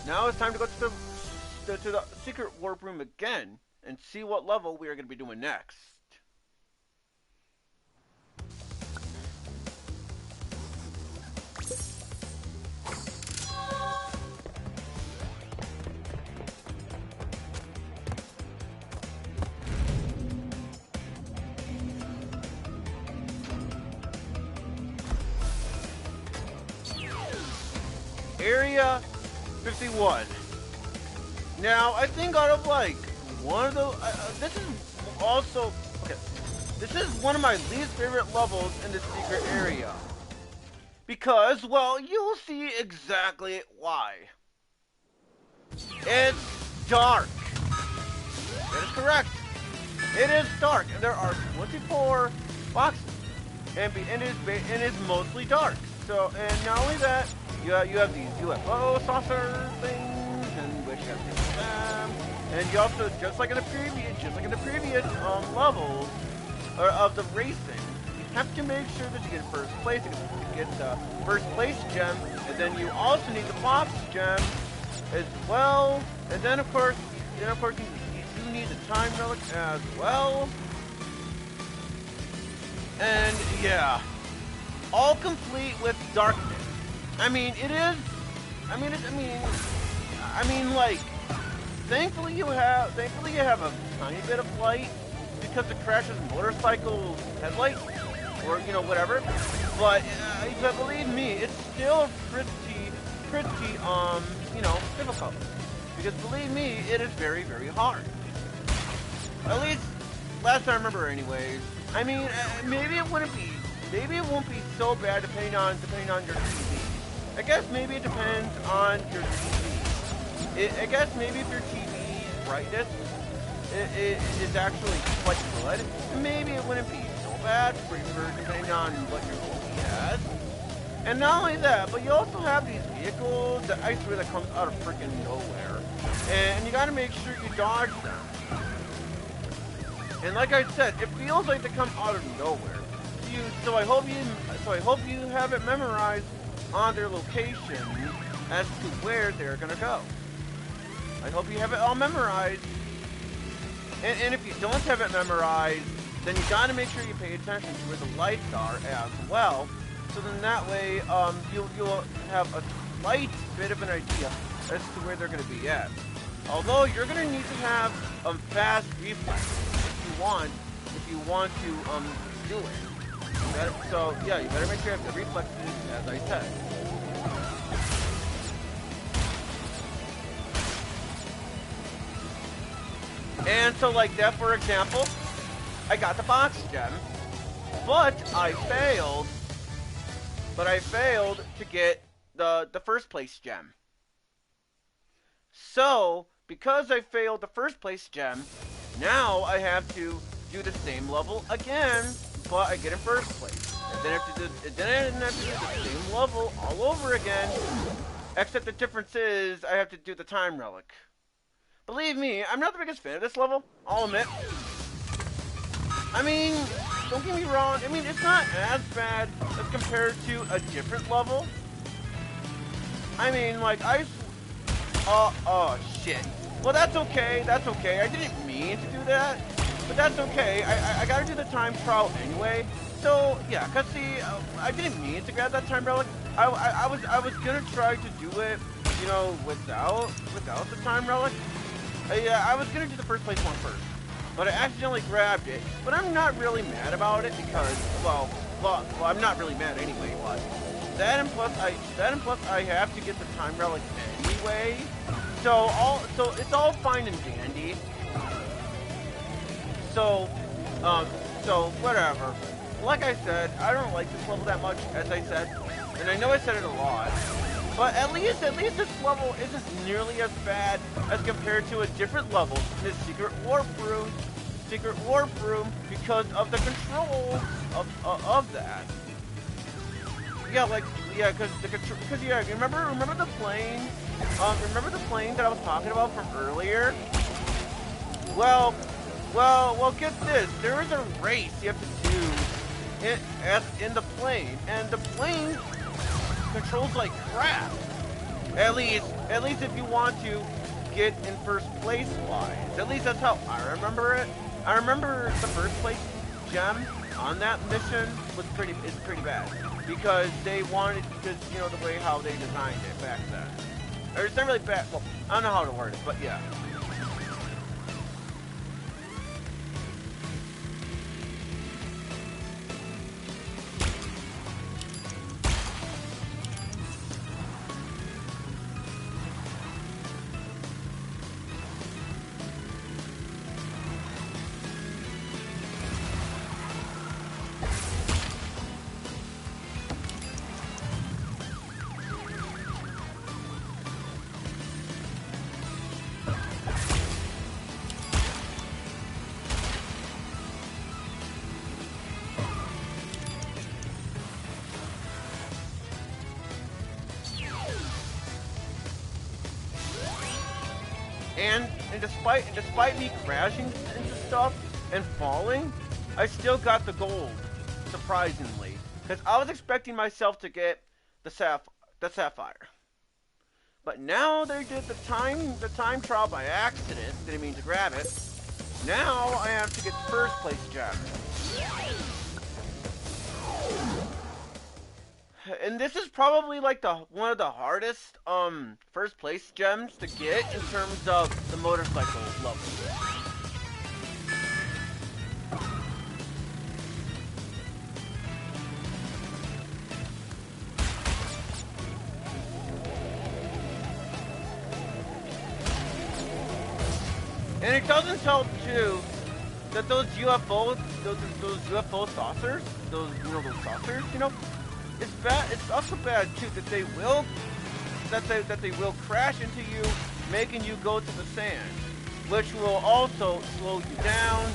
now it's time to go to the secret warp room again and see what level we are going to be doing next. Area 51. Now, I think out of like one of the, this is also, okay, this is one of my least favorite levels in the secret area. Because, well, you will see exactly why. It's dark. That is correct. It is dark, and there are 24 boxes, and it is mostly dark. So, and not only that, you have these UFO saucer things, and which you have to deal with them, and you also, just like in the previous levels of the racing, you have to make sure that you get first place. You get the first place gem, and then you also need the box gem as well, and then of course you do need the time relic as well, and yeah, all complete with darkness. I mean, like, thankfully you have a tiny bit of light because it crashes motorcycle headlights, or whatever. But believe me, it's still pretty difficult, because believe me, it is very, very hard. At least last time I remember, anyways. I mean, maybe it won't be so bad depending on your TV. I guess maybe it depends on your TV. I guess maybe if your TV brightness is actually quite good, maybe it wouldn't be so bad for depending on what your TV has. And not only that, but you also have these vehicles that I swear that comes out of freaking nowhere, and you gotta make sure you dodge them. And like I said, it feels like they come out of nowhere. So I hope you have it memorized on their location as to where they're gonna go. I hope you have it all memorized. And if you don't have it memorized, then you gotta make sure you pay attention to where the lights are as well. So then that way, you'll have a slight bit of an idea as to where they're gonna be at. Although you're gonna need to have fast reflexes if you want to do it. So yeah, you better make sure you have the reflexes, as I said. And so like that, for example, I got the box gem, but I failed to get the first place gem. So because I failed the first place gem, now I have to do the same level again, but I get in first place. And then I have to do the same level all over again, except the difference is I have to do the time relic. Believe me, I'm not the biggest fan of this level, I'll admit. I mean, don't get me wrong, I mean, it's not as bad as compared to a different level. I mean, like, oh shit. Well, that's okay, I didn't mean to do that. But that's okay, I gotta do the time trial anyway. So, yeah, cause see, I didn't mean to grab that time relic. I was gonna try to do it, without the time relic. I was gonna do the first place one first, but I accidentally grabbed it. But I'm not really mad about it because, well, I'm not really mad anyway. But that and plus I have to get the time relic anyway. So it's all fine and dandy. So whatever. Like I said, I don't like this level that much, as I said, and I know I said it a lot. But at least this level isn't nearly as bad as compared to a different level in the secret warp room, because of the control of that. Yeah, because remember the plane? Remember the plane that I was talking about from earlier? Well, get this. There is a race you have to do in the plane, and the plane controls like crap. At least if you want to get in first place wise. At least that's how I remember it. I remember the first place gem on that mission was pretty bad because they wanted, because you know the way how they designed it back then. Or it's not really bad. Well, I don't know how to word it, but yeah. And despite me crashing into stuff and falling, I still got the gold, surprisingly. Because I was expecting myself to get the sapphire. But now they did the time trial by accident, didn't mean to grab it. Now I have to get first place gem. And this is probably like one of the hardest first place gems to get in terms of the motorcycle level. And it doesn't help too that those UFO saucers, those saucers, it's bad. It's also bad too that they will crash into you, making you go to the sand, which will also slow you down,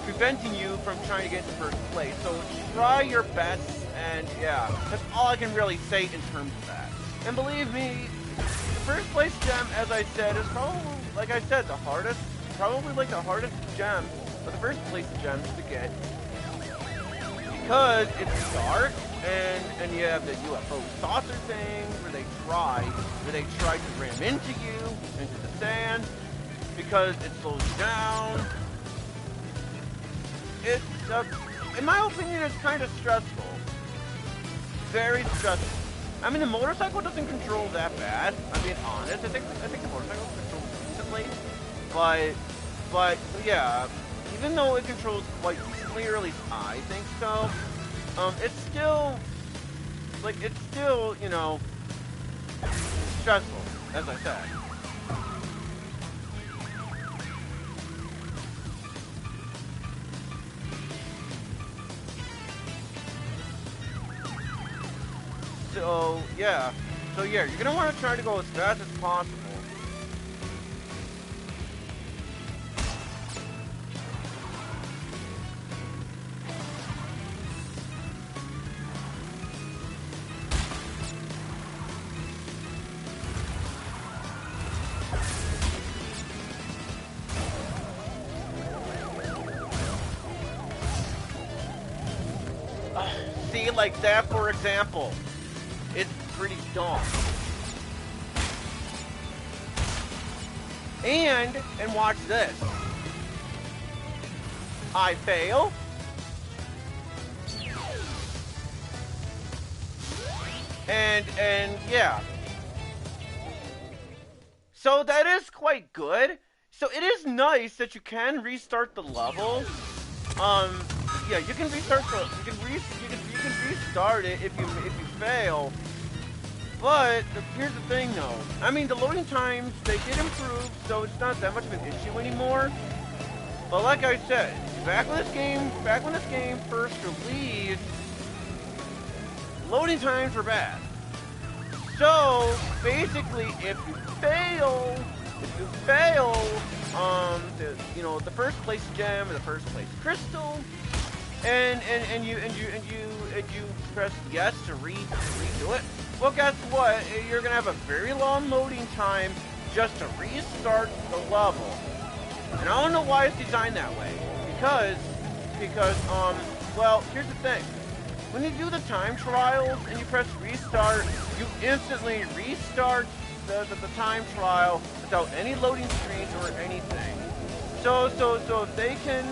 preventing you from trying to get into first place. So try your best, and yeah, that's all I can really say in terms of that. And believe me, the first place gem, as I said, is probably, like I said, the hardest gem, or the first place gems to get, because it's dark. And you have the UFO saucer thing where they try to ram into you, into the sand, because it slows you down. It's, in my opinion, it's kind of stressful. Very stressful. I mean, the motorcycle doesn't control that bad. I'm being honest. I think the motorcycle controls decently, but yeah, even though it controls quite decently, or at least I think so. It's still, stressful, as I said. So yeah, you're gonna want to try to go as fast as possible. Like that, for example, it's pretty dumb. And watch this. I fail. And yeah. So that is quite good. So it is nice that you can restart the level. Yeah, you can restart it if you fail. But here's the thing, though. I mean, the loading times, they did improve, so it's not that much of an issue anymore. But like I said, back when this game first released, loading times were bad. So basically, if you fail, the first place gem or the first place crystal, and you press yes to redo it, well, guess what? You're gonna have a very long loading time just to restart the level. And I don't know why it's designed that way. Because well, here's the thing. when you do the time trials and you press restart, you instantly restart the time trial without any loading screens or anything. So if they can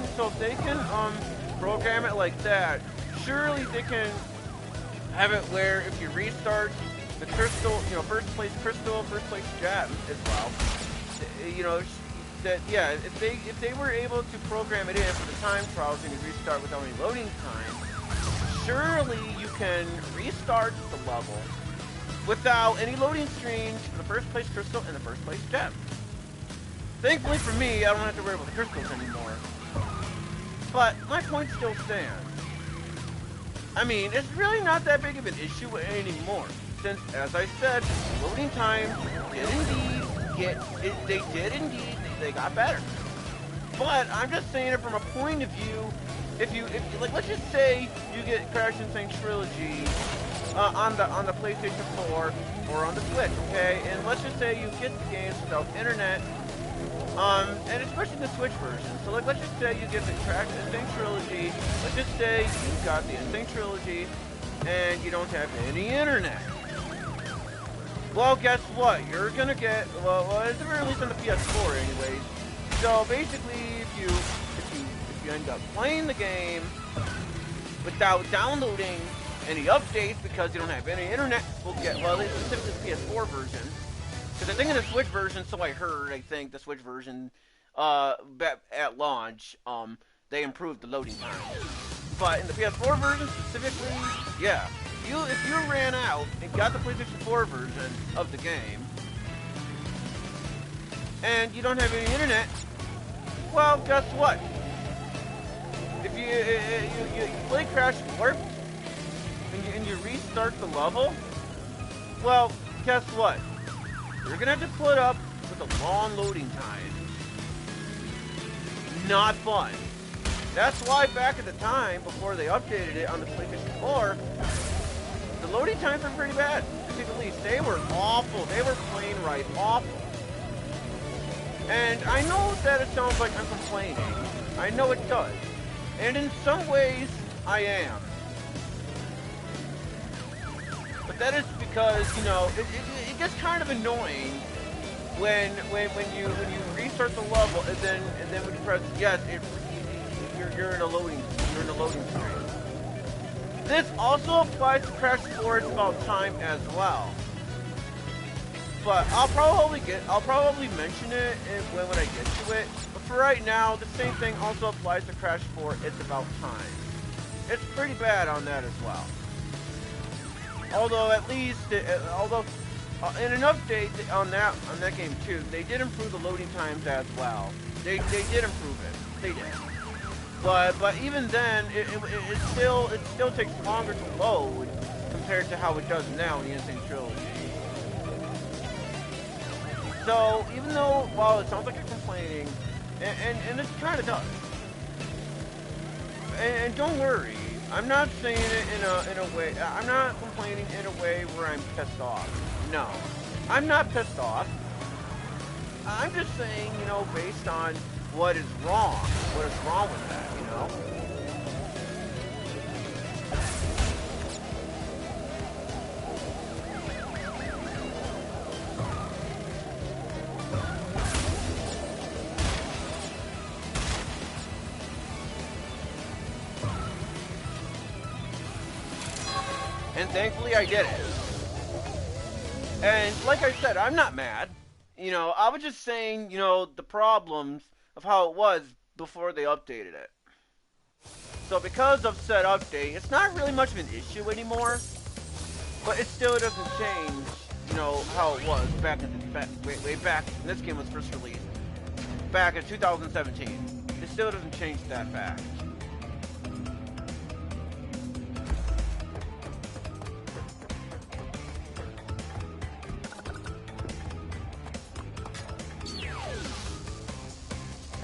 program it like that, surely they can have it where if you restart the crystal, first place crystal, first place gem as well, that yeah, if they were able to program it in for the time trials and you restart without any loading time, surely you can restart the level without any loading screens for the first place crystal and the first place gem. Thankfully for me, I don't have to worry about the crystals anymore. But my point still stands. I mean, it's really not that big of an issue anymore, since, as I said, loading times they got better. But I'm just saying it from a point of view. If like, let's just say you get Crash and Sane Trilogy on the PlayStation 4 or on the Switch, okay? And let's just say you get the games without internet. And especially the Switch version. So like, let's just say you get the Crash and Sane Trilogy. Let's just say you got the Sane Trilogy and you don't have any internet. Well, guess what? You're gonna get, well, it's released on the PS4 anyways. So basically, if you end up playing the game without downloading any updates because you don't have any internet, well, it's specifically the PS4 version. Because I think in the Switch version, so I heard, the Switch version, at launch, they improved the loading time. But in the PS4 version specifically, yeah. If you ran out and got the PlayStation 4 version of the game, and you don't have any internet, well, guess what? If you play Crash Warp, and you restart the level, well, guess what? You're gonna have to put up with a long loading time. Not fun. That's why back at the time, before they updated it on the PlayStation 4, the loading times were pretty bad, to say the least. They were awful. They were plain right awful. And I know that it sounds like I'm complaining. I know it does. And in some ways, I am. But that is because, it gets kind of annoying when you restart the level and then when you press yes, you're in a loading screen. This also applies to Crash 4. It's about time as well. But I'll probably mention it when I get to it. But for right now, the same thing also applies to Crash 4. It's about time. It's pretty bad on that as well. Although in an update on that game too, they did improve the loading times as well. They did improve it. They did. But even then, it still takes longer to load compared to how it does now in the Insane Trilogy. So even though, while it sounds like you're complaining, and it kind of does, and don't worry, I'm not saying it in a way. I'm not complaining in a way where I'm pissed off. No, I'm not pissed off. I'm just saying, based on what is wrong with that, And thankfully I did it. And like I said, I'm not mad. I was just saying, the problems of how it was before they updated it. So because of said update, it's not really much of an issue anymore. But it still doesn't change, how it was back way back when this game was first released. Back in 2017. It still doesn't change that fact.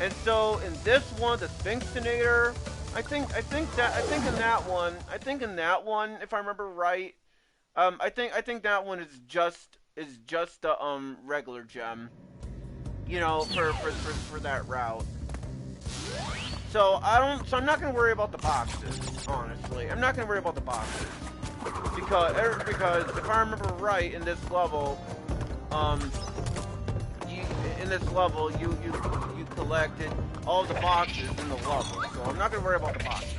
And so in this one, the Sphinxinator, I think in that one, if I remember right, I think that one is just the regular gem, for that route. So I'm not gonna worry about the boxes, honestly. I'm not gonna worry about the boxes. Because if I remember right, in this level, you collected all the boxes in the level, so I'm not gonna worry about the boxes.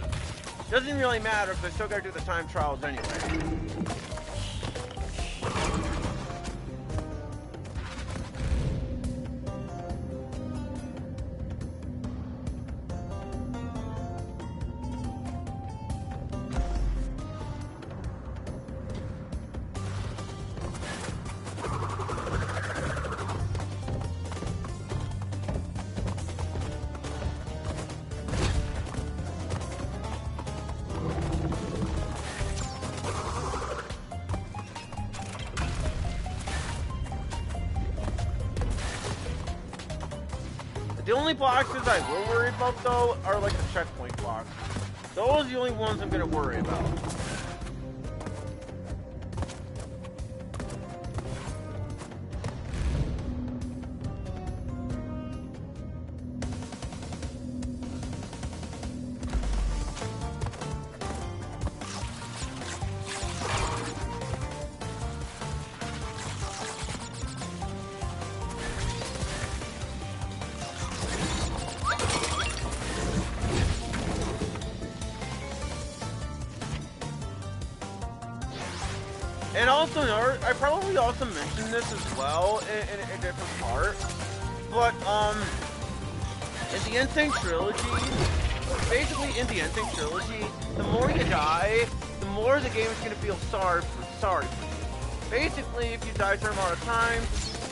Doesn't really matter because I still gotta do the time trials anyway. The only boxes I will worry about, though, are like the checkpoint blocks. Those are the only ones I'm gonna worry about. And also, I probably also mentioned this as well in a different part, but in the Insane Trilogy, basically in the Insane Trilogy, the more you die, the more the game is gonna feel sorry for you. Basically, if you die a certain amount of times,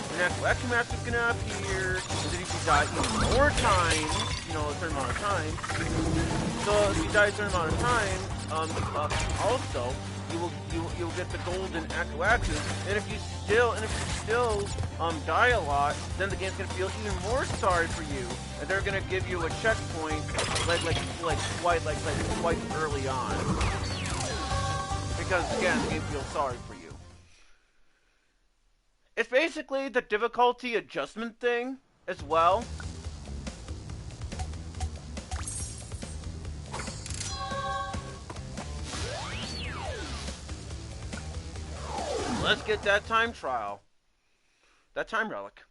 the next Electro Master is gonna appear, and then if you die even more times, a certain amount of time. So if you die a certain amount of time, also you'll get the golden Aku, and if you still die a lot, then the game's gonna feel even more sorry for you, and they're gonna give you a checkpoint quite early on, because again the game feels sorry for you. It's basically the difficulty adjustment thing as well. Let's get that time trial. That time relic.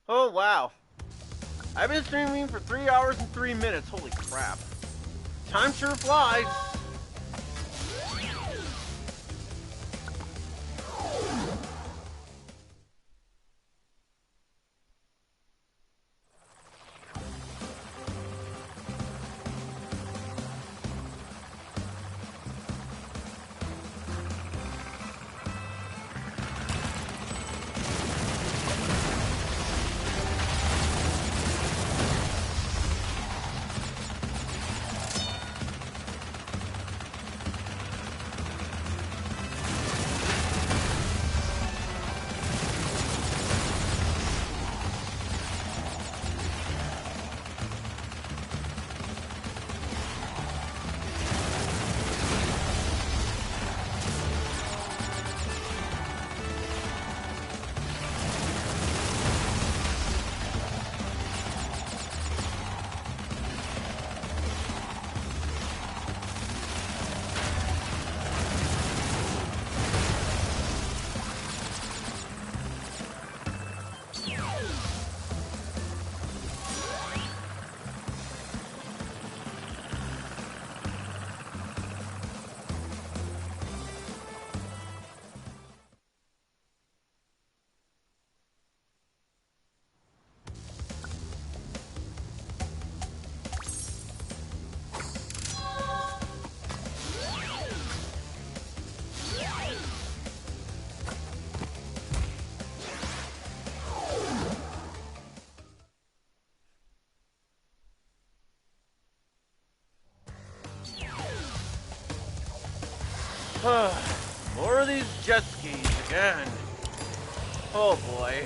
Oh wow. I've been streaming for 3 hours and 3 minutes. Holy crap. Time sure flies. More of these jet skis again. Oh boy.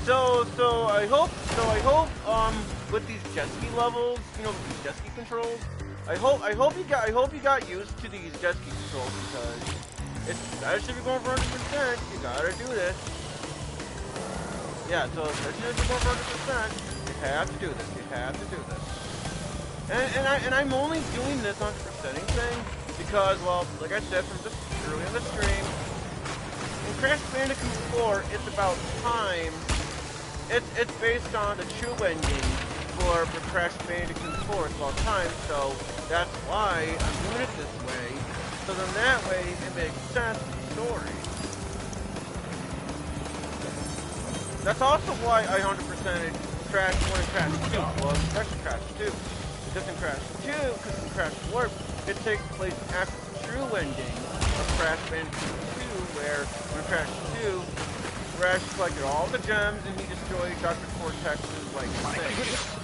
So I hope with these jet ski levels, you know, with these jet ski controls, I hope you got used to these jet ski controls, because especially if you're going for 100%, you gotta do this. Yeah, so especially if you're going for 100%, you have to do this. You have to do this. And I'm only doing this 100%ing thing because, well, like I said from just early on the stream, in Crash Bandicoot 4, it's about time. It's based on the true ending for Crash Bandicoot 4. It's about time, so that's why I'm doing it this way. So then that way it makes sense to the story. That's also why I 100%ed Crash 1 and Crash 2. Well, especially Crash 2. Because in Crash 2, because in Crash Warp, it takes place after the true ending of Crash Bandicoot 2, where in Crash 2, Crash collected all the gems and he destroyed Dr. Cortex's, like, thing.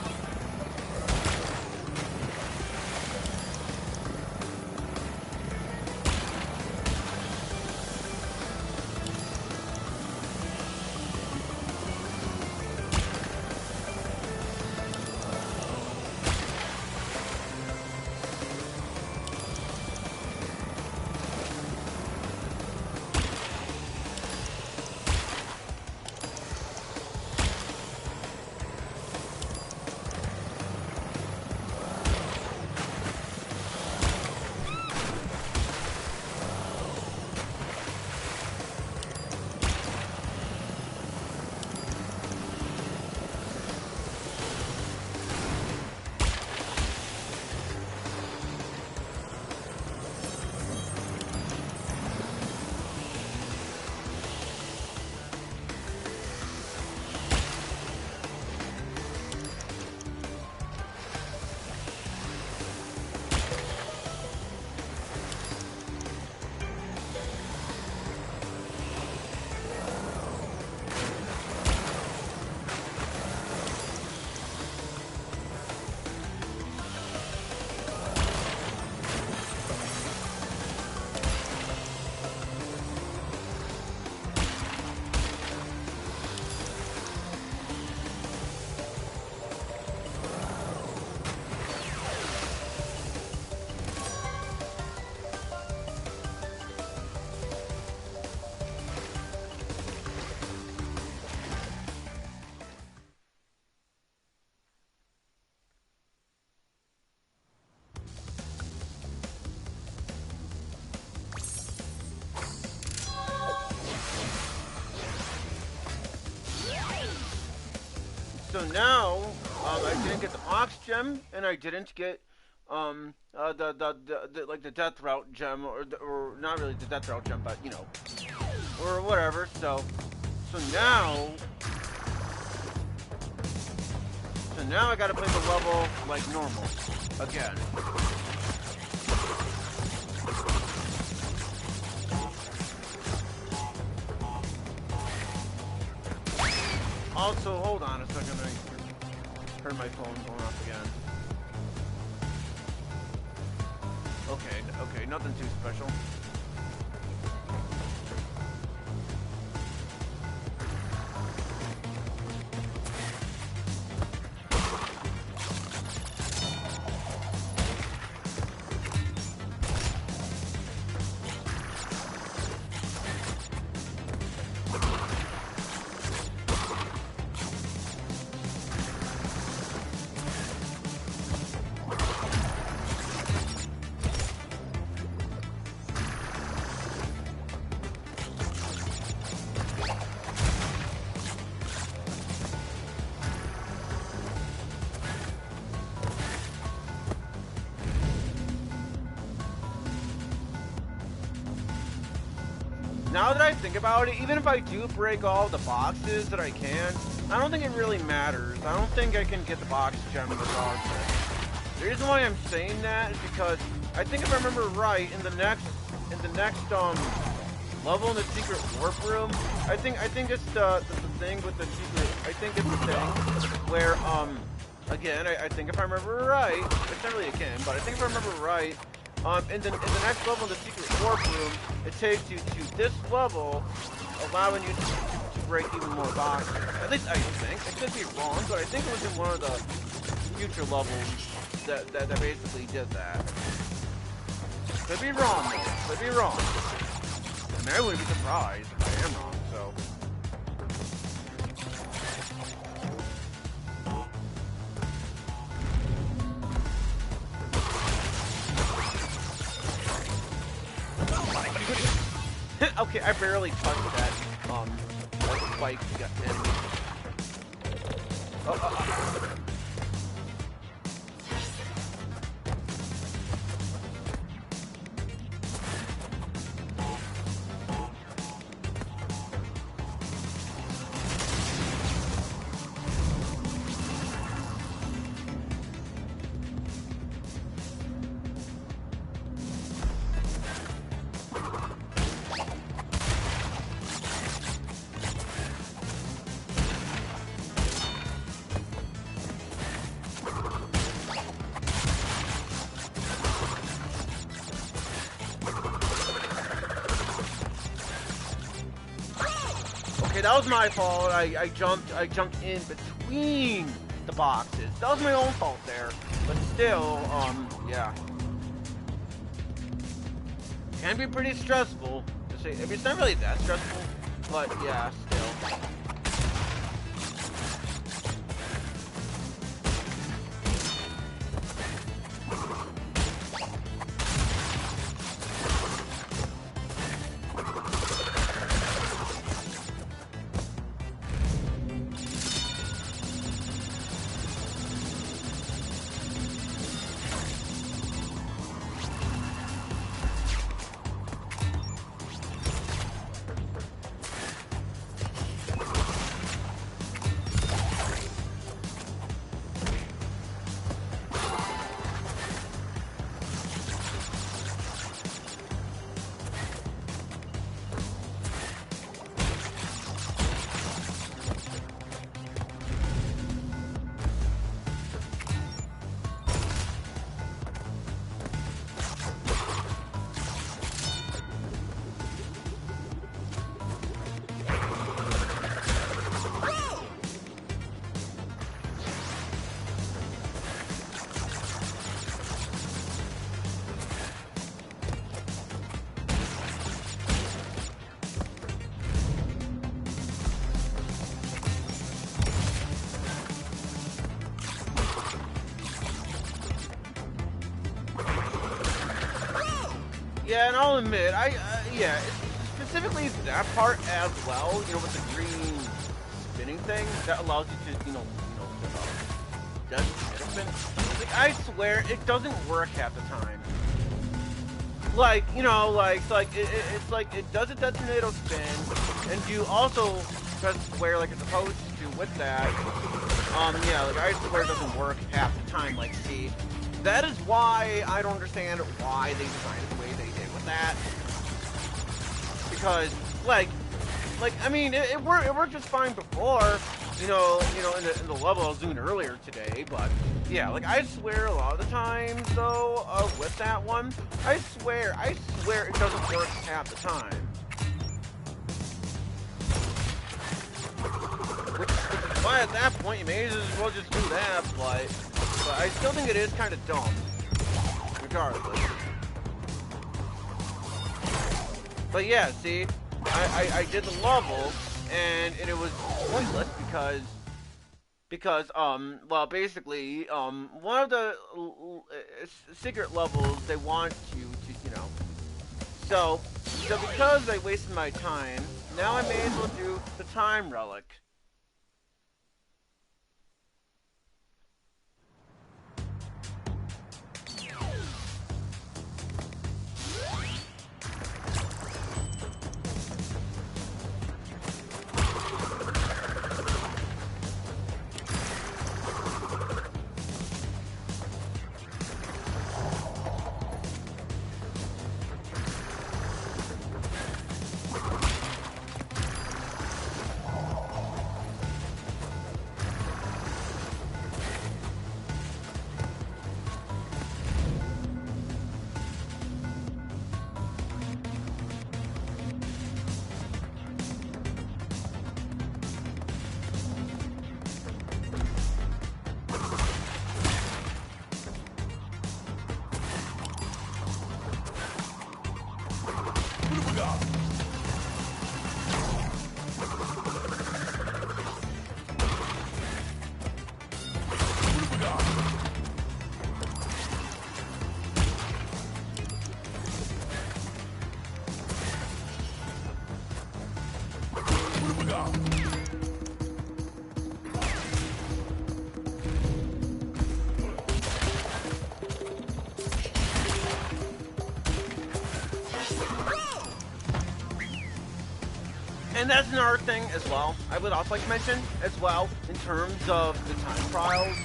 So now, I didn't get the Ox gem, and I didn't get the Death Route gem, or not really the Death Route gem, but you know, or whatever. So now I gotta play the level like normal again. Also, hold on a second, I heard my phone going off again. Okay, nothing too special. Now that I think about it, even if I do break all the boxes that I can, I don't think it really matters. I don't think I can get the box gem regardless. The reason why I'm saying that is because I think if I remember right, in the next level in the secret warp room, I think it's the thing with the secret. I think it's the thing where again, I think if I remember right, it's not really again, but I think if I remember right, in the next level in the secret warp room, it takes you to this level, allowing you to break even more boxes. At least I think. I could be wrong, but I think it was in one of the future levels that basically did that. Could be wrong, though. Could be wrong. I mean, I wouldn't be surprised if I am wrong, so. Okay, I barely touched that, spike enemy. Oh. Okay, that was my fault. I jumped in between the boxes. That was my own fault there. But still, yeah. Can be pretty stressful. To say, I mean, it's not really that stressful, but yeah, still. Yeah, and I'll admit, yeah, specifically that part as well, you know, with the green spinning thing, that allows you to, spin. Like, I swear, it doesn't work half the time. Like, you know, it's like, it does a detonator spin, and you also press square like it's supposed to with that. Yeah, like, I swear it doesn't work half the time, like, see. That is why I don't understand why they designed it the way they did with that. Because, like, I mean, it worked just fine before, in the level I was doing earlier today. But yeah, like, I swear a lot of the times though, with that one, I swear it doesn't work half the time. Which is why at that point you may as well just do that, but I still think it is kind of dumb, regardless. But yeah, see, I did the level, and it was pointless because well, basically, one of the secret levels, they want you to, so because I wasted my time, now I may as well do the time relic. And that's another thing as well, I would also like to mention as well, in terms of the time trials.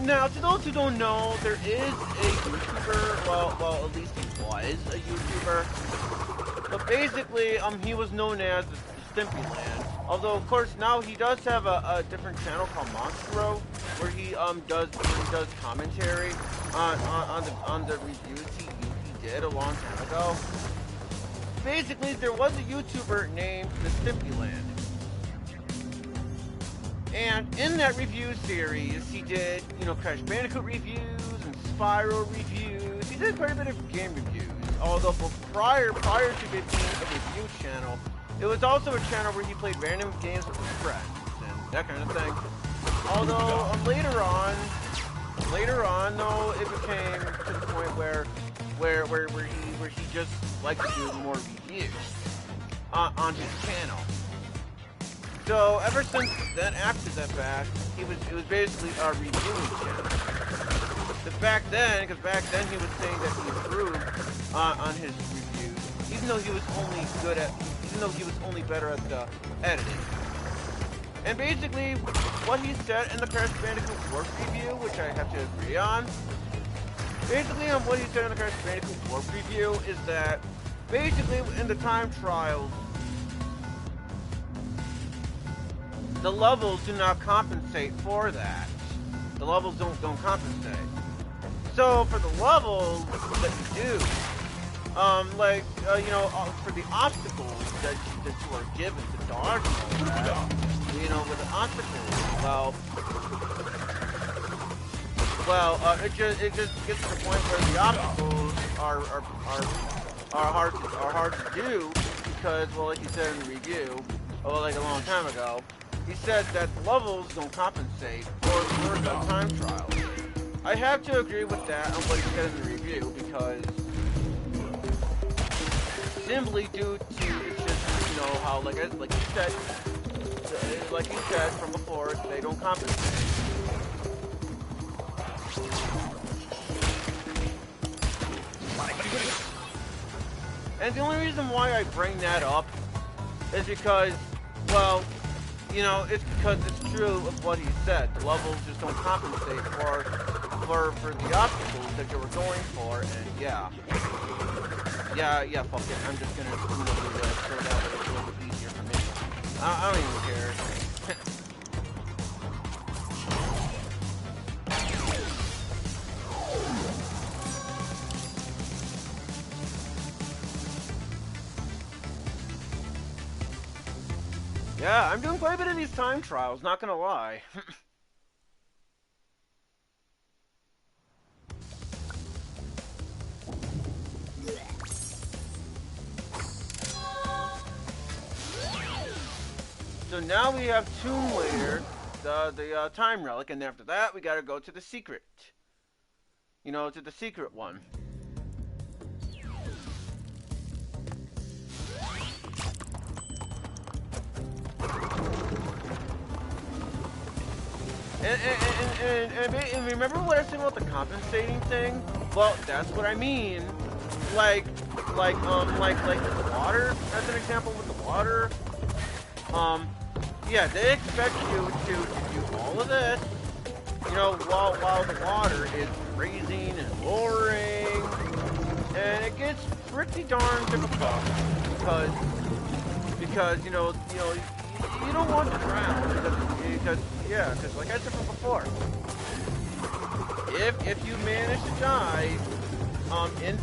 Now, to those who don't know, there is a YouTuber, well, at least he was a YouTuber. But basically, he was known as the Stimpy Land. Although, of course, now he does have a different channel called Monstro, where he does commentary on the reviews he did a long time ago. Basically, there was a YouTuber named the Stimpy Land. And in that review series, he did, Crash Bandicoot reviews and Spyro reviews. He did quite a bit of game reviews. Although prior to it being a review channel, it was also a channel where he played random games with his friends and that kind of thing. Although later on, though, it became to the point where he just liked to do more reviews on his channel. So ever since then, after that fact, it was basically a reviewing channel. Because back then he was saying that he improved on his reviews, even though he was only better at the editing. And basically, what he said in the Crash Bandicoot Warp review, which I have to agree on. Basically, what he said in the Crash Bandicoot Warp review is that basically in the time trials, the levels do not compensate for that. The levels don't compensate. So for the levels that you do, for the obstacles that you are given to dodge and all that, with the obstacles, it just gets to the point where the obstacles are hard to do because, well, like you said in the review, like a long time ago, he said that the levels don't compensate for the time trial. I have to agree with that on what he said in the review because simply due to it's just how like you said from before, they don't compensate. And the only reason why I bring that up is because, well, it's because it's true of what he said. The levels just don't compensate for the obstacles that you were going for, and yeah, fuck it. I'm just gonna do this so that it's a little bit easier for me. I don't even care. Yeah, I'm doing quite a bit of these time trials, not gonna lie. So now we have Tomb Raider, the time relic, and after that we gotta go to the secret. To the secret one. And remember what I said about the compensating thing? Well, that's what I mean. Like with the water, as an example with the water. Yeah, they expect you to do all of this, while the water is raising and lowering, and it gets pretty darn difficult because you don't want to drown because like I said from before, if you manage to die in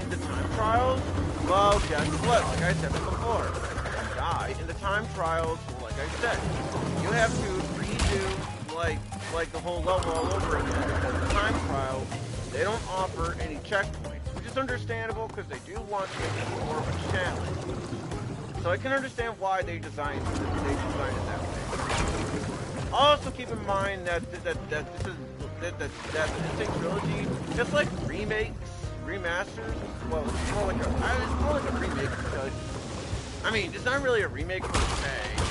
the time trials, well, guess what? Like I said from before, die in the time trials. Like I said, you have to redo like the whole level all over again because the time trials, they don't offer any checkpoints, which is understandable because they do want to make it more of a challenge. So I can understand why they designed it that way. Also keep in mind that this is the Sane Trilogy, just like remakes, remasters. Well, it's more like a remake because it's not really a remake per se. It's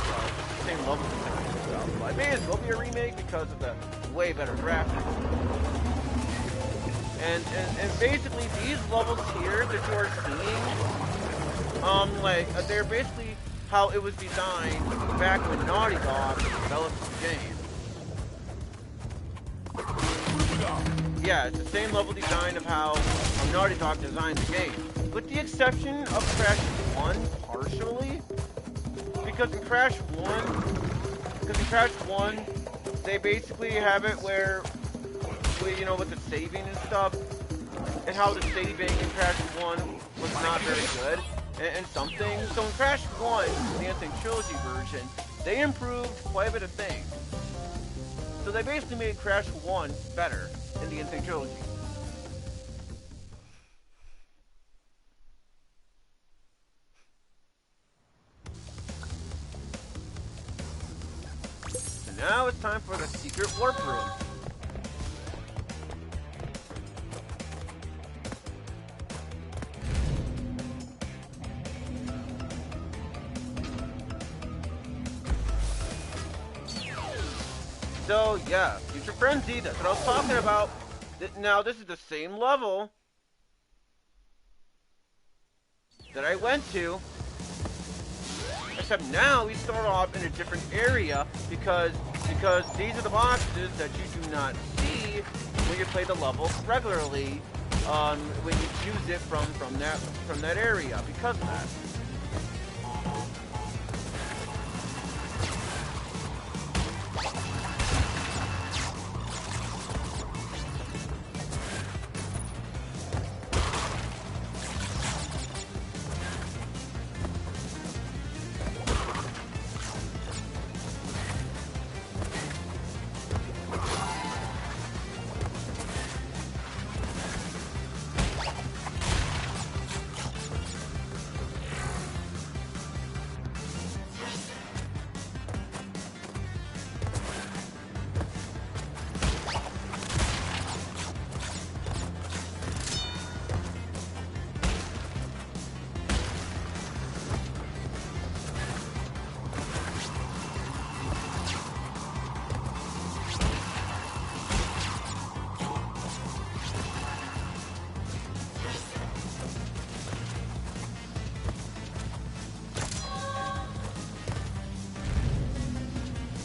the same level and stuff. But it may as well be a remake because of the way better graphics. And basically these levels here that you are seeing, they're basically how it was designed back when Naughty Dog developed the game. Yeah, it's the same level design of how Naughty Dog designed the game. With the exception of Crash 1, partially. Because in Crash 1, they basically have it where, you know, with the saving and stuff, and how the saving in Crash 1 was not very good, and something. So in Crash 1, the Untitled Trilogy version, they improved quite a bit of things. So they basically made Crash 1 better in the Untitled Trilogy. So now it's time for the secret warp room. So, yeah, Future Frenzy, that's what I was talking about. Now, this is the same level that I went to, except now we start off in a different area because these are the boxes that you do not see when you play the level regularly, when you choose it from that area, because of that.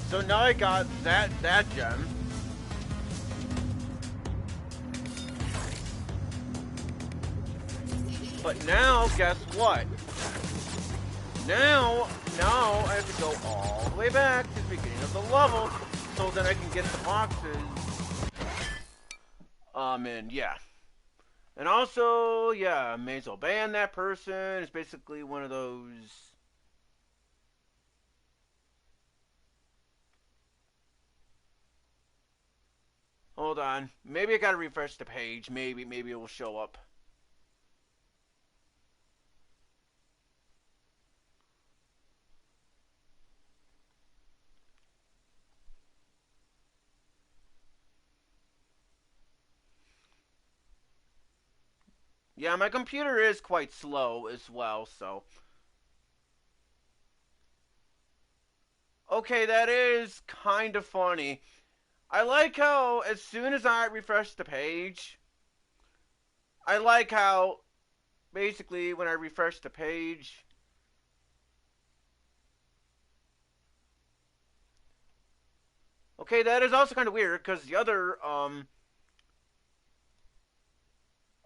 So now I got that gem. But now, guess what? Now I have to go all the way back to the beginning of the level, so then I can get the boxes. And yeah. And also, yeah, I may as well ban that person. It's basically one of those. Hold on. Maybe I gotta refresh the page. Maybe it will show up. Yeah, my computer is quite slow as well, so. Okay, that is kind of funny. I like how, as soon as I refresh the page, I like how, basically, when I refresh the page, okay, that is also kind of weird, because the other,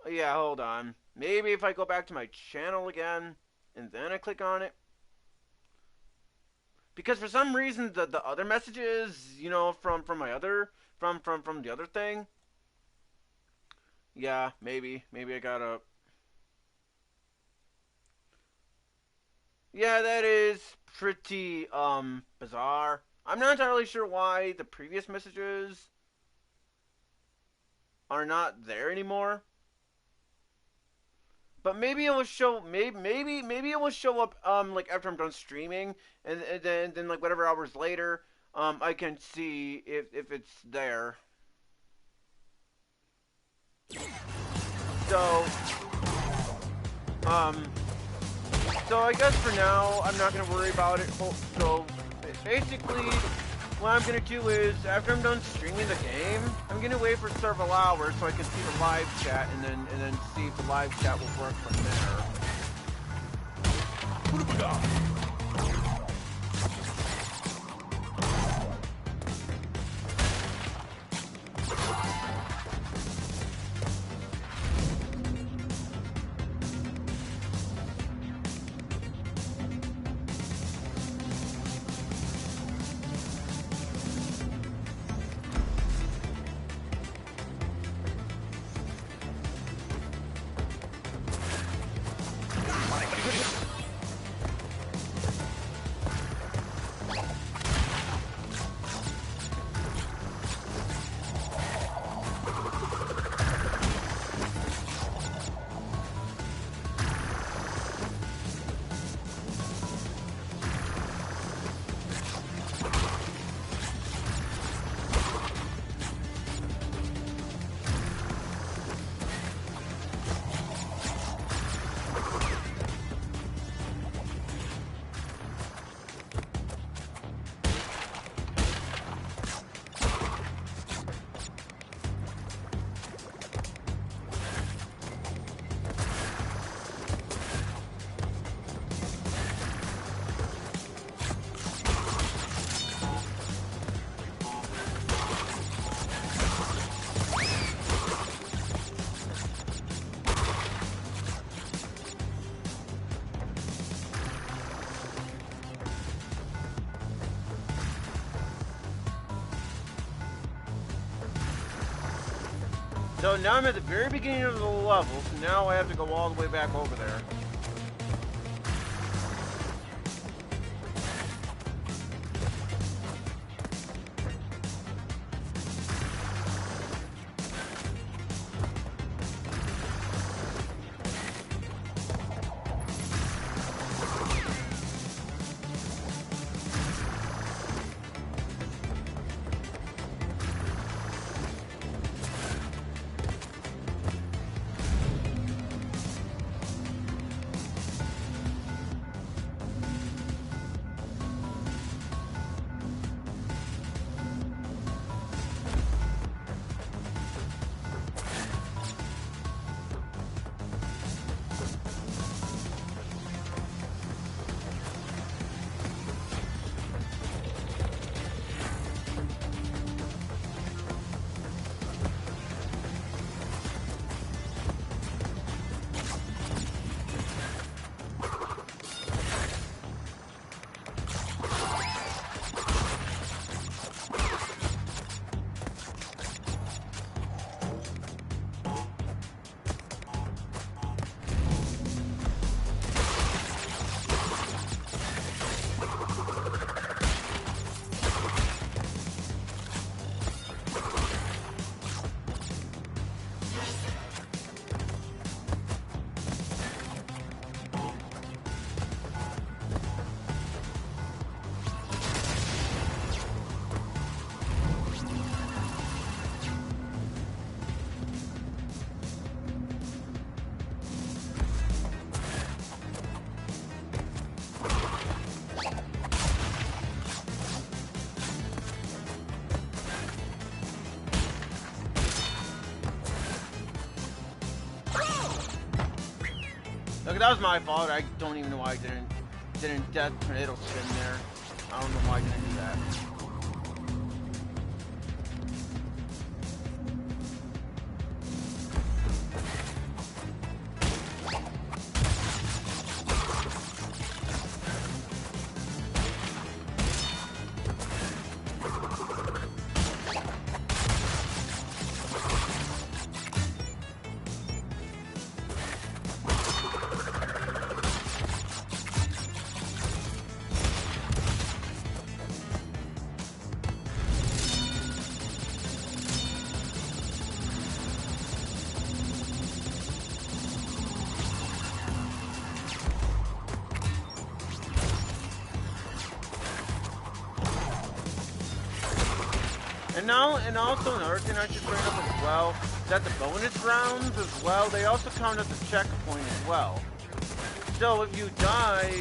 yeah, hold on. Maybe if I go back to my channel again, and then I click on it. Because for some reason, the other messages, you know, from my other, from the other thing. Yeah, maybe I gotta. Yeah, that is pretty, bizarre. I'm not entirely sure why the previous messages are not there anymore. But maybe it will show. Maybe it will show up. Like after I'm done streaming, and then like whatever hours later, I can see if it's there. So, so I guess for now I'm not gonna worry about it. So basically, what I'm gonna do is after I'm done streaming the game, I'm gonna wait for several hours so I can see the live chat and then see if the live chat will work from there. So now I'm at the very beginning of the level, so now I have to go all the way back over there. Look, that was my fault. I don't even know why I didn't death tornado spin there. I don't know why I didn't do that. And also another thing I should bring up as well, that the bonus rounds as well, they also count as a checkpoint as well. So if you die,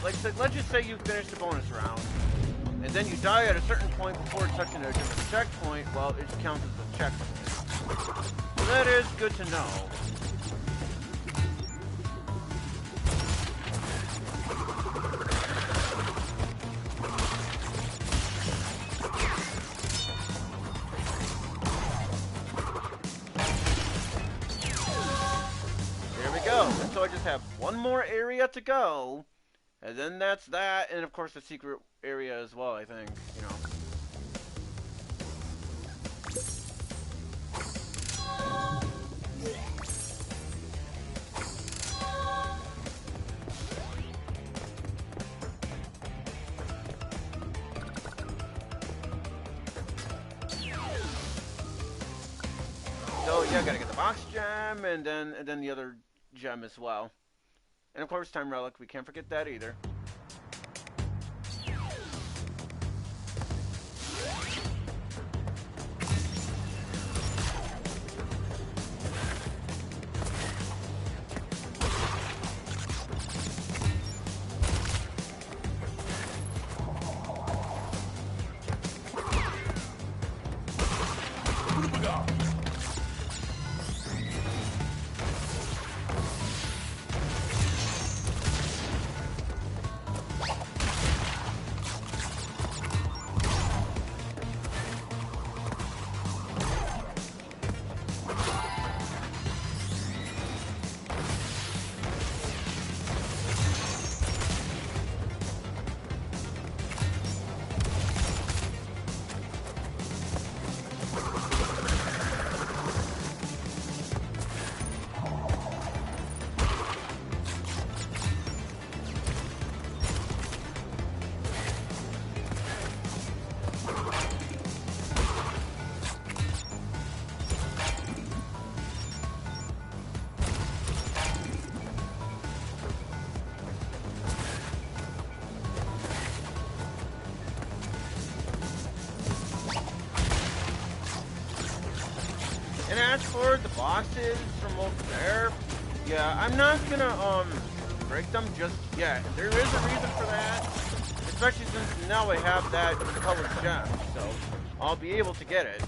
like let's just say you finish the bonus round, and then you die at a certain point before touching a different checkpoint, well, it counts as a checkpoint. So that is good to know. So I just have one more area to go, and then that's that, and of course the secret area as well, I think, you know. So yeah, gotta get the box gem, and then the other gem as well. And of course, time relic, we can't forget that either. And as for the boxes from over there, yeah, I'm not gonna break them just yet. There is a reason for that, especially since now I have that colored gem, so I'll be able to get it.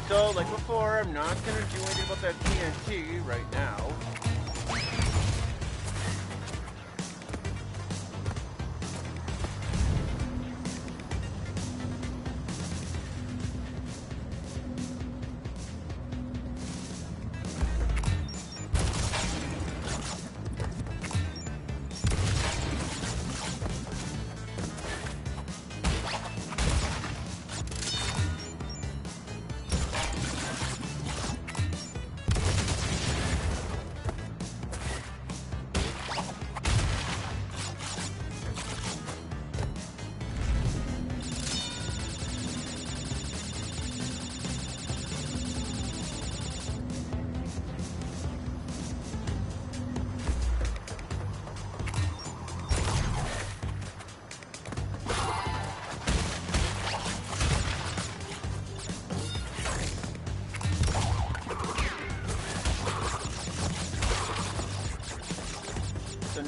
So, like before, I'm not going to do anything about that TNT right now.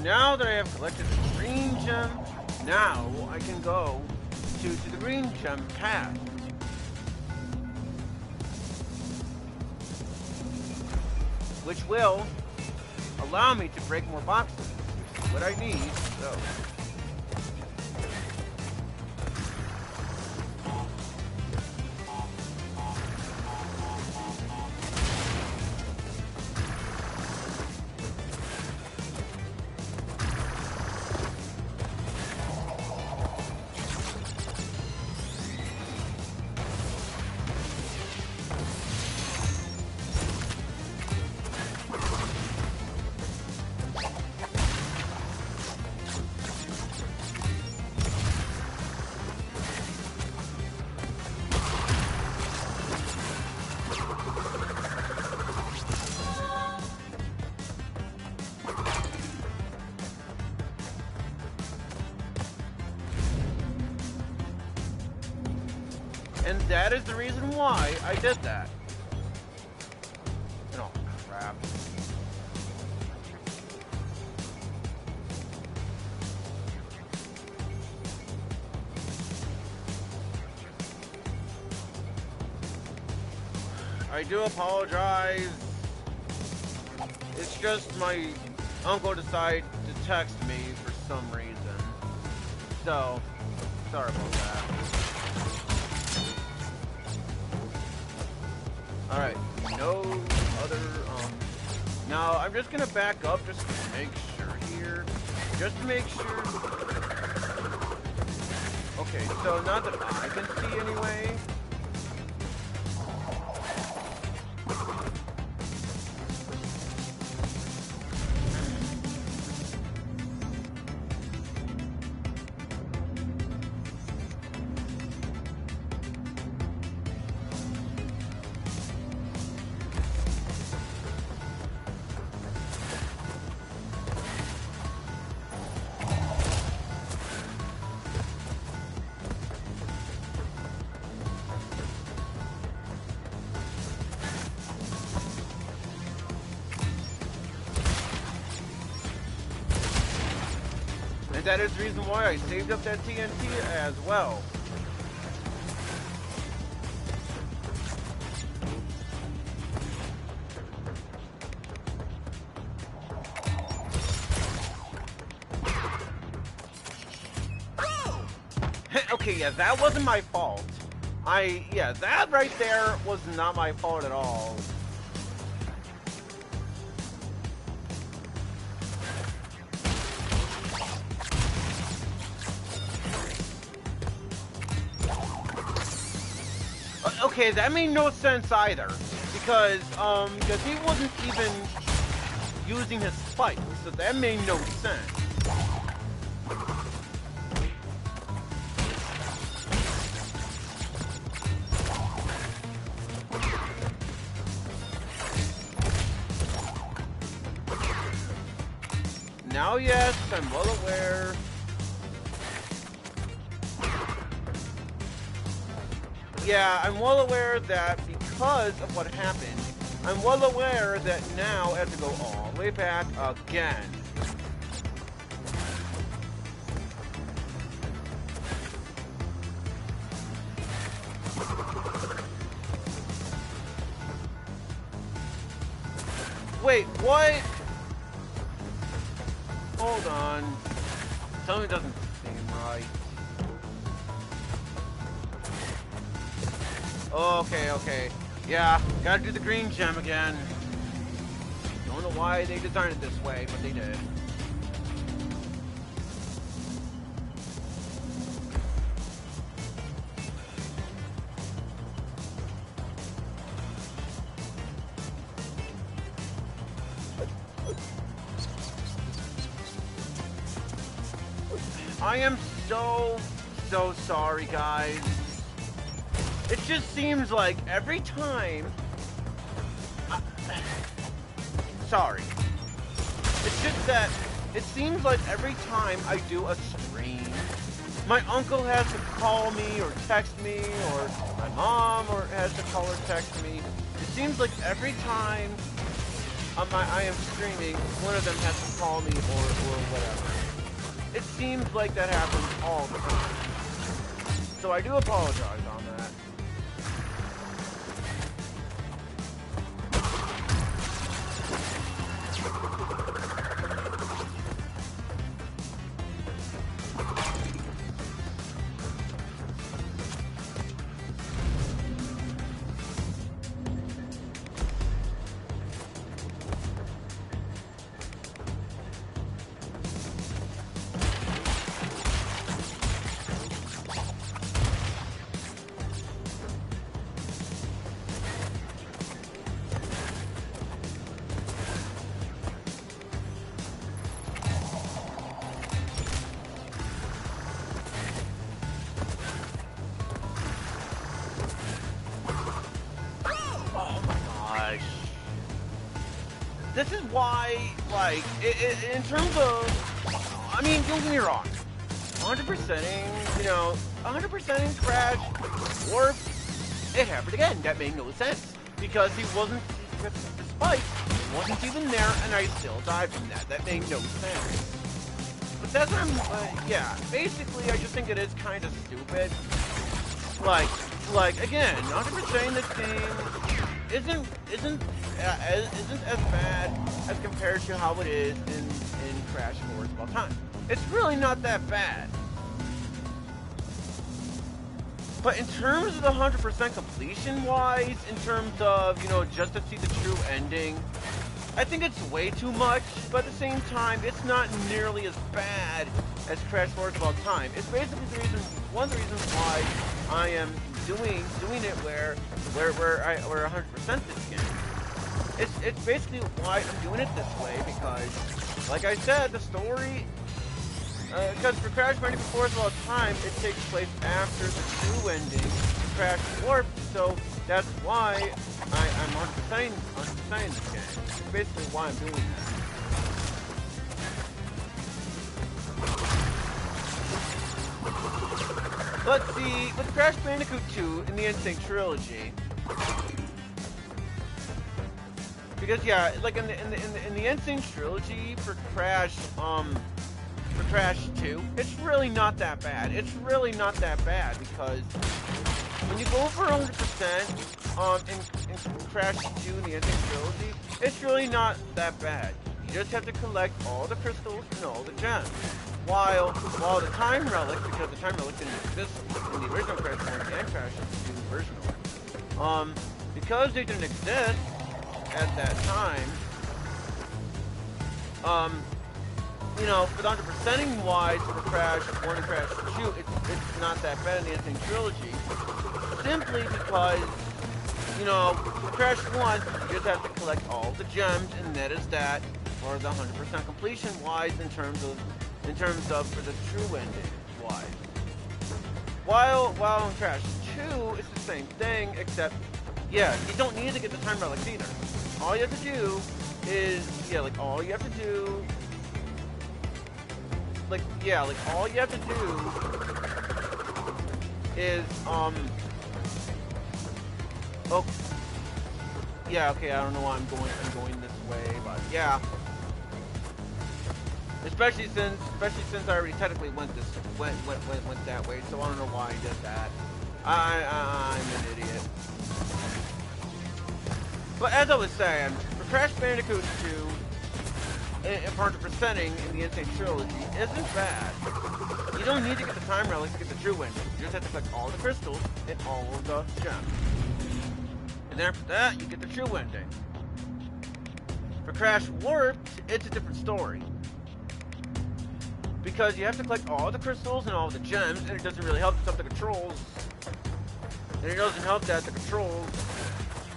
Now that I have collected the green gem, now I can go to the green gem path. Which will allow me to break more boxes, which is what I need, so. And that is the reason why I did that. Oh, crap. I do apologize. It's just my uncle decided to text me for some reason. So, sorry about that. Alright, no other, now I'm just gonna back up just to make sure here. Just to make sure. Okay, so not that I can see anyway. And that is the reason why I saved up that TNT as well. Okay, yeah, that wasn't my fault. Yeah, that right there was not my fault at all. Okay, that made no sense either, because he wasn't even using his spike, so that made no sense. Now, yes, I'm well aware. Yeah, I'm well aware that because of what happened, I'm well aware that now I have to go all the way back again. Wait, what? Hold on. Something doesn't seem right. Okay. Yeah, gotta do the green gem again. Don't know why they designed it this way, but they did. I am so sorry, guys. It just seems like every time... sorry. It's just that it seems like every time I do a stream, my uncle has to call me or text me, or my mom has to call or text me. It seems like every time I am streaming, one of them has to call me or whatever. It seems like that happens all the time. So I do apologize on that. This is why, like, in terms of, I mean, don't get me wrong, 100%ing, you know, 100%ing Crash, Warp, it happened again. That made no sense, because he wasn't, the spike wasn't even there, and I still died from that. That made no sense. But that's what I'm, yeah, basically, I just think it is kind of stupid. Like, again, 100%ing this game isn't as bad as compared to how it is in Crash Force of all time. It's really not that bad. But in terms of the 100% completion wise, in terms of, you know, just to see the true ending, I think it's way too much, but at the same time, it's not nearly as bad as Crash Force of all time. It's basically one of the reasons why I am doing it where I 100% this game. It's basically why I'm doing it this way, because, like I said, the story, because for Crash Bandicoot Force of all time, it takes place after the true ending, Crash Warp, so that's why I'm 100% this game. It's basically why I'm doing that. Let's see, with Crash Bandicoot 2 in the Sane Trilogy, because yeah, like in the Sane Trilogy for Crash 2, it's really not that bad. It's really not that bad, because when you go for 100% in Crash 2 in the Sane Trilogy, it's really not that bad. You just have to collect all the crystals and all the gems. While the time relic, because the time relic didn't exist in the original Crash 1 and Crash 2 version, because they didn't exist at that time, you know, for the 100%ing wise for Crash 1 and Crash 2, it's not that bad in the Sane Trilogy, simply because, you know, for Crash 1, you just have to collect all the gems, and that is that for the 100% completion-wise in terms of for the true ending-wise. While in Crash 2, it's the same thing, except, yeah, you don't need to get the time relics either. All you have to do is, all you have to do, is, oh, yeah, okay, I don't know why I'm going this way, but yeah. Especially since I already technically went that way, so I don't know why I did that. I'm an idiot. But as I was saying, for Crash Bandicoot 2, 100%ing in the Sane Trilogy isn't bad. You don't need to get the time relics to get the true ending. You just have to collect all the crystals and all of the gems. And then after that, you get the true ending. For Crash Warped, it's a different story. Because you have to collect all the crystals and all the gems, and it doesn't really help some of the controls. And it doesn't help that the controls,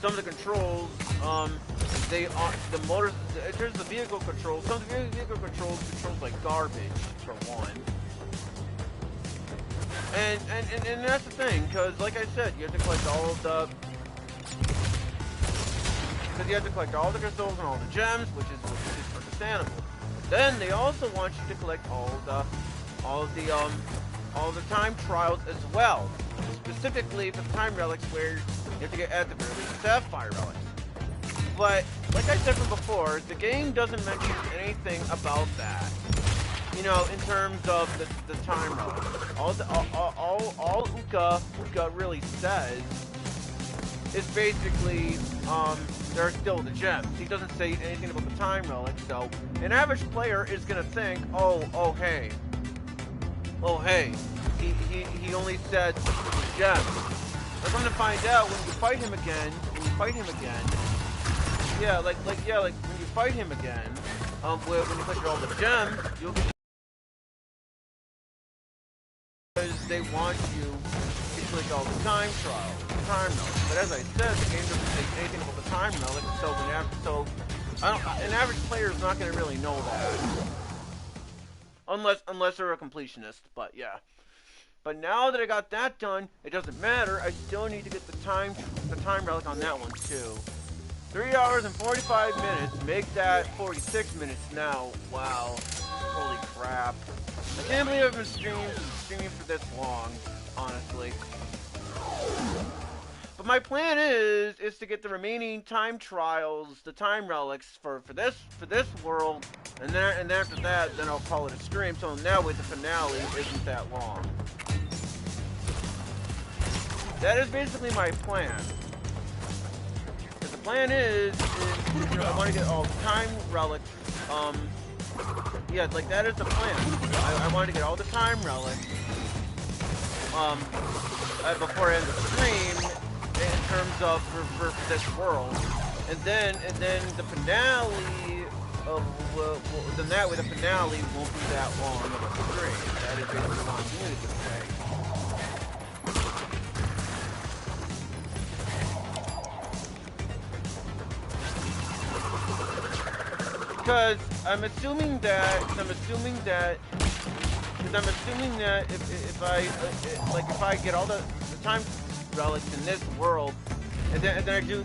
some of the controls, they are, the motors, in terms of the vehicle controls, some of the vehicle controls like garbage, for one. And that's the thing, because like I said, you have to collect all of the, because you have to collect all the crystals and all the gems, which is understandable. Then they also want you to collect all the time trials as well. Specifically for the time relics, where you have to get at the very least Sapphire relics. But like I said from before, the game doesn't mention anything about that. You know, in terms of the time relics. All Uka really says is basically there are still the gems. He doesn't say anything about the time relics, so an average player is gonna think, oh hey, he only said gems. But I'm gonna find out when you fight him again. When you fight him again, when you fight him again, when you collect all the gems, you'll get, because they want you to collect all the time trials, time relics. But as I said, the game doesn't say anything about the time relics, so an average player is not going to really know that, unless they're a completionist. But yeah. But now that I got that done, it doesn't matter. I still need to get the time relic on that one too. 3 hours and 45 minutes. Make that 46 minutes now. Wow. Holy crap. I can't believe I've been streaming for this long, honestly. But my plan is to get the remaining time trials, the time relics for this world, and then after that, then I'll call it a stream. So now with the finale isn't that long. That is basically my plan. Because the plan is you know, I want to get all the time relics. Yeah, like that is the plan. I want to get all the time relics. Before I end the stream, in terms of for this world, and then the finale of then that way the finale won't be that long of a stream. That is basically what I'm doing today. Because I'm assuming that if I get all the time relics in this world, and then I do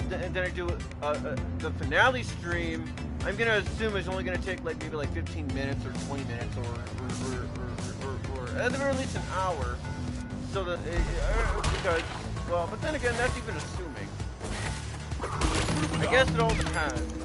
the finale stream, I'm gonna assume it's only gonna take like maybe like 15 minutes or 20 minutes or at the very least an hour. So that because well, but then again, that's even assuming. I guess it all depends.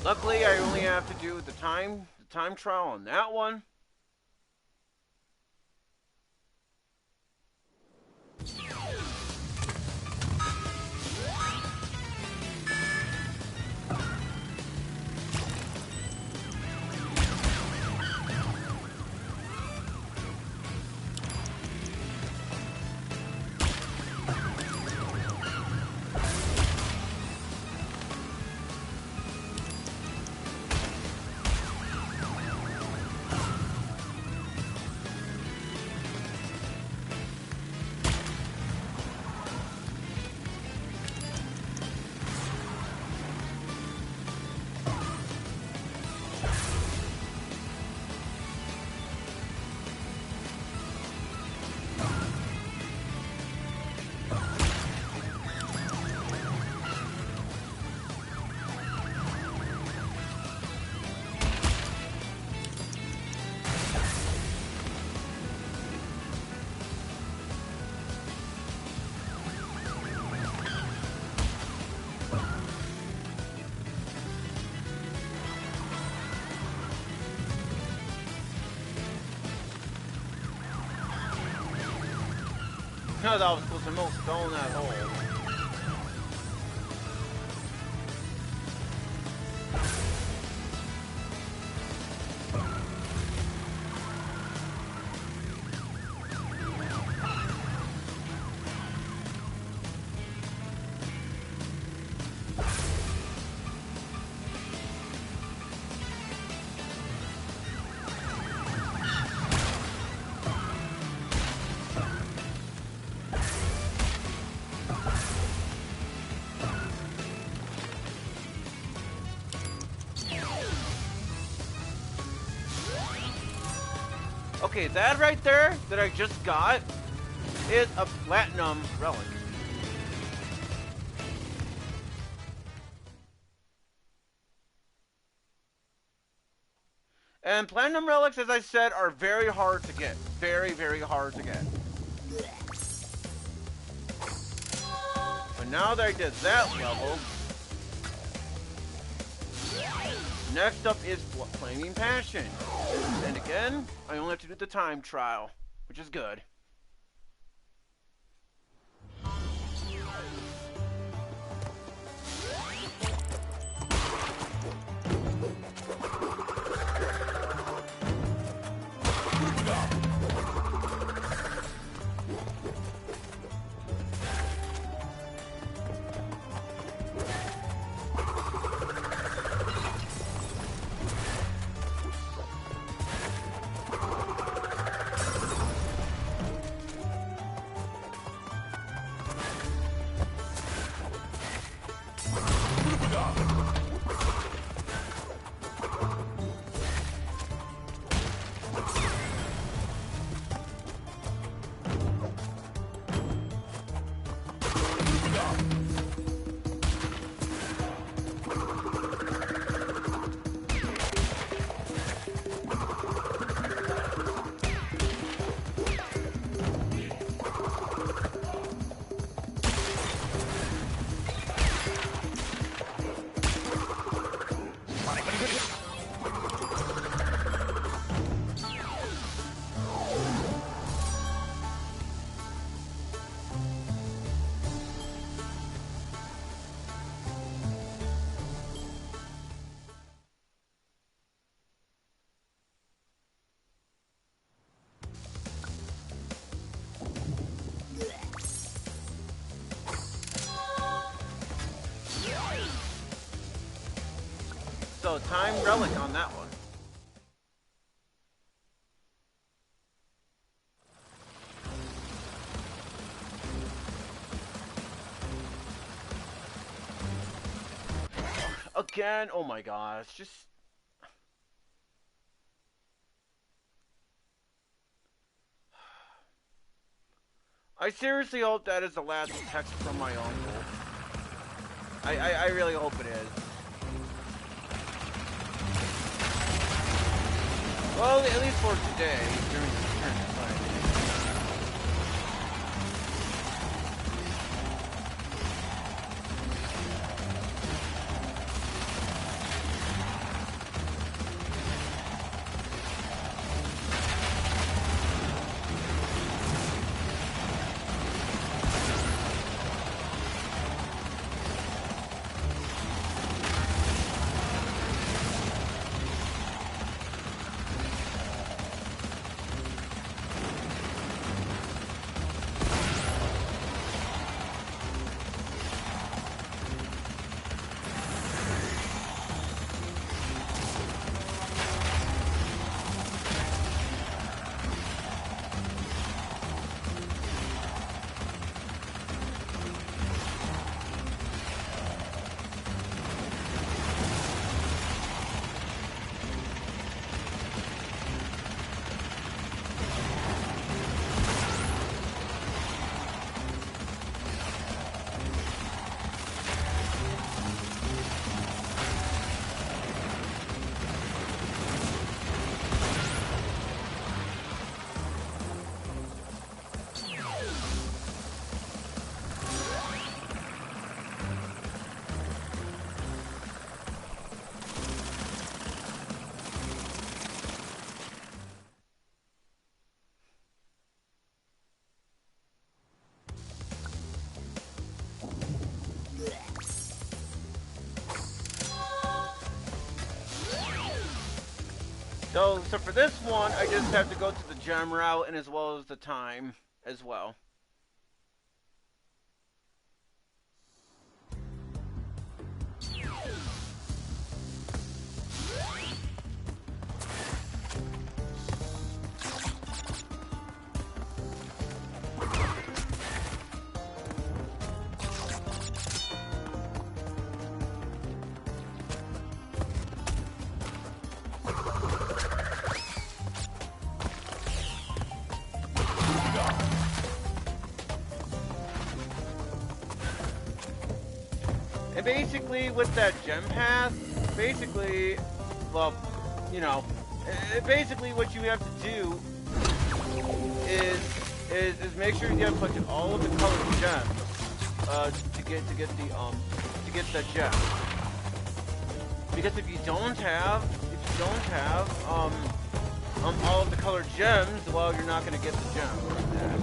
Luckily, I only have to do the time trial on that one. No, that was supposed to most go in that hole. Okay, that right there that I just got is a platinum relic. And platinum relics, as I said, are very hard to get. Very, very hard to get. But now that I did that level, next up is Flaming Passion. And again, I only have to do the time trial, which is good. So, time relic on that one. Again, oh my gosh, just... I seriously hope that is the last text from my uncle. I really hope it is. Well, at least for today, during this tournament fight. So for this one, I just have to go to the gem route and as well as the time as well. And basically, with that gem path, basically, well, you know, basically what you have to do is make sure you have to collect all of the colored gems to get the gem. Because if you don't have all of the colored gems, well, you're not gonna get the gem like that.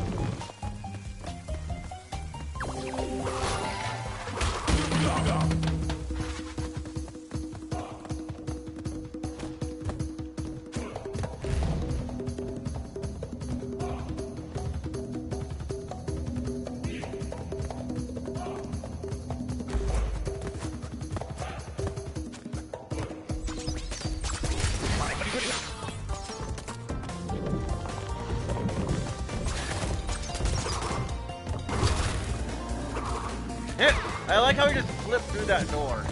I like how he just flipped through that door.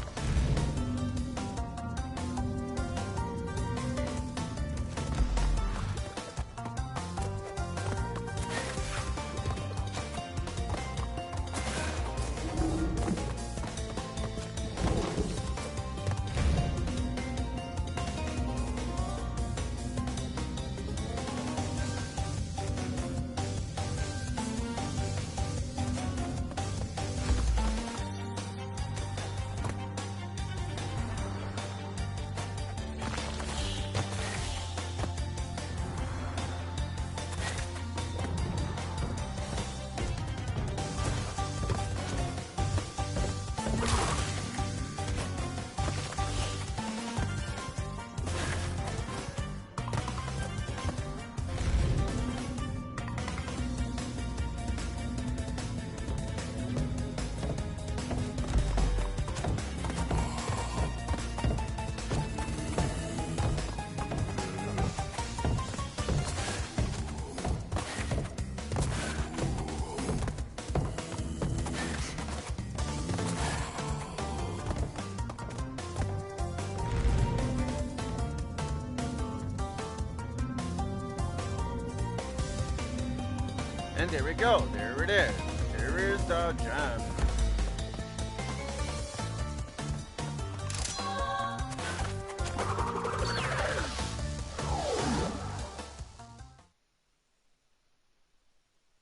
And there we go. There it is. There is the gem.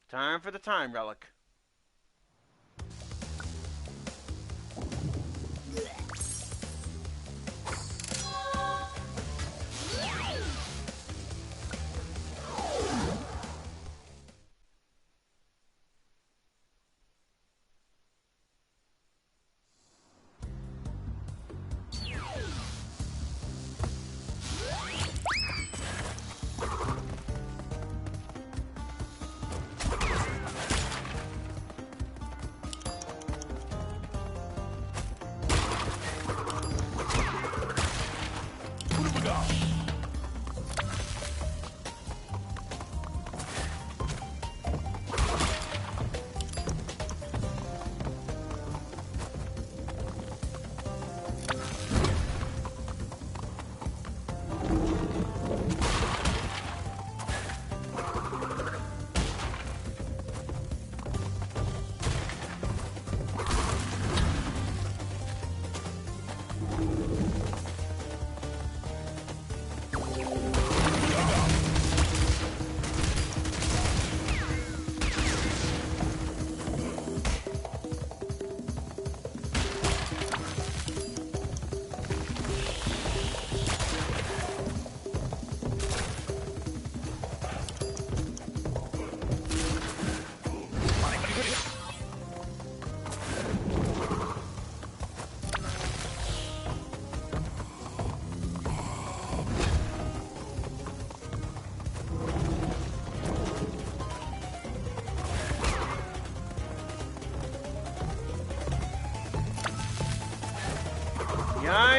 Time for the time relic.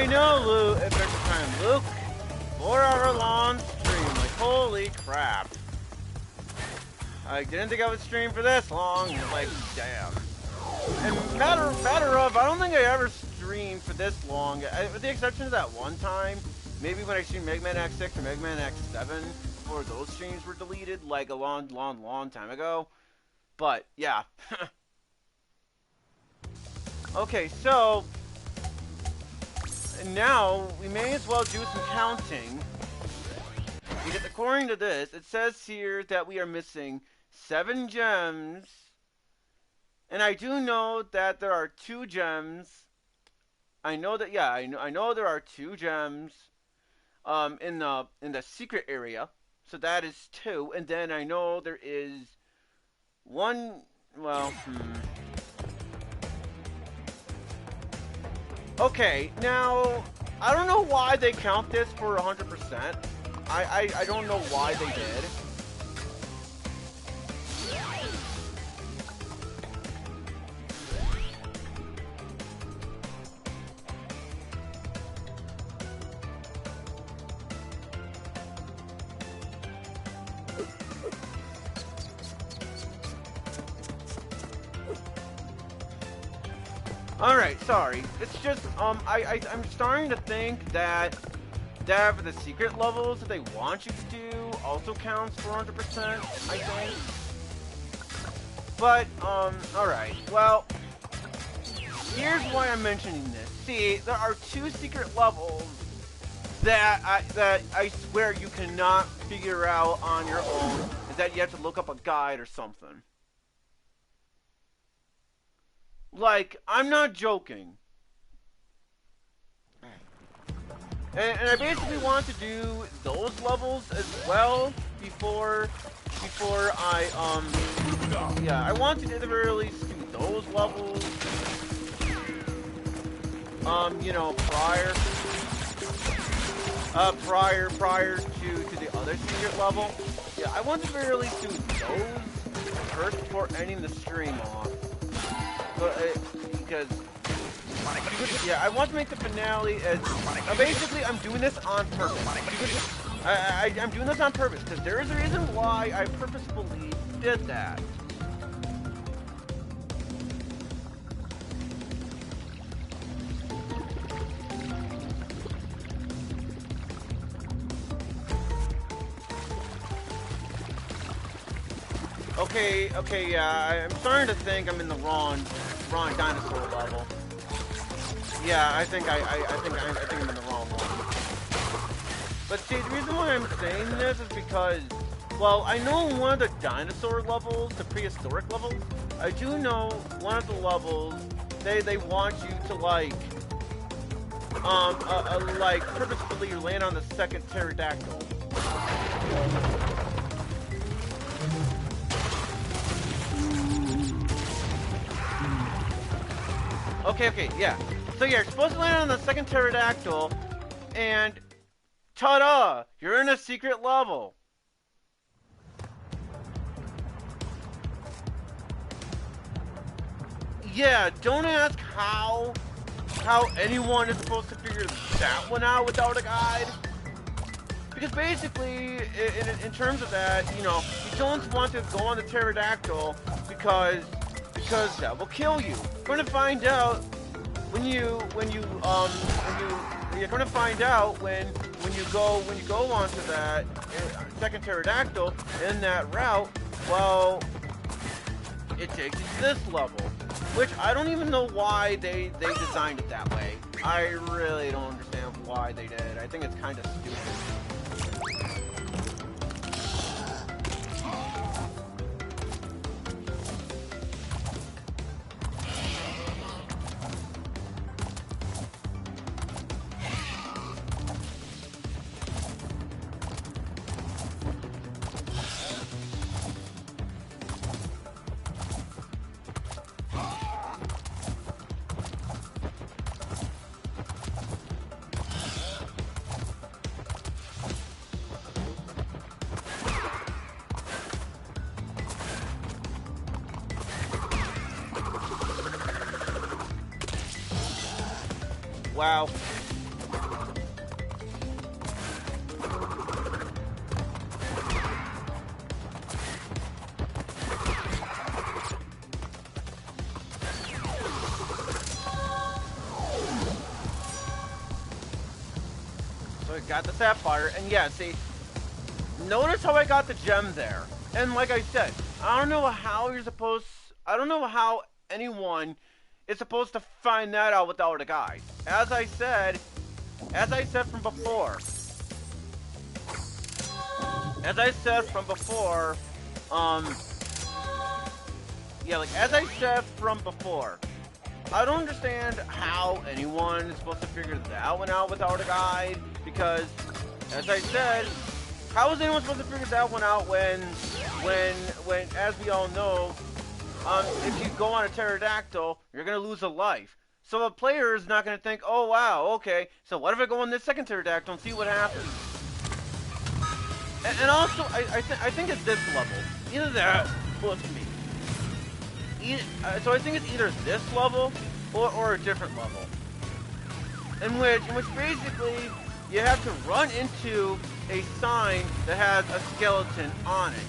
I know, Luke. Adventure time, Luke. 4-hour long stream. Like, holy crap. I didn't think I would stream for this long. Like, damn. And matter of, I don't think I ever streamed for this long. With the exception of that one time, maybe when I streamed Mega Man X6 or Mega Man X7, before those streams were deleted, like a long time ago. But, yeah. Okay, so now we may as well do some counting. Because according to this, it says here that we are missing 7 gems. And I do know that there are 2 gems. I know that, yeah, I know there are 2 gems in the secret area. So that is 2. And then I know there is 1, well, Okay, now, I don't know why they count this for 100%. I don't know why they did. Alright, sorry. It's just, I'm starting to think that for the secret levels that they want you to do also counts for 100%, I think. But, alright. Well, here's why I'm mentioning this. See, there are 2 secret levels that I swear you cannot figure out on your own, is that you have to look up a guide or something. Like, I'm not joking. And I basically want to do those levels as well before I, yeah, I want to at the very least do those levels, you know, prior to the other secret level. Yeah, I want to at the very least do those first before ending the stream off. Because, yeah, I want to make the finale as, basically, I'm doing this on purpose. I'm doing this on purpose, because there is a reason why I purposefully did that. Okay, yeah, I'm starting to think I'm in the wrong dinosaur level. Yeah, I think I'm in the wrong one. But see, the reason why I'm saying this is because, well, I know one of the dinosaur levels, the prehistoric levels, I do know one of the levels, they want you to like purposefully land on the second pterodactyl. Okay, yeah. So yeah, you're supposed to land on the second pterodactyl, and ta-da! You're in a secret level. Yeah, don't ask how anyone is supposed to figure that one out without a guide. Because basically, in terms of that, you know, you don't want to go on the pterodactyl because that will kill you. You're going to find out when you go onto that second pterodactyl in that route. Well, it takes you to this level, which I don't even know why they designed it that way. I really don't understand why they did. I think it's kind of stupid. Wow. got the sapphire, and yeah, see, notice how I got the gem there. And like I said, I don't know how anyone is supposed to find that out without a guide. As I said from before, I don't understand how anyone is supposed to figure that one out without a guide, because, as I said, how is anyone supposed to figure that one out when, as we all know, if you go on a pterodactyl, you're going to lose a life. So a player is not going to think, oh wow, okay, so what if I go on this second pterodactyl and see what happens? And also, I think it's this level. Either that, well, it's me. So I think it's either this level or a different level. In which basically you have to run into a sign that has a skeleton on it.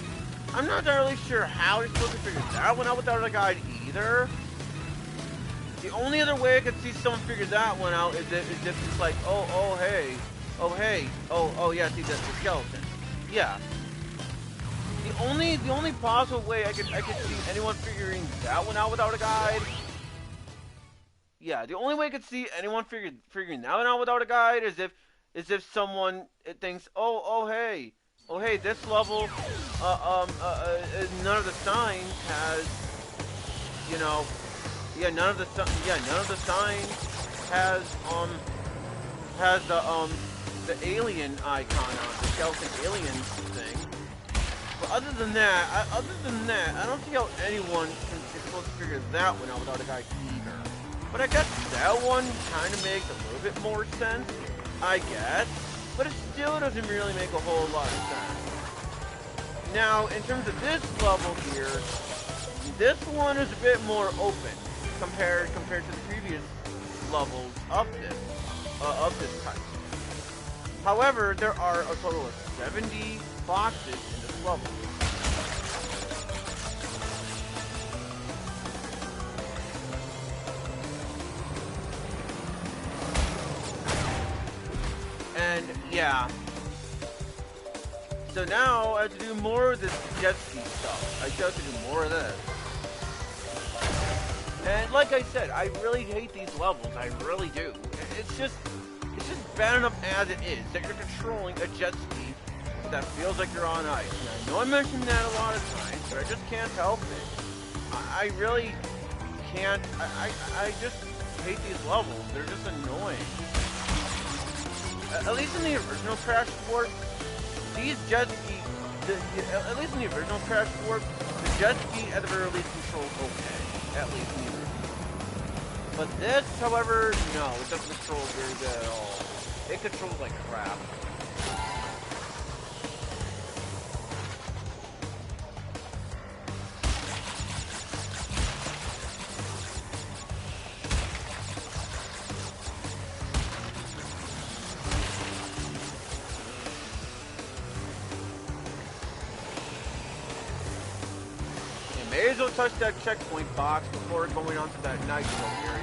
I'm not entirely sure how you're supposed to figure that one out without a guide either. The only other way I could see someone figure that one out is if it's like, oh yeah, see that's the skeleton. Yeah. The only possible way I could see anyone figuring that one out without a guide. Yeah, the only way I could see anyone figuring that one out without a guide is if someone thinks, oh hey, this level, none of the signs has, none of the signs has the alien icon on it, the skeleton alien thing. But other than that, I don't see how anyone is supposed to figure that one out without a guide either. But I guess that one kind of makes a little bit more sense, I guess. But it still doesn't really make a whole lot of sense. Now, in terms of this level here, this one is a bit more open compared to the previous levels of this type. However, there are a total of 70 boxes in this level. And yeah. So now I have to do more of this jet ski stuff. I just have to do more of this. And like I said, I really hate these levels. I really do. It's just bad enough as it is that you're controlling a jet ski that feels like you're on ice. And I know I mentioned that a lot of times, but I just can't help it. I really can't. I just hate these levels. They're just annoying. At least in the original Crash Sport, these jet ski, at least in the original Crash Sport, the jet ski at the very least controls okay. At least in the original. But this, however, no, it doesn't control very good at all. It controls like crap. You may as well touch that checkpoint box before going on to that nitro area.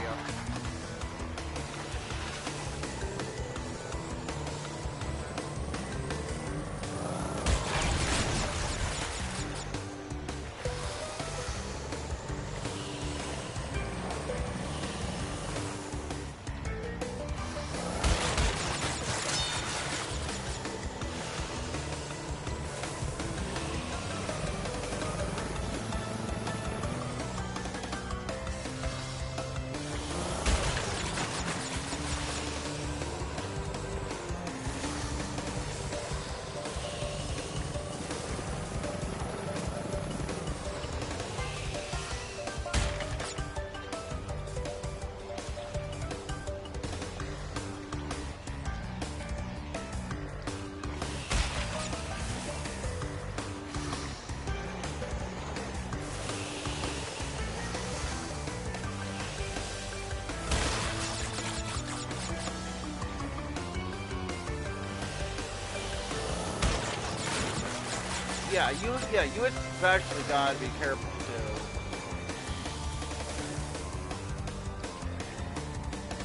Yeah, you especially gotta be careful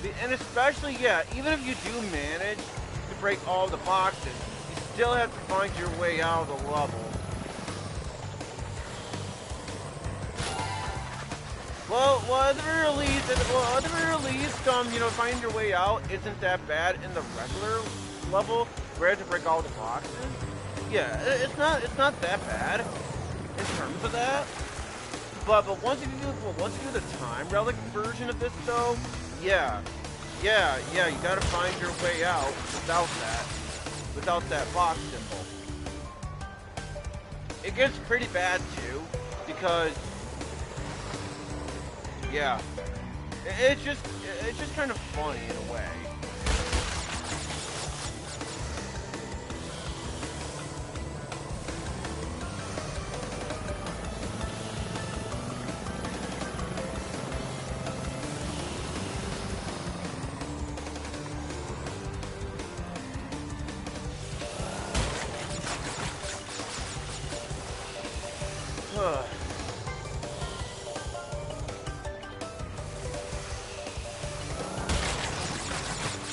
too. And especially, yeah, even if you do manage to break all the boxes, you still have to find your way out of the level. Well, at the very least, you know, finding your way out isn't that bad in the regular level where you have to break all the boxes. Yeah, it's not that bad in terms of that. But once you do the time relic version of this though, yeah, you gotta find your way out without that box symbol. It gets pretty bad too, because yeah, it's just kind of funny in a way.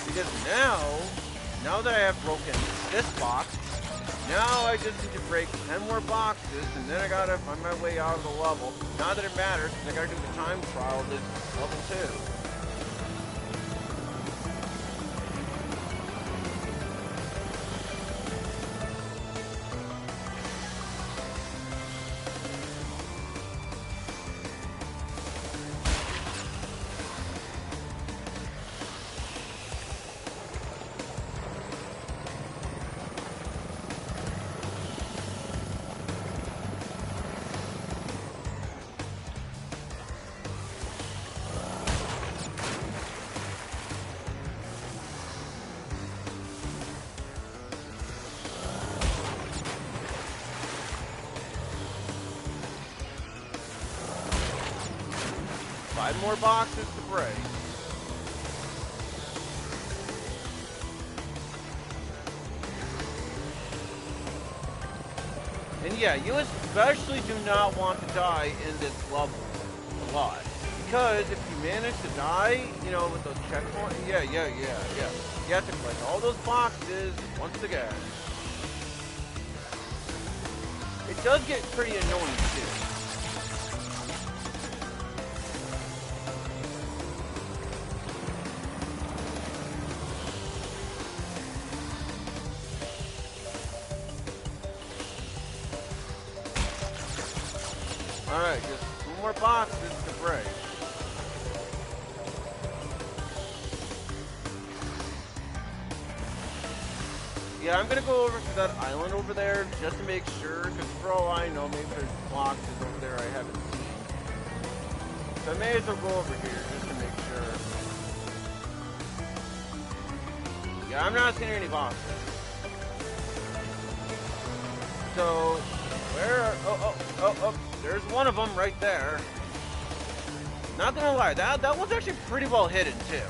Because now that I have broken this box, now I just need to break 10 more boxes, and then I gotta find my way out of the level. Not that it matters, because I gotta do the time trial of this level 2. Five more boxes to break. And yeah, you especially do not want to die in this level a lot. Because if you manage to die, you know, with those checkpoints, yeah. You have to collect all those boxes once again. It does get pretty annoying too. Alright, just 2 more boxes to break. Yeah, I'm gonna go over to that island over there just to make sure, because for all I know, maybe there's boxes over there I haven't seen. So I may as well go over here just to make sure. Yeah, I'm not seeing any boxes. So, where? Oh, there's one of them right there. Not gonna lie, that one's actually pretty well hidden too.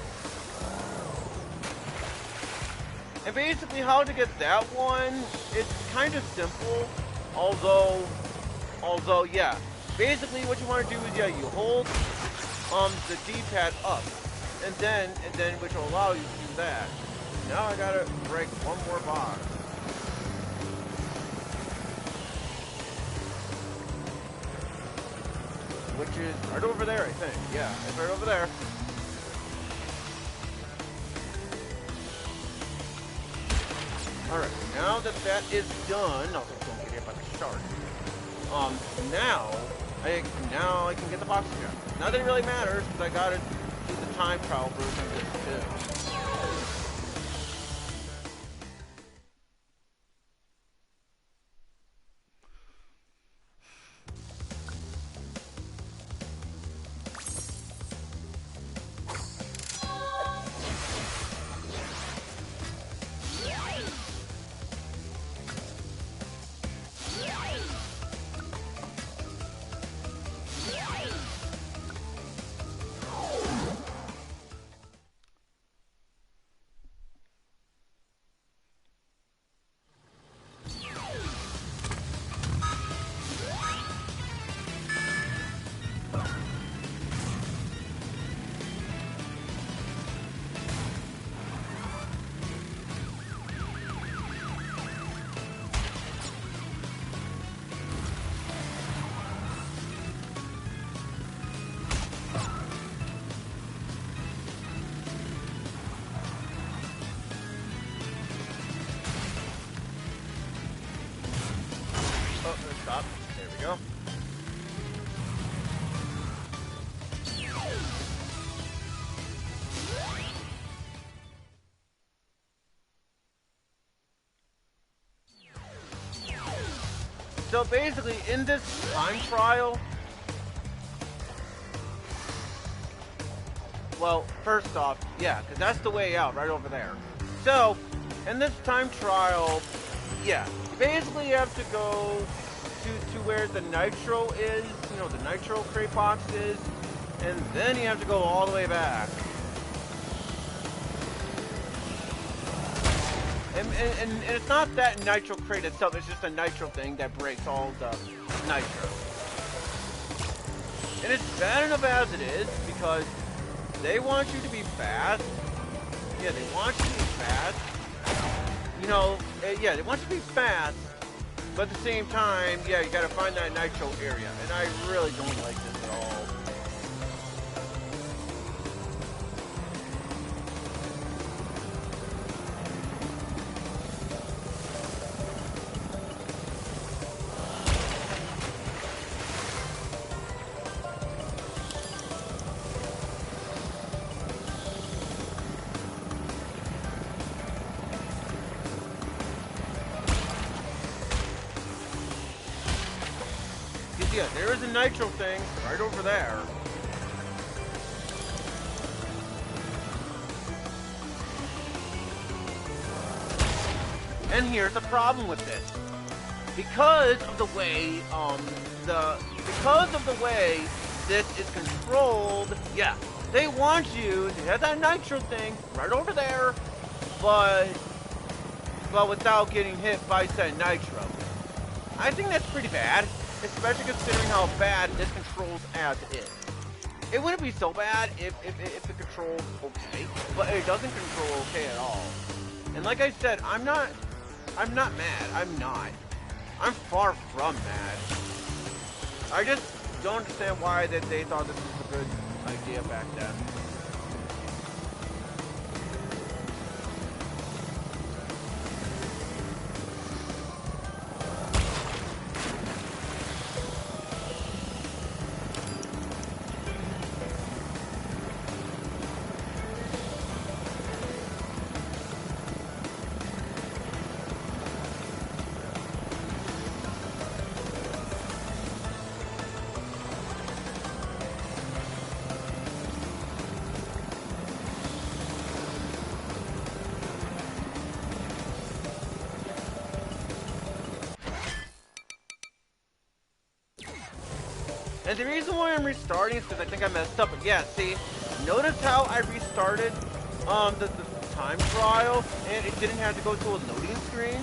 And basically how to get that one, it's kind of simple, although yeah. Basically what you want to do is, yeah, you hold the D-pad up, and then which will allow you to do that. Now I gotta break one more box. Which is right over there, I think. Yeah, it's right over there. Alright, now that is done, I'll just don't get hit by the shark. Now I can get the box again. Not that it really matters, because I gotta do the time trial version of this too. go. So basically, in this time trial, well, first off, yeah, because that's the way out, right over there. So, in this time trial, yeah, basically you have to go to where the nitro is, you know, the nitro crate box is, and then you have to go all the way back. And it's not that nitro crate itself, it's just a nitro thing that breaks all the nitro. And it's bad enough as it is, because they want you to be fast. Yeah, they want you to be fast. You know, yeah, they want you to be fast, but at the same time, yeah, you gotta find that nitro area. And I really don't like this at all. Yeah, there is a nitro thing right over there. And here's the problem with this. Because of the way this is controlled, yeah, they want you to have that nitro thing right over there, but without getting hit by said nitro. I think that's pretty bad. Especially considering how bad this controls as it is. It wouldn't be so bad if it controls okay, but it doesn't control okay at all. And like I said, I'm not mad. I'm not. I'm far from mad. I just don't understand why that they thought this was a good idea back then. And the reason why I'm restarting is because I think I messed up. But yeah, see, notice how I restarted the time trial and it didn't have to go to a loading screen?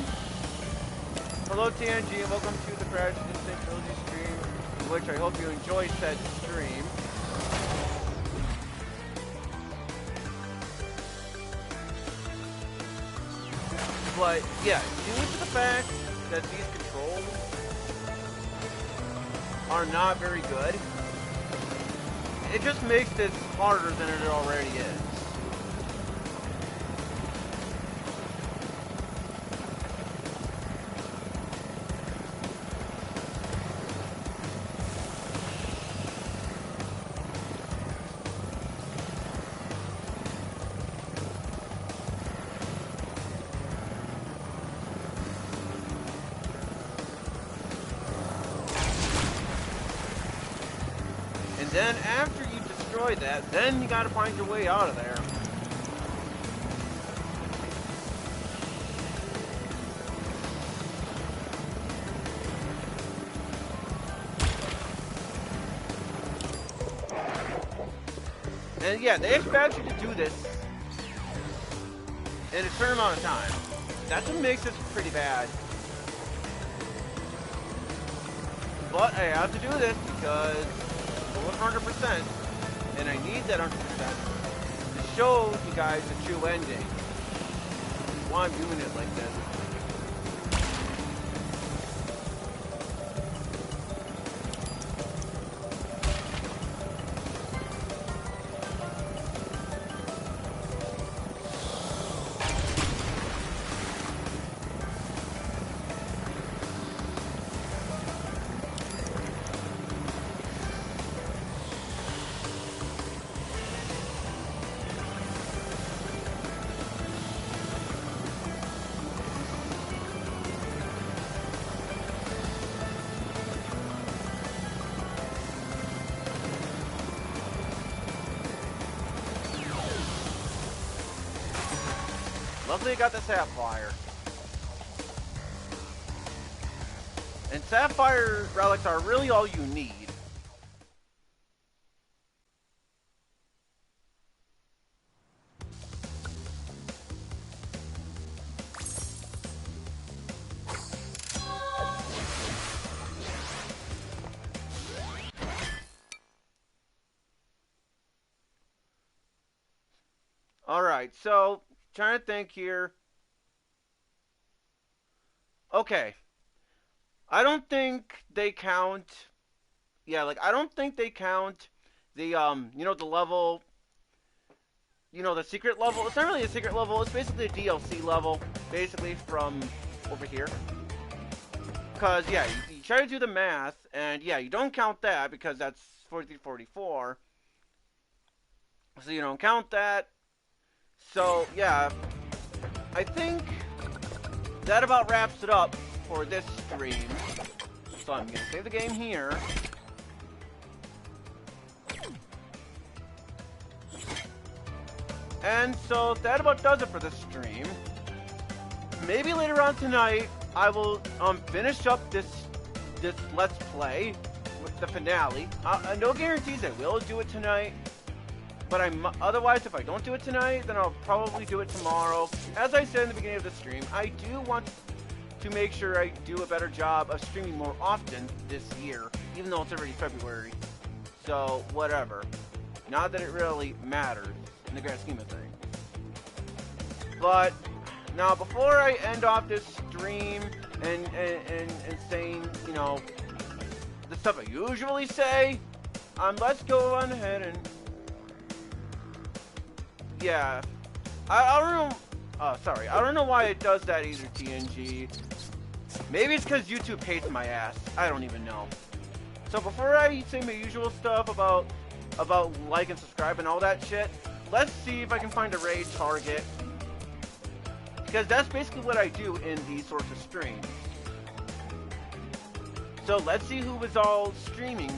Hello TNG and welcome to the Crash and Sane Trilogy stream, which I hope you enjoyed said stream. But yeah, due to the fact that these controls are not very good, it just makes this harder than it already is. Then after you destroy that, then you gotta find your way out of there. And yeah, they expect you to do this in a certain amount of time. That's what makes this pretty bad. But I have to do this because 100%, and I need that 100% to show you guys the true ending. Why I'm doing it like this. Luckily I got the Sapphire. And Sapphire relics are really all you need. Alright, so, trying to think here. Okay. I don't think they count... Yeah, like, I don't think they count the, you know, the level... You know, the secret level. It's not really a secret level. It's basically a DLC level, basically, from over here. Because, yeah, you try to do the math, and, yeah, you don't count that, because that's 4344. So you don't count that. So, yeah, I think that about wraps it up for this stream. So I'm going to save the game here. And so that about does it for this stream. Maybe later on tonight, I will finish up this Let's Play with the finale. No guarantees I will do it tonight. But otherwise, if I don't do it tonight, then I'll probably do it tomorrow. As I said in the beginning of the stream, I do want to make sure I do a better job of streaming more often this year, even though it's already February. So, whatever. Not that it really matters in the grand scheme of things. But, now, before I end off this stream and saying, you know, the stuff I usually say, let's go on ahead and... Yeah, I don't know. Oh, sorry. I don't know why it does that either, TNG. Maybe it's because YouTube hates my ass. I don't even know. So before I say my usual stuff about like and subscribe and all that shit, let's see if I can find a raid target. Because that's basically what I do in these sorts of streams. So let's see who was all streaming.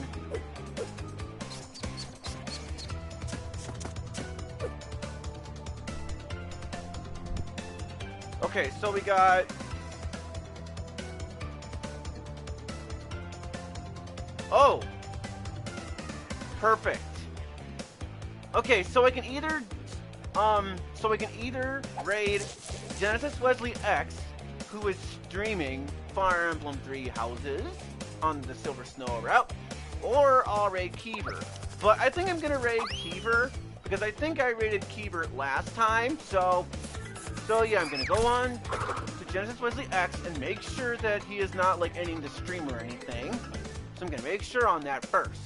Okay, so we got... Oh! Perfect. Okay, so I can either... raid Genesis Wesley X, who is streaming Fire Emblem 3 Houses on the Silver Snow route, or I'll raid Keever. But I think I'm gonna raid Keever, because I think I raided Keever last time, so yeah, I'm gonna go on to Genesis Wesley X and make sure that he is not, like, ending the stream or anything. So I'm gonna make sure on that first.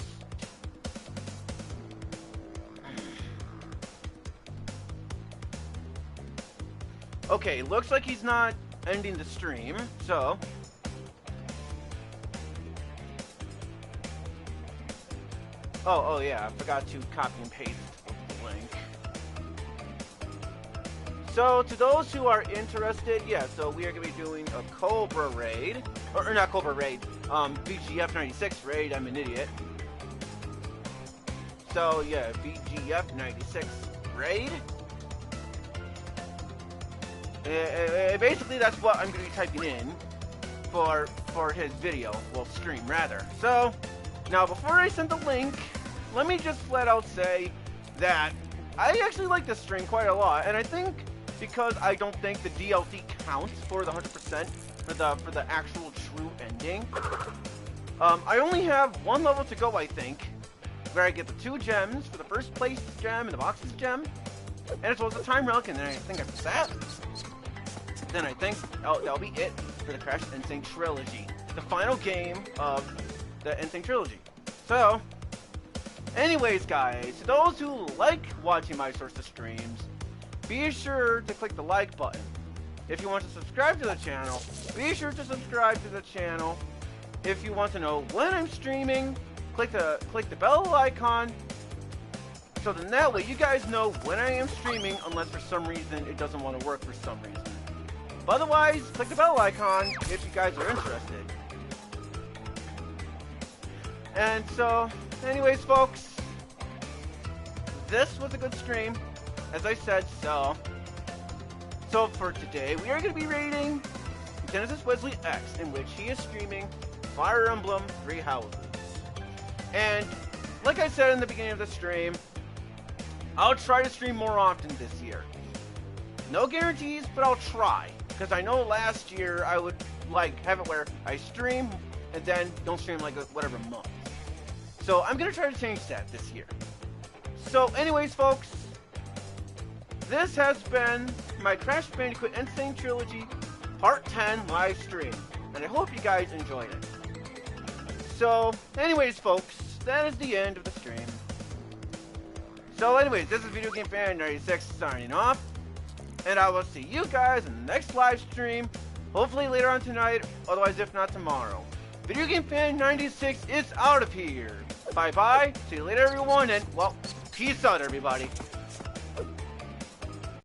Okay, looks like he's not ending the stream, so... Oh yeah, I forgot to copy and paste the link. So, to those who are interested, yeah, so we are going to be doing a Cobra raid. Or not Cobra raid, BGF 96 raid, I'm an idiot. So, yeah, BGF 96 raid. Basically, that's what I'm going to be typing in for his video. Well, stream, rather. So, now, before I send the link, let me just flat out say that I actually like this stream quite a lot, and I think because I don't think the DLC counts for the 100% for the actual true ending. I only have one level to go, I think, where I get the 2 gems for the first place gem and the boxes gem, and as well as the time relic, and then I think after that, then I think that'll be it for the Crash Insane Trilogy, the final game of the Insane Trilogy. So, anyways, guys, to those who like watching my sorts of streams, be sure to click the like button. If you want to subscribe to the channel, be sure to subscribe to the channel. If you want to know when I'm streaming, click the bell icon. So then that way you guys know when I am streaming, unless for some reason it doesn't want to work for some reason. But otherwise, click the bell icon if you guys are interested. And so, anyways, folks, this was a good stream, as I said, so So for today, we are going to be rating Genesis Wesley X, in which he is streaming Fire Emblem Three Houses. And like I said in the beginning of the stream, I'll try to stream more often this year. No guarantees, but I'll try. Because I know last year I would have it where I stream and then don't stream whatever month. So I'm going to try to change that this year. So anyways, folks, this has been my Crash Bandicoot and Sane Trilogy Part 10 live stream. And I hope you guys enjoyed it. So anyways, folks, that is the end of the stream. So anyways, this is Video Game Fan 96 signing off. And I will see you guys in the next live stream. Hopefully later on tonight, otherwise if not tomorrow. Video Game Fan 96 is out of here. Bye bye, see you later everyone, and well, peace out everybody.